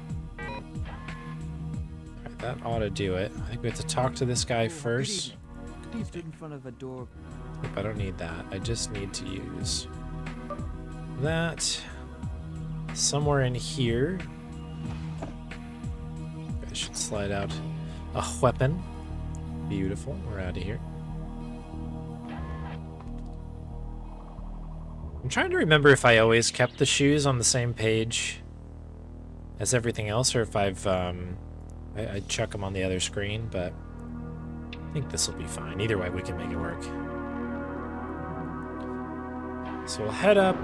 that ought to do it. I think we have to talk to this guy first. Stood in front of a door. Oop, I don't need that. I just need to use that somewhere in here. I should slide out a weapon. Beautiful. We're out of here. I'm trying to remember if I always kept the shoes on the same page as everything else, or if I've I chuck them on the other screen, but I think this will be fine. Either way, we can make it work. So we'll head up.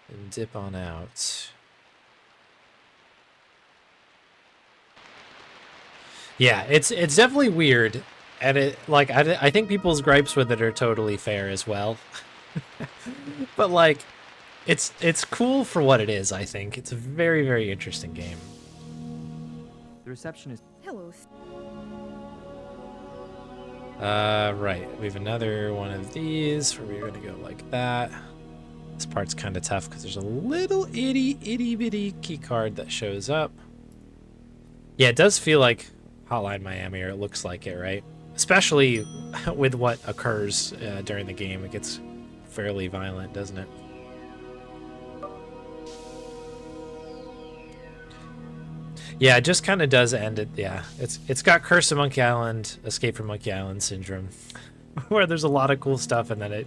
And dip on out. Yeah, it's definitely weird, and it like I think people's gripes with it are totally fair as well. But like, it's cool for what it is. I think it's a very, very interesting game. The receptionist. Hello. Right, we have another one of these where we're gonna go like that. This part's kind of tough because there's a little itty bitty key card that shows up. Yeah, it does feel like Hotline Miami, or it looks like it, right? Especially with what occurs during the game. It gets fairly violent, doesn't it? Yeah, it just kind of does end it. Yeah, it's got Curse of Monkey Island, Escape from Monkey Island syndrome, where there's a lot of cool stuff and then it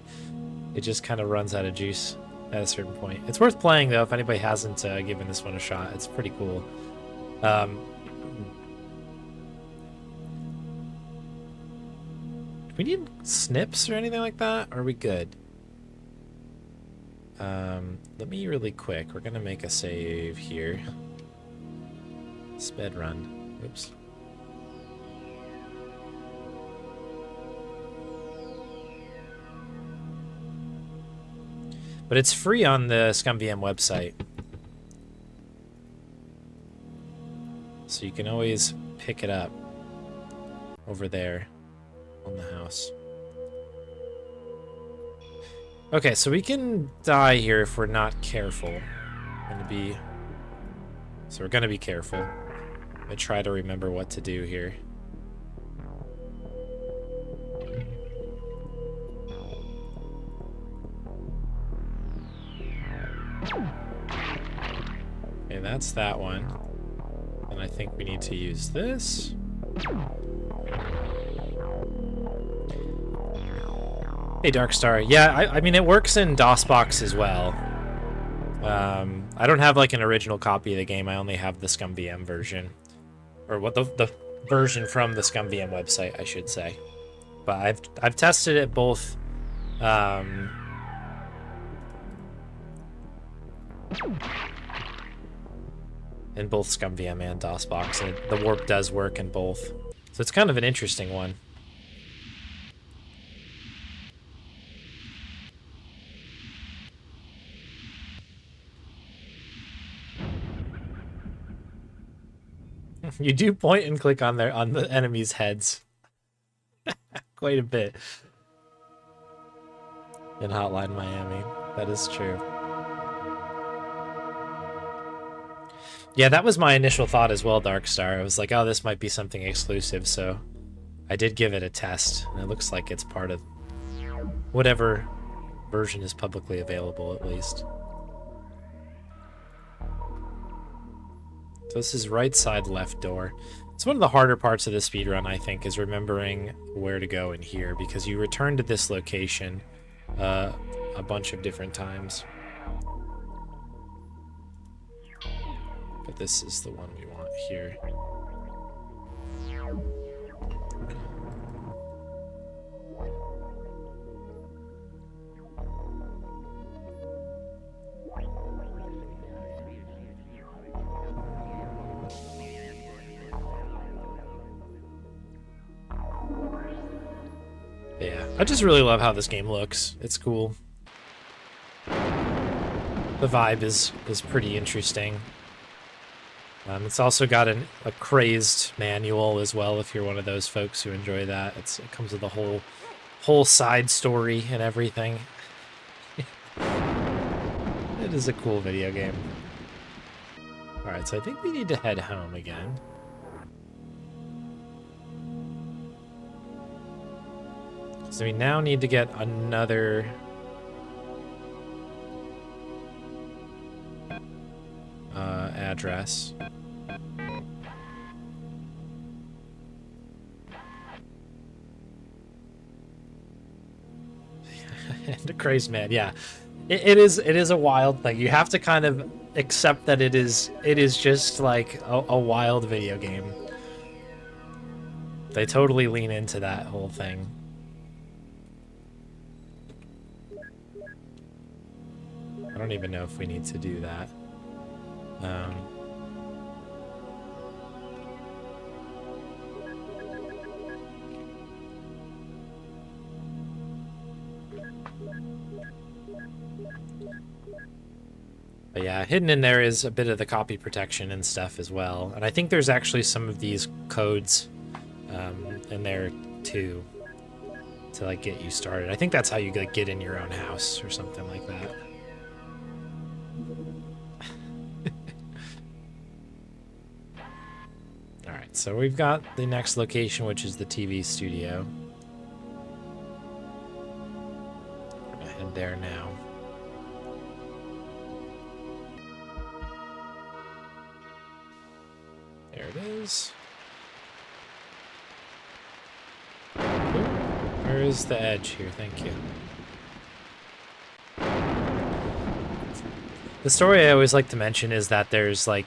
just kind of runs out of juice at a certain point. It's worth playing though if anybody hasn't given this one a shot. It's pretty cool. Do we need snips or anything like that? Or are we good? Let me really quick. We're gonna make a save here. Sped run. Oops. But it's free on the ScumVM website. So you can always pick it up over there on the house. Okay, so we can die here if we're not careful. So we're gonna be careful. I try to remember what to do here. Okay, that's that one. And I think we need to use this. Hey, Darkstar. Yeah, I mean, it works in DOSBox as well. I don't have, like, an original copy of the game. I only have the ScumVM version. Or what the version from the ScumVM website, I should say. But I've tested it both in both ScumVM and DOSBox, and the warp does work in both. So it's kind of an interesting one. You do point and click on the enemies' heads quite a bit in Hotline Miami. That is true. Yeah, that was my initial thought as well, Darkstar. I was like, oh, this might be something exclusive, so I did give it a test, and it looks like it's part of whatever version is publicly available, at least. So this is right side left door. It's one of the harder parts of the speedrun, I think, is remembering where to go in here, because you return to this location a bunch of different times. But this is the one we want here. Yeah, I just really love how this game looks. It's cool. The vibe is pretty interesting. It's also got a crazed manual as well, if you're one of those folks who enjoy that. It comes with a whole side story and everything. It is a cool video game. Alright, so I think we need to head home again. So we now need to get another address. And a crazed man, yeah. It is a wild thing. You have to kind of accept that it is just like a wild video game. They totally lean into that whole thing. I don't even know if we need to do that. But yeah, hidden in there is a bit of the copy protection and stuff as well. And I think there's actually some of these codes in there too to like get you started. I think that's how you like get in your own house or something like that. Alright, so we've got the next location, which is the TV studio. We're gonna head there now. it is. Where is the edge here? Thank you. The story I always like to mention is that there's like,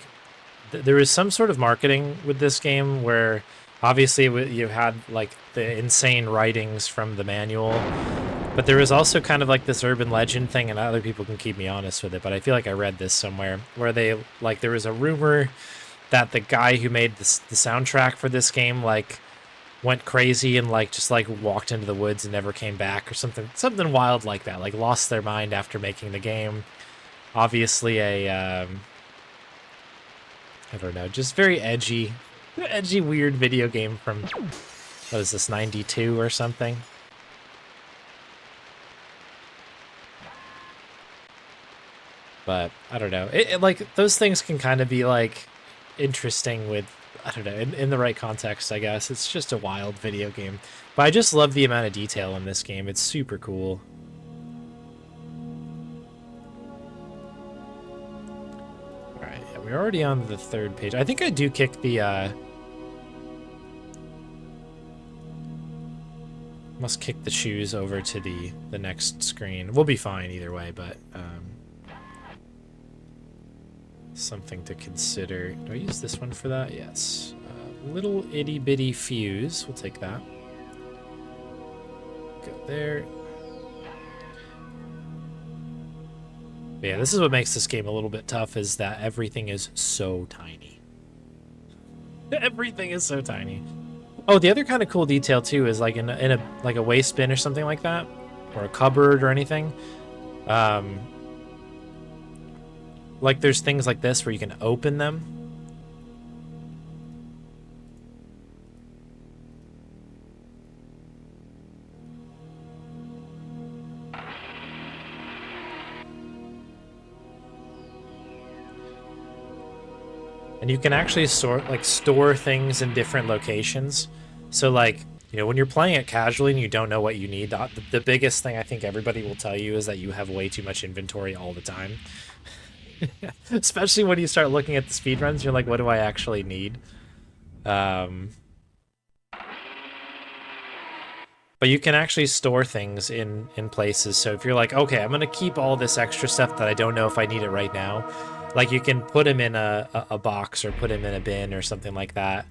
there is some sort of marketing with this game where obviously you had like the insane writings from the manual, but there was also kind of like this urban legend thing, and other people can keep me honest with it, but I feel like I read this somewhere where they like, there was a rumor that the guy who made the soundtrack for this game like went crazy and like just like walked into the woods and never came back or something wild like that, like lost their mind after making the game. Obviously a I don't know, just very edgy weird video game from, what is this, 92 or something? But I don't know, it like those things can kind of be like interesting with, I don't know, in the right context, I guess. It's just a wild video game. But I just love the amount of detail in this game. It's super cool. Alright, yeah, we're already on the 3rd page. I think I do kick the, must kick the shoes over to the next screen. We'll be fine either way, but, something to consider. Do I use this one for that? Yes. Little itty bitty fuse. We'll take that. Go there. But yeah, this is what makes this game a little bit tough, is that everything is so tiny. Everything is so tiny. Oh, the other kind of cool detail too is like in a like a waste bin or something like that, or a cupboard or anything. Like there's things like this where you can open them. And you can actually store things in different locations. So like, you know, when you're playing it casually and you don't know what you need, the biggest thing I think everybody will tell you is that you have way too much inventory all the time. Especially when you start looking at the speedruns, you're like, what do I actually need? But you can actually store things in places. So if you're like, okay, I'm gonna keep all this extra stuff that I don't know if I need it right now, like you can put them in a box or put them in a bin or something like that.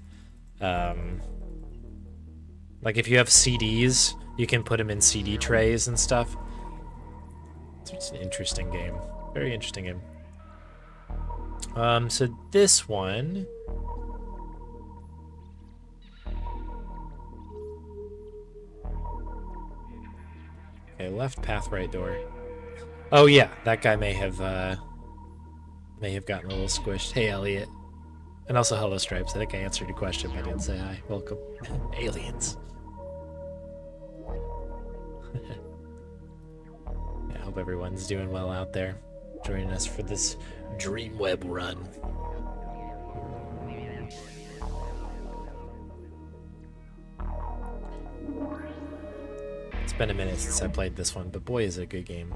Like if you have CDs, you can put them in CD trays and stuff. It's an interesting game. Very interesting game. So this one... Okay, left path, right door. Oh yeah, that guy may have gotten a little squished. Hey, Elliot. And also, hello, Stripes. I think I answered your question, but I didn't say hi. Welcome. Aliens. I hope everyone's doing well out there, joining us for this Dreamweb run. It's been a minute since I played this one, but boy is it a good game.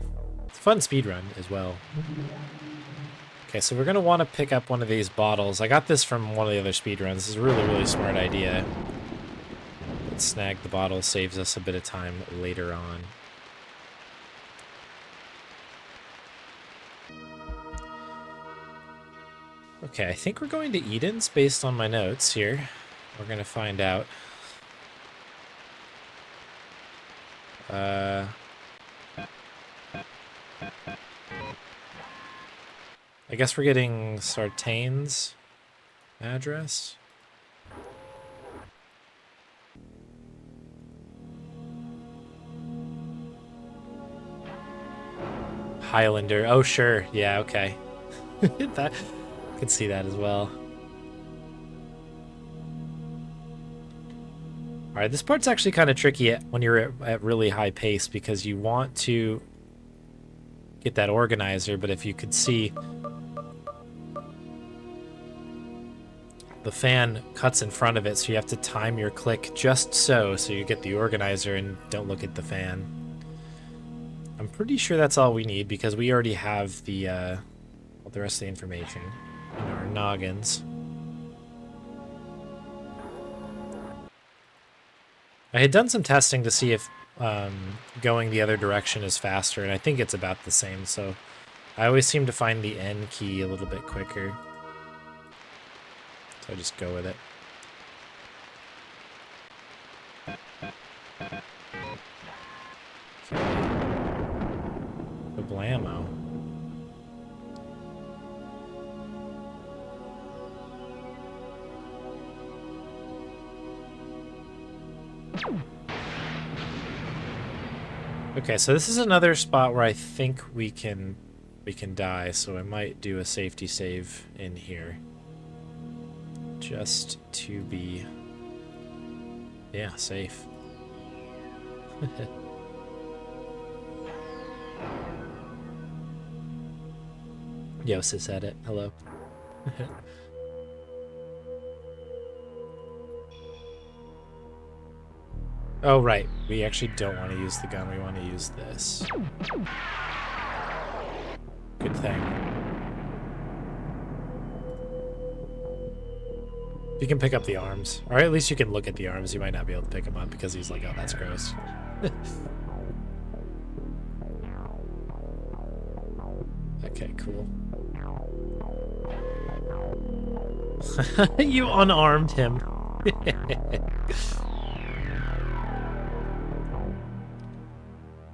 It's a fun speedrun as well. Okay, so we're going to want to pick up one of these bottles. I got this from one of the other speedruns. This is a really, really smart idea. Let's snag the bottle, saves us a bit of time later on. Okay, I think we're going to Eden's based on my notes here. We're going to find out. I guess we're getting Sartain's address. Highlander. Oh, sure. Yeah, okay. That, I can see that as well. Alright, this part's actually kind of tricky when you're at really high pace, because you want to get that organizer, but if you could see, the fan cuts in front of it, so you have to time your click just so you get the organizer and don't look at the fan. I'm pretty sure that's all we need, because we already have the rest of the information in our noggins. I had done some testing to see if going the other direction is faster, and I think it's about the same, so I always seem to find the N key a little bit quicker. So I just go with it. The blammo. Okay, so this is another spot where I think we can die, so I might do a safety save in here. Just to be, yeah, safe. Yosis said it. Hello. Oh, right. We actually don't want to use the gun. We want to use this. Good thing. You can pick up the arms. Or at least you can look at the arms. You might not be able to pick them up because he's like, oh, that's gross. Okay, cool. You unarmed him.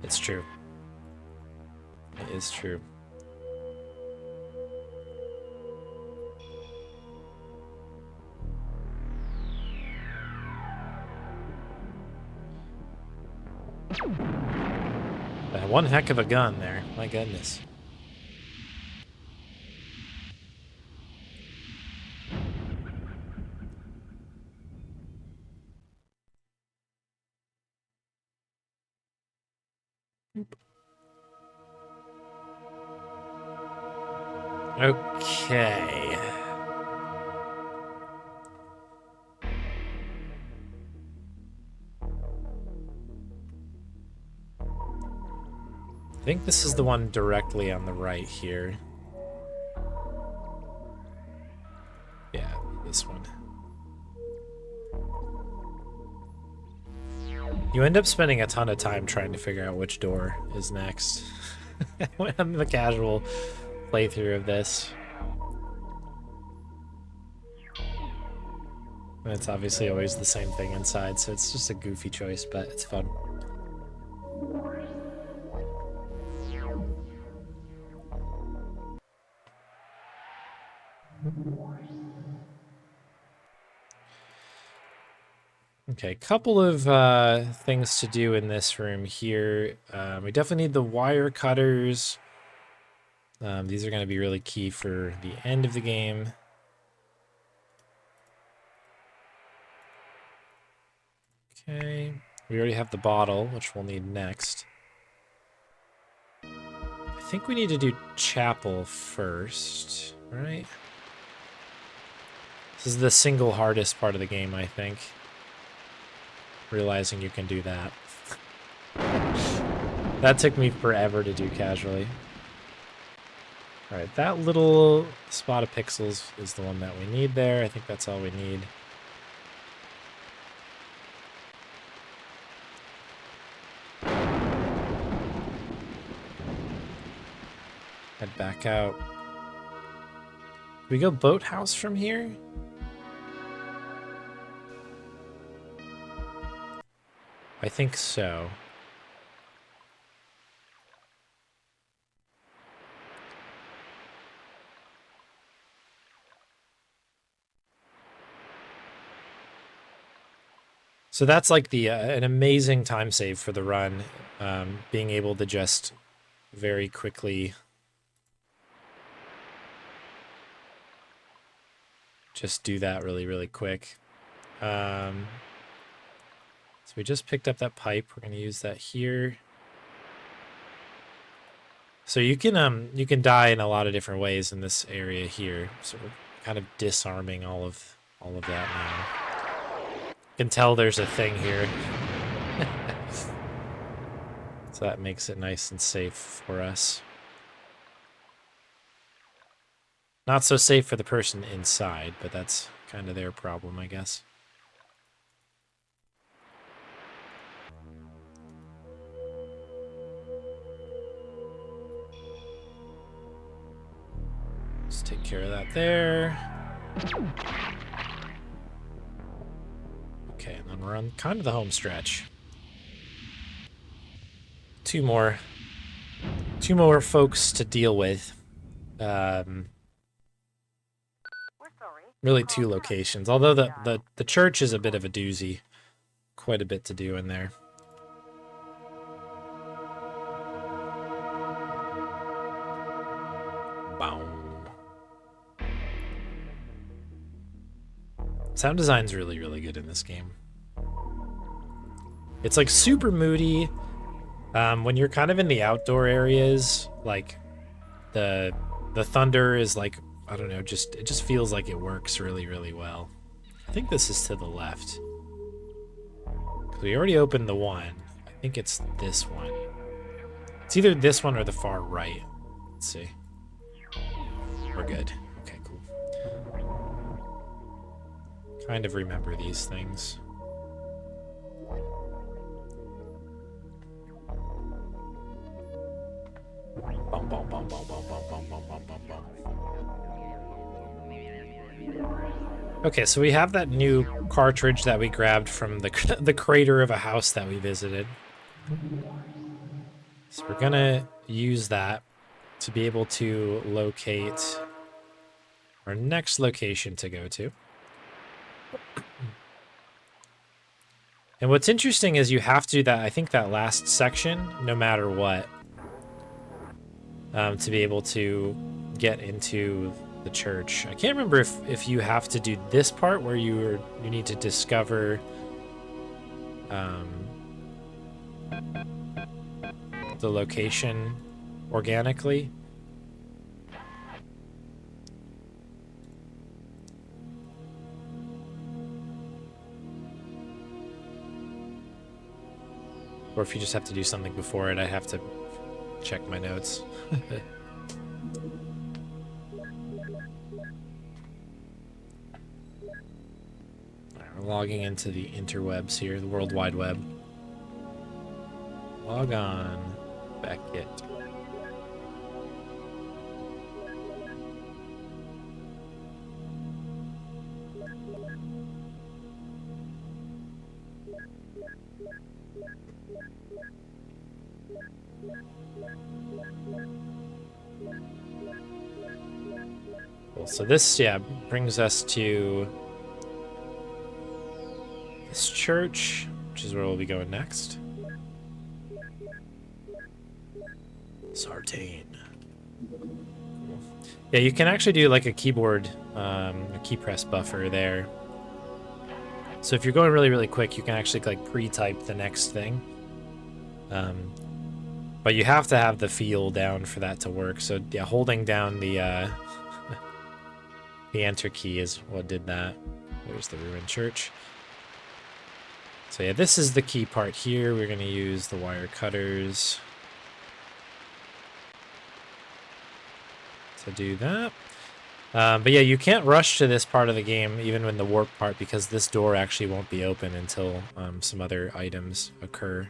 It's true. It is true. One heck of a gun there. My goodness. Okay. I think this is the one directly on the right here. Yeah, this one. You end up spending a ton of time trying to figure out which door is next. When I'm the casual playthrough of this. And it's obviously always the same thing inside, so it's just a goofy choice, but it's fun. Okay, couple of things to do in this room here. We definitely need the wire cutters. These are going to be really key for the end of the game. Okay, we already have the bottle, which we'll need next. I think we need to do chapel first, right? This is the single hardest part of the game, I think. Realizing you can do that. That took me forever to do casually. Alright, that little spot of pixels is the one that we need there. I think that's all we need. Head back out. Do we go boathouse from here? I think so. So that's like the an amazing time save for the run, being able to just very quickly just do that really quick. So we just picked up that pipe. We're gonna use that here. So you can die in a lot of different ways in this area here. So we're kind of disarming all of that now. You can tell there's a thing here. So that makes it nice and safe for us. Not so safe for the person inside, but that's kind of their problem, I guess. take care of that there. Okay, and then we're on kind of the home stretch. Two more folks to deal with. Really two locations. Although the church is a bit of a doozy. Quite a bit to do in there. Boom. Sound design's really, really good in this game. It's like super moody. When you're kind of in the outdoor areas, like the thunder is like, I don't know, it just feels like it works really, really well. I think this is to the left. 'Cause we already opened the one. I think it's this one. It's either this one or the far right. Let's see. We're good. Okay, cool. Kind of remember these things. Bum, bum, bum, bum, bum, bum, bum, bum, bum, bum, bum. Okay, so we have that new cartridge that we grabbed from the crater of a house that we visited. So we're gonna use that to be able to locate our next location to go to. And what's interesting is you have to do that, I think that last section, no matter what, to be able to get into the church. I can't remember if you have to do this part where you need to discover the location organically. Or if you just have to do something before it, I have to check my notes. Alright, we're logging into the interwebs here, the World Wide Web. Log on. Beckett. Cool. So this, yeah, brings us to this church, which is where we'll be going next. Sartain. Cool. Yeah, you can actually do like a keyboard, a key press buffer there. So if you're going really, really quick, you can actually like pre-type the next thing. But you have to have the feel down for that to work. So yeah, holding down the the enter key is what did that. There's the ruined church. So yeah, this is the key part here. We're going to use the wire cutters to do that. But yeah, you can't rush to this part of the game, even when the warp part, because this door actually won't be open until some other items occur.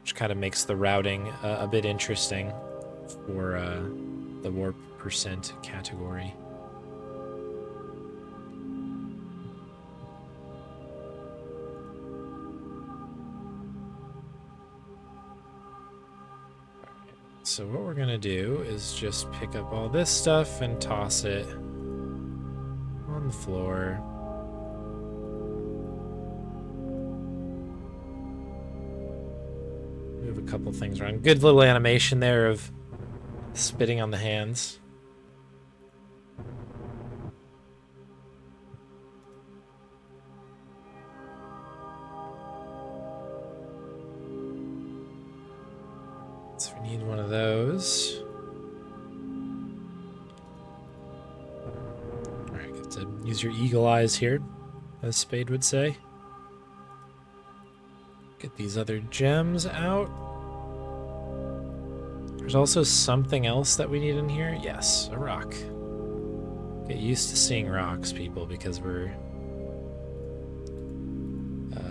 Which kind of makes the routing a bit interesting for the warp % category. So what we're gonna do is just pick up all this stuff and toss it on the floor. Move a couple things around. Good little animation there of spitting on the hands. So we need one of those. Alright, get to use your eagle eyes here, as Spade would say. Get these other gems out. There's also something else that we need in here. Yes, a rock. Get used to seeing rocks, people, because we're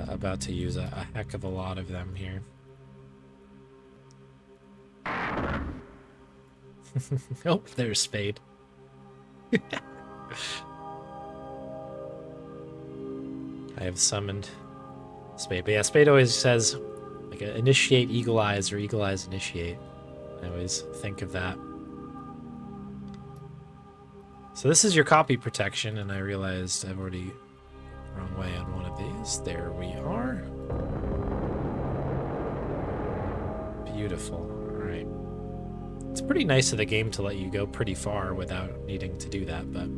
about to use a heck of a lot of them here. Oh, there's Spade. I have summoned Spade. But yeah, Spade always says, like, initiate Eagle Eyes or Eagle Eyes initiate. I always think of that. So this is your copy protection, and I realized I've already wrong way on one of these. There we are. Beautiful. All right. It's pretty nice of the game to let you go pretty far without needing to do that, but...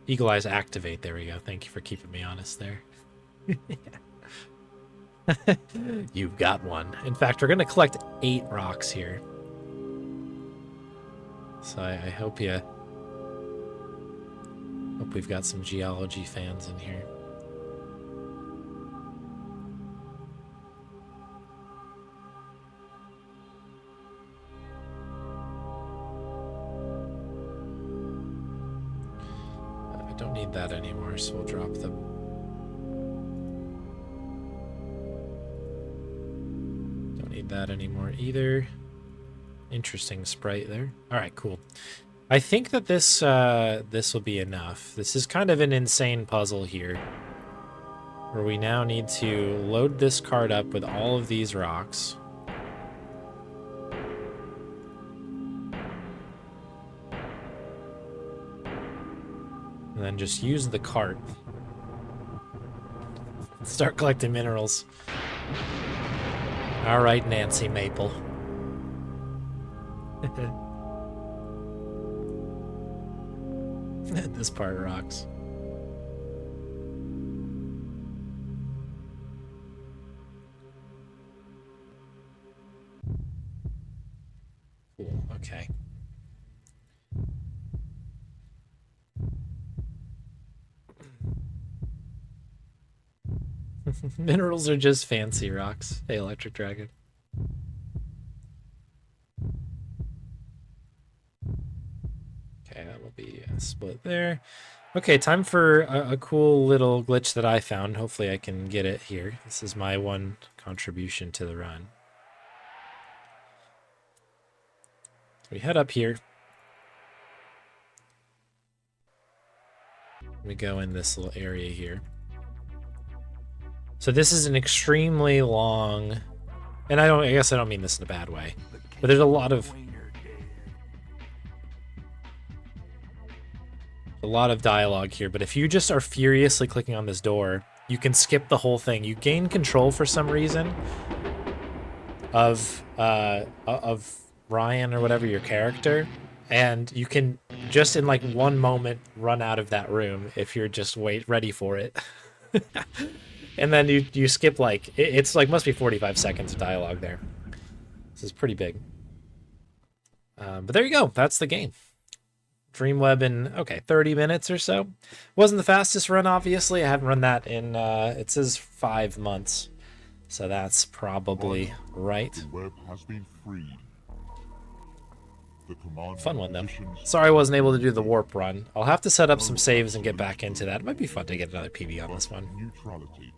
Eagle Eyes activate. There we go. Thank you for keeping me honest there. You've got one. In fact, we're going to collect 8 rocks here. So I hope we've got some geology fans in here. I don't need that anymore, so we'll drop them. Don't need that anymore either. Interesting sprite there. All right, cool. I think that this will be enough. This is kind of an insane puzzle here, where we now need to load this card up with all of these rocks. And then just use the cart. Start collecting minerals. All right, Nancy Maple. This part rocks. Cool. Okay. Minerals are just fancy rocks. Hey, Electric Dragon. Okay, that will be a split there. Okay, time for a cool little glitch that I found. Hopefully I can get it here. This is my one contribution to the run. We head up here. We go in this little area here. So this is an extremely long, and I guess I don't mean this in a bad way, but there's a lot of dialogue here. But if you just are furiously clicking on this door, you can skip the whole thing. You gain control for some reason of Ryan or whatever, your character, and you can just in like one moment run out of that room if you're just ready for it. And then you skip like it's like must be 45 seconds of dialogue there. This is pretty big. But there you go. That's the game. Dreamweb in 30 minutes or so. Wasn't the fastest run, obviously. I haven't run that in it says 5 months, so that's probably right. The web has been freed. The command Fun one though. positions- Sorry I wasn't able to do the warp run. I'll have to set up some saves and get back into that. It might be fun to get another PB on this one. Neutrality.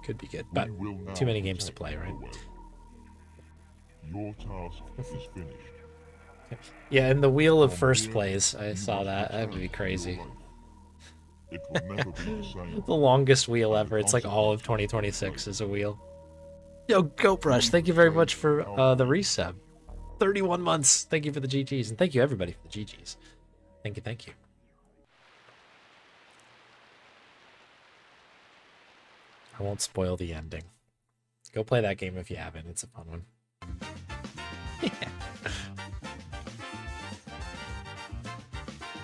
Could be good, but We will now too many games to protect play, the right? web. Your task is finished. Yeah, and the wheel of first plays. I saw that. That would be crazy. It will never be the same. The longest wheel ever. It's like all of 2026 is a wheel. Yo, GoBrush, thank you very much for the resub. 31 months. Thank you for the GGs, and thank you everybody for the GGs. Thank you, thank you. I won't spoil the ending. Go play that game if you haven't. It's a fun one.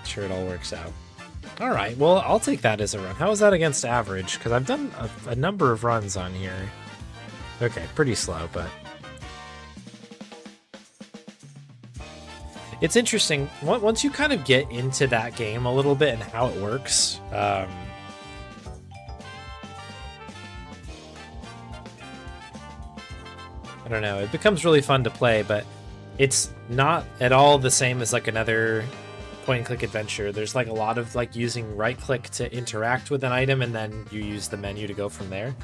Sure, it all works out. All right, well, I'll take that as a run. How is that against average? Because I've done a number of runs on here. Okay, pretty slow, but... It's interesting. Once you kind of get into that game a little bit and how it works, I don't know. It becomes really fun to play, but it's not at all the same as like another point-and-click adventure. There's like a lot of like using right-click to interact with an item, and then you use the menu to go from there.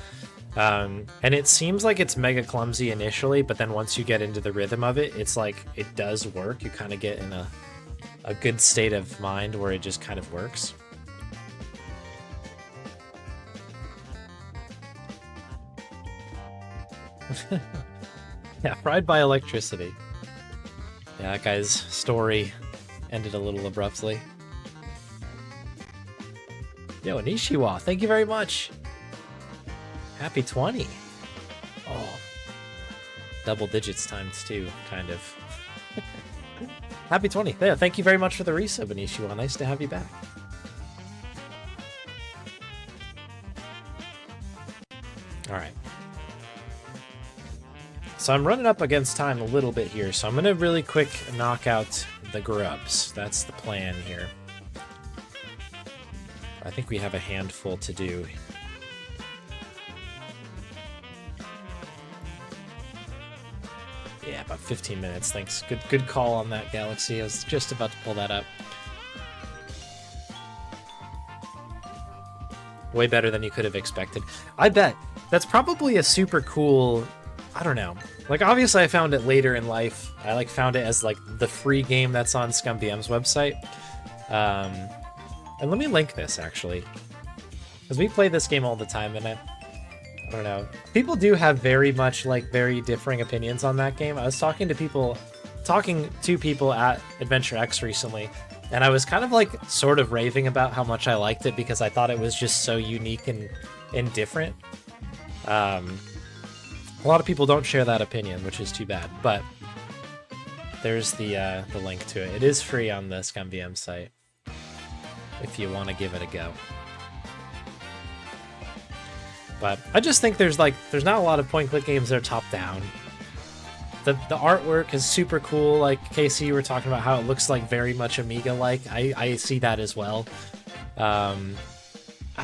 And it seems like it's mega clumsy initially, but then once you get into the rhythm of it, it's like it does work. You kind of get in a good state of mind where it just kind of works. Yeah, fried by electricity. Yeah, that guy's story ended a little abruptly. Yo, Nishiwa, thank you very much. Happy 20. Oh. Double digits times 2, kind of. Happy 20. Yeah, thank you very much for the resub, Nishiwa. Nice to have you back. Alright. So I'm running up against time a little bit here, so I'm going to really quick knock out the grubs. That's the plan here. I think we have a handful to do. Yeah, about 15 minutes. Thanks. Good call on that, Galaxy. I was just about to pull that up. Way better than you could have expected. I bet. That's probably a super cool... I don't know. Like, obviously I found it later in life. I, like, found it as, like, the free game that's on ScumVM's website. And let me link this, actually. Because we play this game all the time, and I don't know. People do have very much, like, very differing opinions on that game. I was talking to people at Adventure X recently, and I was kind of, like, sort of raving about how much I liked it because I thought it was just so unique and different. A lot of people don't share that opinion, which is too bad, but there's the link to it. It is free on the ScumVM site if you want to give it a go. But I just think there's not a lot of point-click games that are top-down. The artwork is super cool. Like, Casey, you were talking about how it looks like very much Amiga-like. I see that as well. I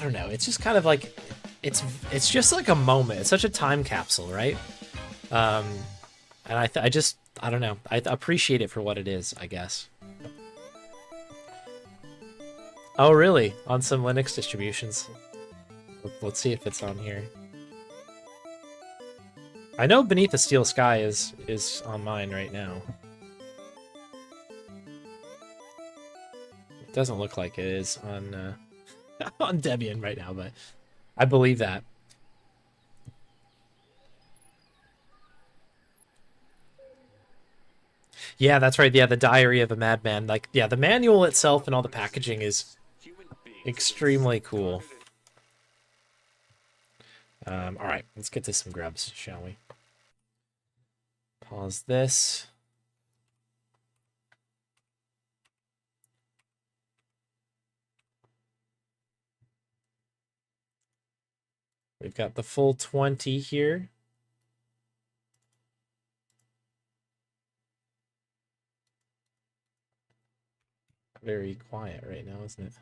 don't know. It's just kind of like... It's just like a moment. It's such a time capsule, right? And I don't know. I appreciate it for what it is, I guess. Oh, really? On some Linux distributions. Let's see if it's on here. I know Beneath a Steel Sky is on mine right now. It doesn't look like it is on on Debian right now, but I believe that. Yeah, that's right. Yeah, the Diary of a Madman. Like, yeah, the manual itself and all the packaging is extremely cool. All right, let's get to some grubs, shall we? Pause this. We've got the full 20 here. Very quiet right now, isn't it?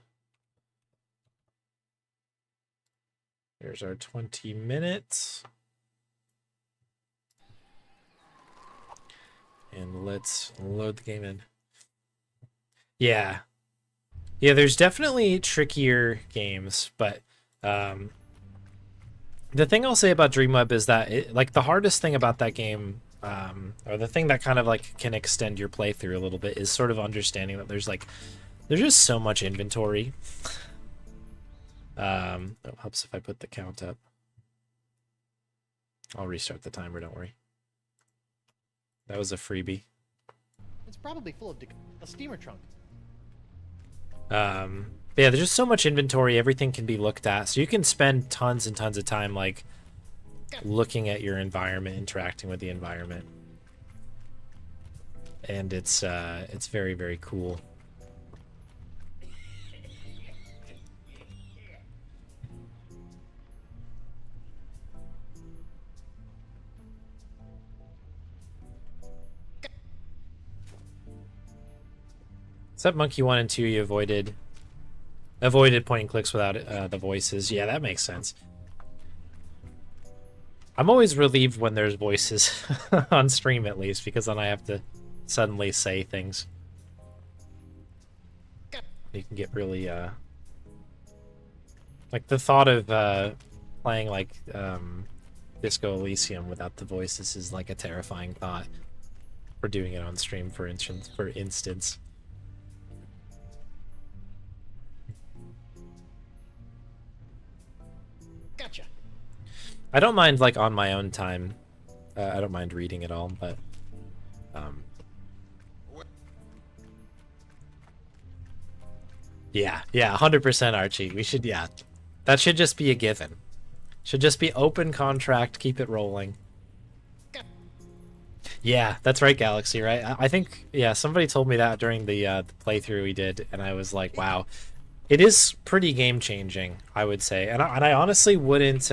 There's our 20 minutes. And let's load the game in. Yeah. Yeah, there's definitely trickier games, but the thing I'll say about Dreamweb is that like the hardest thing about that game, or the thing that kind of like can extend your playthrough a little bit, is sort of understanding that there's just so much inventory. It helps if I put the count up. I'll restart the timer, don't worry. That was a freebie. It's probably full of a steamer trunk. Yeah, there's just so much inventory, everything can be looked at, so you can spend tons and tons of time like looking at your environment, interacting with the environment, and it's very, very cool. Except Monkey 1 and 2, you avoided point and clicks without the voices. Yeah, that makes sense. I'm always relieved when there's voices on stream, at least, because then I have to suddenly say things. You can get really like the thought of playing like Disco Elysium without the voices is like a terrifying thought. For doing it on stream, for instance. Gotcha. I don't mind like on my own time. I don't mind reading it all, but yeah, 100% Archie. We should, yeah. That should just be a given. Should just be open contract, keep it rolling. Yeah, that's right, Galaxy, right? I think, yeah, somebody told me that during the playthrough we did, and I was like, wow. It is pretty game-changing, I would say. And I honestly wouldn't,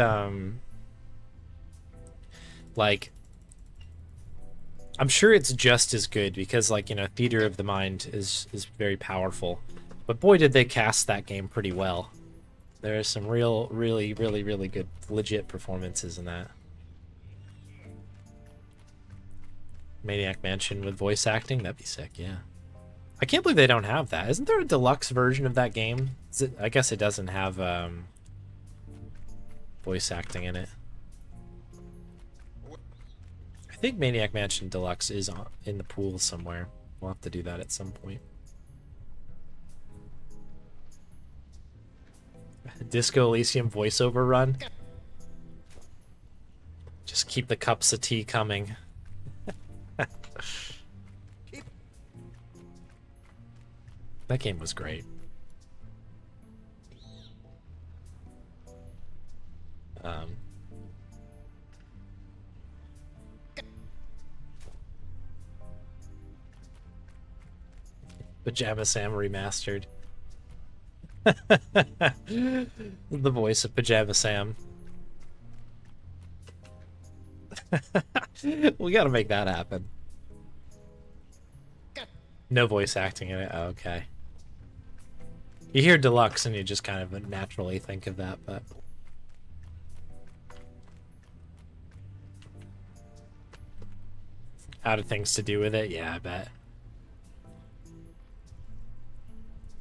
like... I'm sure it's just as good, because, like, you know, Theater of the Mind is very powerful. But boy, did they cast that game pretty well. There are some really good, legit performances in that. Maniac Mansion with voice acting? That'd be sick, yeah. I can't believe they don't have that. Isn't there a deluxe version of that game? I guess it doesn't have voice acting in it. I think Maniac Mansion Deluxe is in the pool somewhere. We'll have to do that at some point. Disco Elysium voiceover run. Just keep the cups of tea coming. That game was great. Pajama Sam remastered. The voice of Pajama Sam. We gotta make that happen. No voice acting in it. Oh, okay. You hear deluxe and you just kind of naturally think of that, but... Added things to do with it? Yeah, I bet.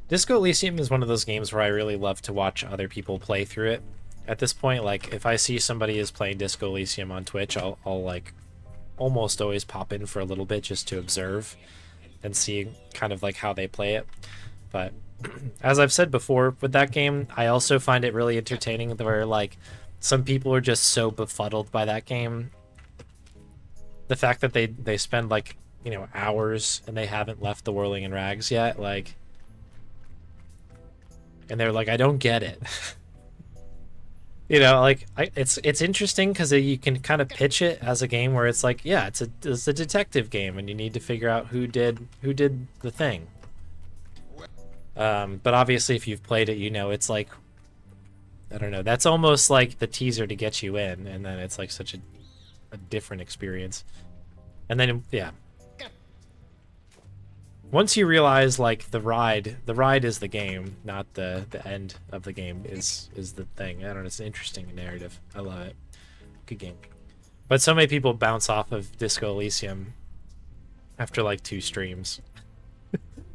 Disco Elysium is one of those games where I really love to watch other people play through it. At this point, like, if I see somebody is playing Disco Elysium on Twitch, I'll like, almost always pop in for a little bit just to observe and see kind of like how they play it. But as I've said before with that game, I also find it really entertaining where like some people are just so befuddled by that game. The fact that they spend like, you know, hours and they haven't left the Whirling in Rags yet, like, and they're like, I don't get it. You know, like, it's interesting because you can kind of pitch it as a game where it's like, yeah, it's a detective game, and you need to figure out who did the thing. But obviously, if you've played it, you know it's like, I don't know, that's almost like the teaser to get you in, and then it's like such a different experience. And then, yeah. Once you realize, like, the ride is the game, not the end of the game is the thing. I don't know, it's an interesting narrative. I love it. Good game. But so many people bounce off of Disco Elysium after, like, 2 streams.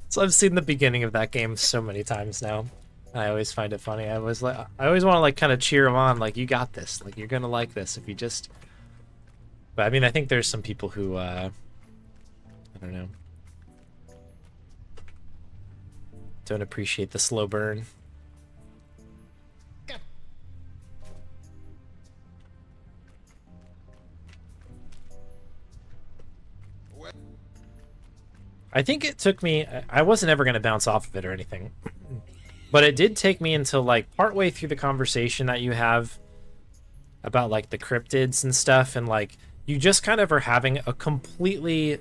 So I've seen the beginning of that game so many times now. I always find it funny. I always want to, like, kind of cheer them on, like, you got this. Like, you're gonna like this if you just... But, I mean, I think there's some people who, I don't know, don't appreciate the slow burn. I think it took me... I wasn't ever going to bounce off of it or anything. But it did take me until, like, partway through the conversation that you have about, like, the cryptids and stuff, and, like, you just kind of are having a completely...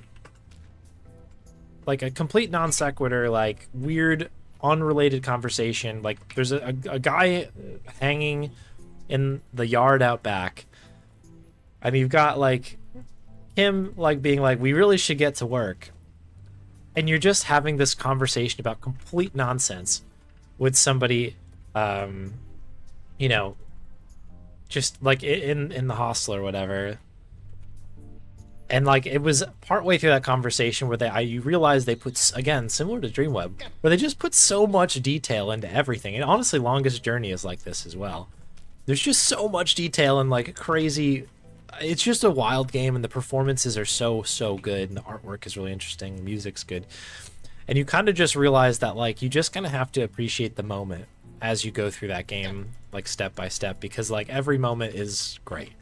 like a complete non sequitur, like weird, unrelated conversation. Like there's a guy hanging in the yard out back, and you've got like him like being like, we really should get to work, and you're just having this conversation about complete nonsense with somebody, you know, just like in the hostel or whatever. And like it was partway through that conversation where you realize they put, again, similar to Dreamweb, where they just put so much detail into everything. And honestly, Longest Journey is like this as well. There's just so much detail and like crazy it's just a wild game, and the performances are so good, and the artwork is really interesting, the music's good. And you kind of just realize that, like, you just kind of have to appreciate the moment as you go through that game, like, step by step, because, like, every moment is great.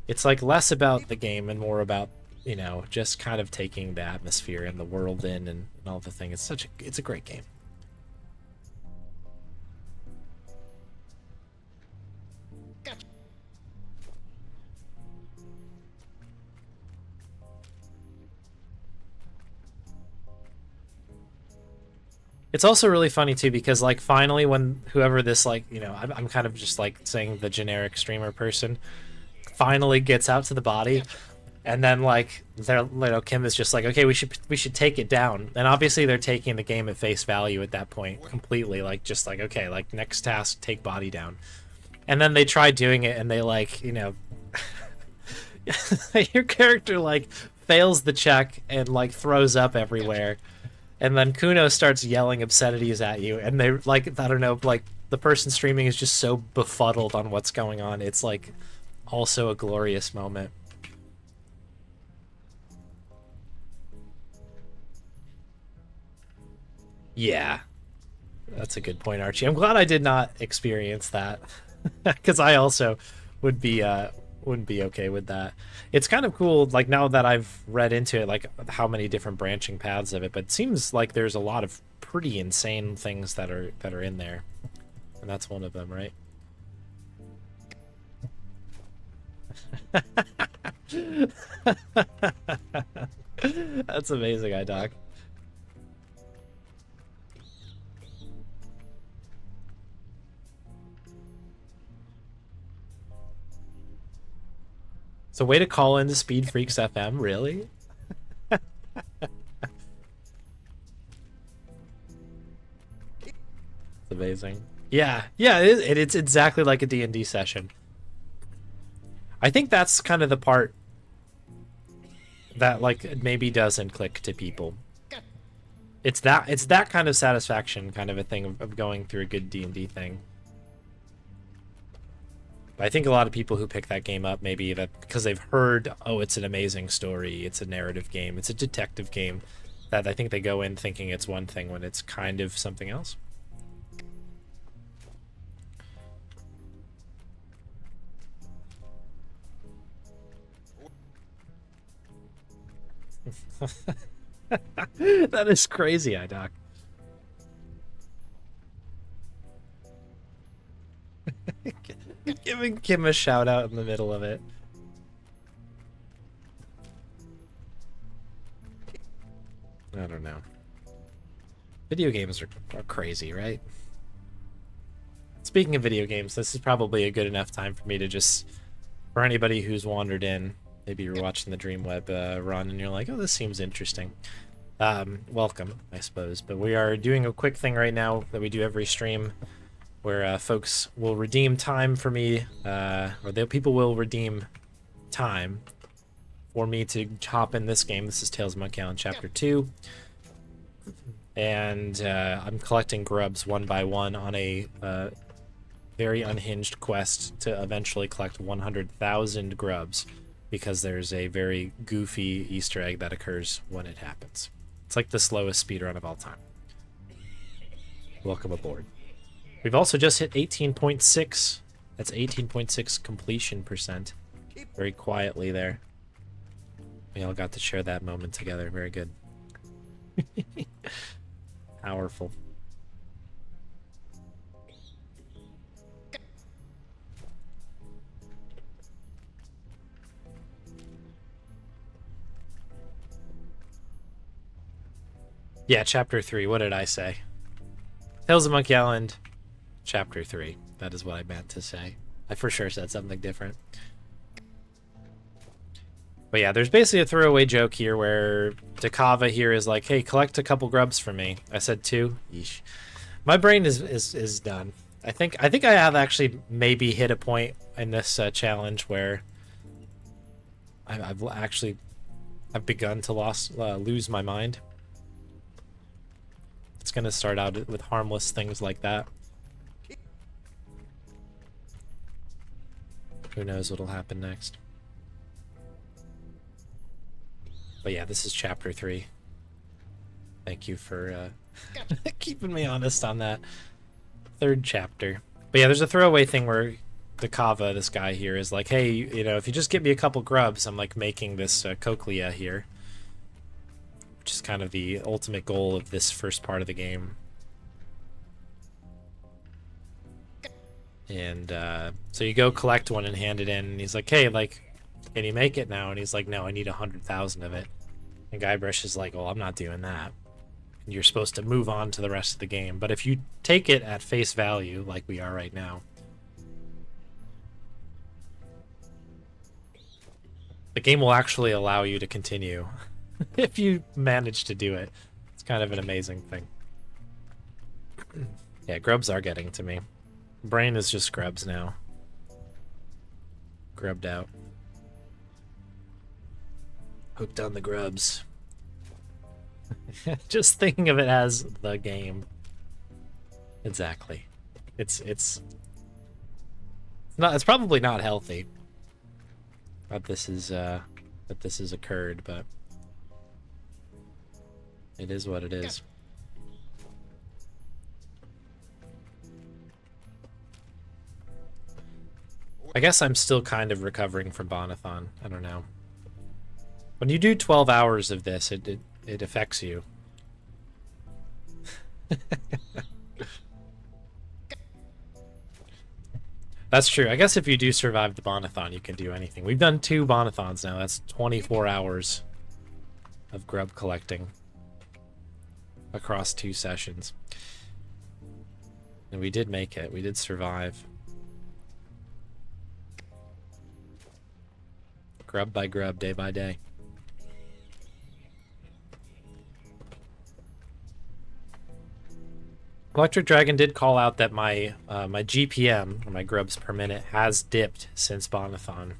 It's, like, less about the game and more about, you know, just kind of taking the atmosphere and the world in and all the things. It's a great game. It's also really funny too because like finally when whoever this like, you know, I'm kind of just like saying the generic streamer person finally gets out to the body, and then like they're, you know, Kim is just like, okay, we should take it down, and obviously they're taking the game at face value at that point completely, like just like, okay, like next task, take body down, and then they try doing it and they like, you know, your character like fails the check and like throws up everywhere. And then Kuno starts yelling obscenities at you, and they like, I don't know, like the person streaming is just so befuddled on what's going on. It's like also a glorious moment. Yeah, that's a good point, Archie. I'm glad I did not experience that because I also would be wouldn't be okay with that. It's kind of cool, like now that I've read into it, like how many different branching paths of it, but it seems like there's a lot of pretty insane things that are in there, and that's one of them, right? That's amazing, iDoc. It's a way to call into Speed Freaks FM, really? It's amazing. Yeah, it's exactly like a D&D session. I think that's kind of the part that like maybe doesn't click to people. It's that kind of satisfaction, kind of a thing of going through a good D&D thing. But I think a lot of people who pick that game up, maybe that because they've heard, oh, it's an amazing story, it's a narrative game, it's a detective game, that I think they go in thinking it's one thing when it's kind of something else. That is crazy, iDoc. Giving Kim a shout out in the middle of it. I don't know. Video games are crazy, right? Speaking of video games, this is probably a good enough time for me to just, for anybody who's wandered in, maybe you're watching the Dreamweb run and you're like, oh, this seems interesting. Welcome, I suppose. But we are doing a quick thing right now that we do every stream, where folks will redeem time for me, people will redeem time for me to hop in this game. This is Tales of Monkey Island Chapter 2. And I'm collecting grubs one by one on a very unhinged quest to eventually collect 100,000 grubs, because there's a very goofy Easter egg that occurs when it happens. It's like the slowest speedrun of all time. Welcome aboard. We've also just hit 18.6. That's 18.6 completion percent. Very quietly there. We all got to share that moment together. Very good. Powerful. Yeah, Chapter 3. What did I say? Tales of Monkey Island, Chapter 3. That is what I meant to say. I for sure said something different. But yeah, there's basically a throwaway joke here where Takava here is like, hey, collect a couple grubs for me. I said 2. Yeesh. My brain is done. I think I have actually maybe hit a point in this challenge where I've begun to lose my mind. It's gonna start out with harmless things like that. Who knows what'll happen next. But yeah, this is chapter 3. Thank you for keeping me honest on that. 3rd chapter. But yeah, there's a throwaway thing where the Kava, this guy here, is like, hey, you know, if you just get me a couple grubs, I'm like making this cochlea here. Which is kind of the ultimate goal of this first part of the game. And so you go collect one and hand it in, and he's like, hey, like, can you make it now? And he's like, no, I need 100,000 of it. And Guybrush is like, well, I'm not doing that. And you're supposed to move on to the rest of the game. But if you take it at face value, like we are right now, the game will actually allow you to continue if you manage to do it. It's kind of an amazing thing. Yeah, grubs are getting to me. Brain is just grubs now. Grubbed out. Hooked on the grubs. Just thinking of it as the game. Exactly. It's probably not healthy that this has occurred, but it is what it is. I guess I'm still kind of recovering from Bonathon. I don't know. When you do 12 hours of this, it affects you. That's true. I guess if you do survive the Bonathon, you can do anything. We've done 2 Bonathons now. That's 24 hours of grub collecting across 2 sessions. And we did make it. We did survive. Grub by grub, day by day. Electric Dragon did call out that my my GPM, or my grubs per minute, has dipped since Bonathon.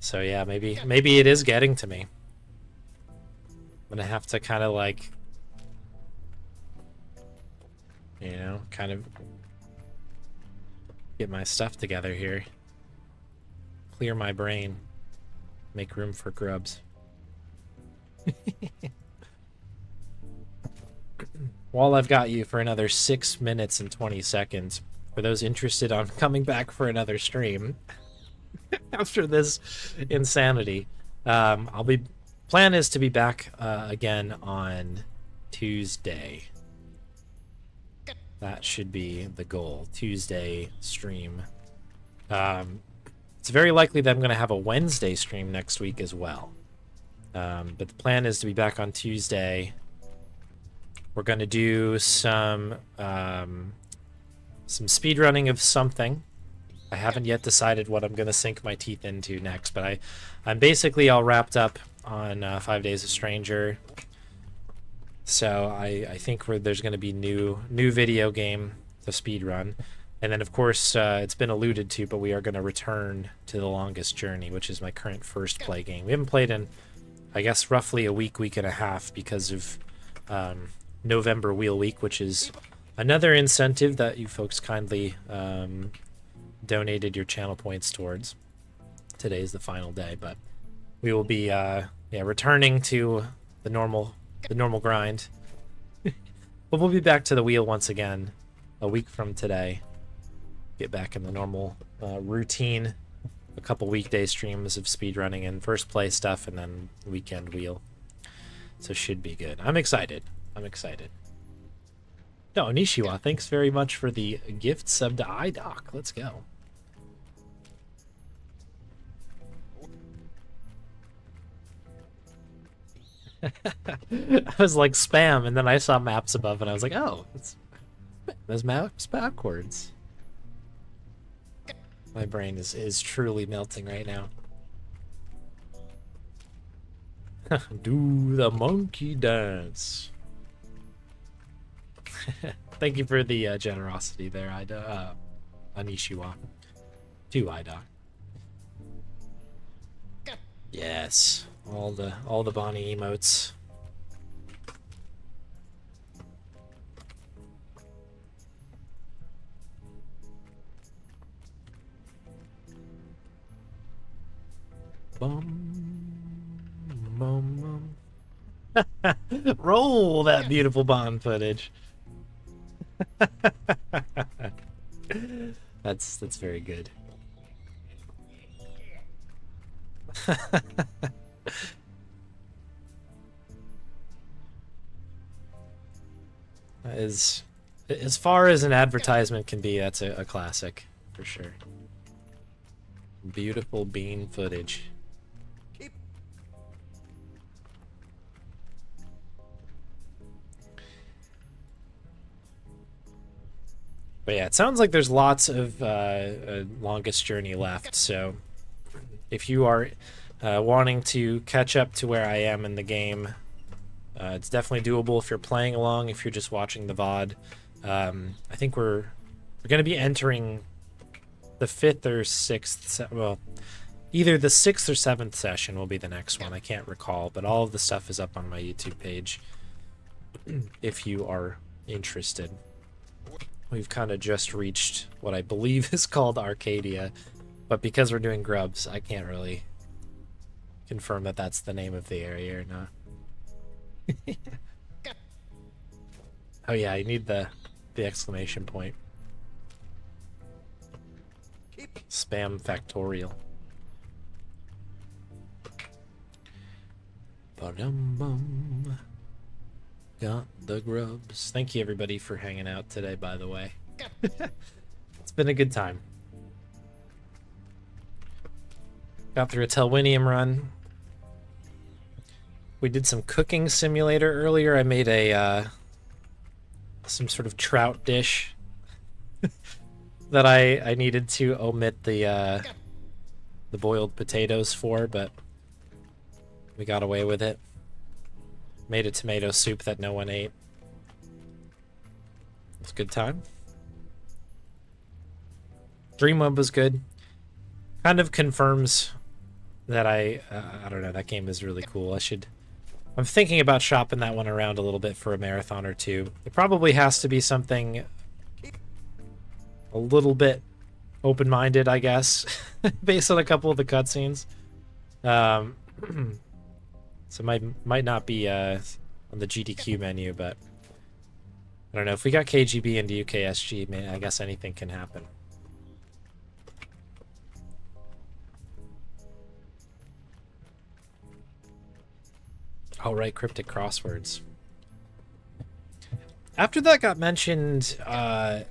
So yeah, maybe it is getting to me. I'm gonna have to kind of like, you know, kind of get my stuff together here. Clear my brain. Make room for grubs. While I've got you for another 6 minutes and 20 seconds, for those interested on coming back for another stream after this insanity, plan is to be back again on Tuesday. That should be the goal. Tuesday stream. It's very likely that I'm going to have a Wednesday stream next week as well. But the plan is to be back on Tuesday. We're going to do some speedrunning of something. I haven't yet decided what I'm going to sink my teeth into next, but I'm basically all wrapped up on 5 Days of Stranger. So I think there's going to be new video game to speedrun. And then, of course, it's been alluded to, but we are going to return to The Longest Journey, which is my current first play game. We haven't played in, I guess, roughly a week and a half because of November Wheel Week, which is another incentive that you folks kindly donated your channel points towards. Today is the final day, but we will be returning to the normal grind. But we'll be back to the wheel once again a week from today. Get back in the normal routine. A couple weekday streams of speedrunning and first play stuff, and then weekend wheel. So should be good. I'm excited. No, Nishiwa, thanks very much for the gift sub to iDoc. Let's go. I was like spam, and then I saw maps above, and I was like, oh, there's maps backwards. My brain is truly melting right now. Do the monkey dance. Thank you for the generosity there, Anishiwa. To iDoc. Yes, all the Bonnie emotes. Bum, bum, bum. Roll that beautiful Bond footage. That's very good. As far as an advertisement can be, that's a classic for sure. Beautiful bean footage. But yeah, it sounds like there's lots of longest journey left. So if you are wanting to catch up to where I am in the game, it's definitely doable if you're playing along. If you're just watching the VOD, I think we're going to be entering the 5th or 6th. Well, either the 6th or 7th session will be the next one. I can't recall, but all of the stuff is up on my YouTube page if you are interested. We've kind of just reached what I believe is called Arcadia, but because we're doing Grubs, I can't really confirm that that's the name of the area or not. Oh yeah, you need the exclamation point. Spam factorial. Ba-dum-bum. Got the grubs. Thank you everybody for hanging out today, by the way. It's been a good time. Got through a Telwynium run. We did some cooking simulator earlier. I made a some sort of trout dish that I needed to omit the boiled potatoes for, but we got away with it. Made a tomato soup that no one ate. It's a good time. Dreamweb was good. Kind of confirms that I don't know, that game is really cool. I'm thinking about shopping that one around a little bit for a marathon or two. It probably has to be something a little bit open-minded, I guess, based on a couple of the cutscenes. So might not be on the GDQ menu, but I don't know. If we got KGB into UKSG, man, I guess anything can happen. Oh, right, cryptic crosswords. After that got mentioned I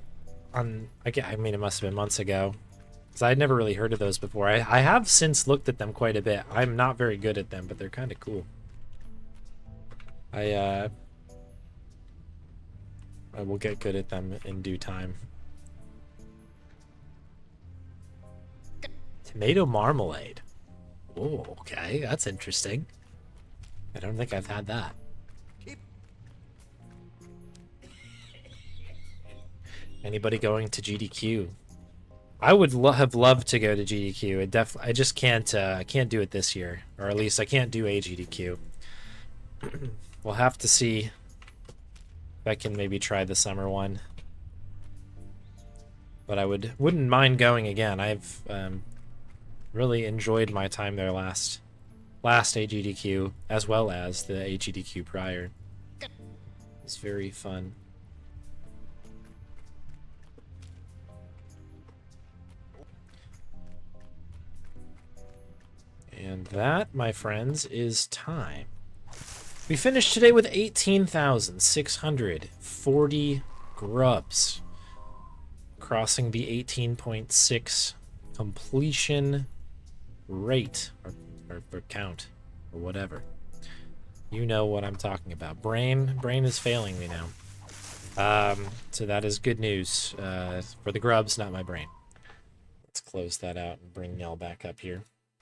mean, it must have been months ago, because I had never really heard of those before. I have since looked at them quite a bit. I'm not very good at them, but they're kind of cool. I will get good at them in due time. Tomato marmalade. Oh, okay, that's interesting. I don't think I've had that. Anybody going to GDQ? I would have loved to go to GDQ. I just can't. I can't do it this year, or at least I can't do a GDQ. We'll have to see if I can maybe try the summer one. But I wouldn't mind going again. I've really enjoyed my time there last AGDQ, as well as the AGDQ prior. It's very fun. And that, my friends, is time. We finished today with 18,640 grubs, crossing the 18.6 completion rate, or count, or whatever. You know what I'm talking about. Brain is failing me now. So that is good news for the grubs, not my brain. Let's close that out and bring y'all back up here.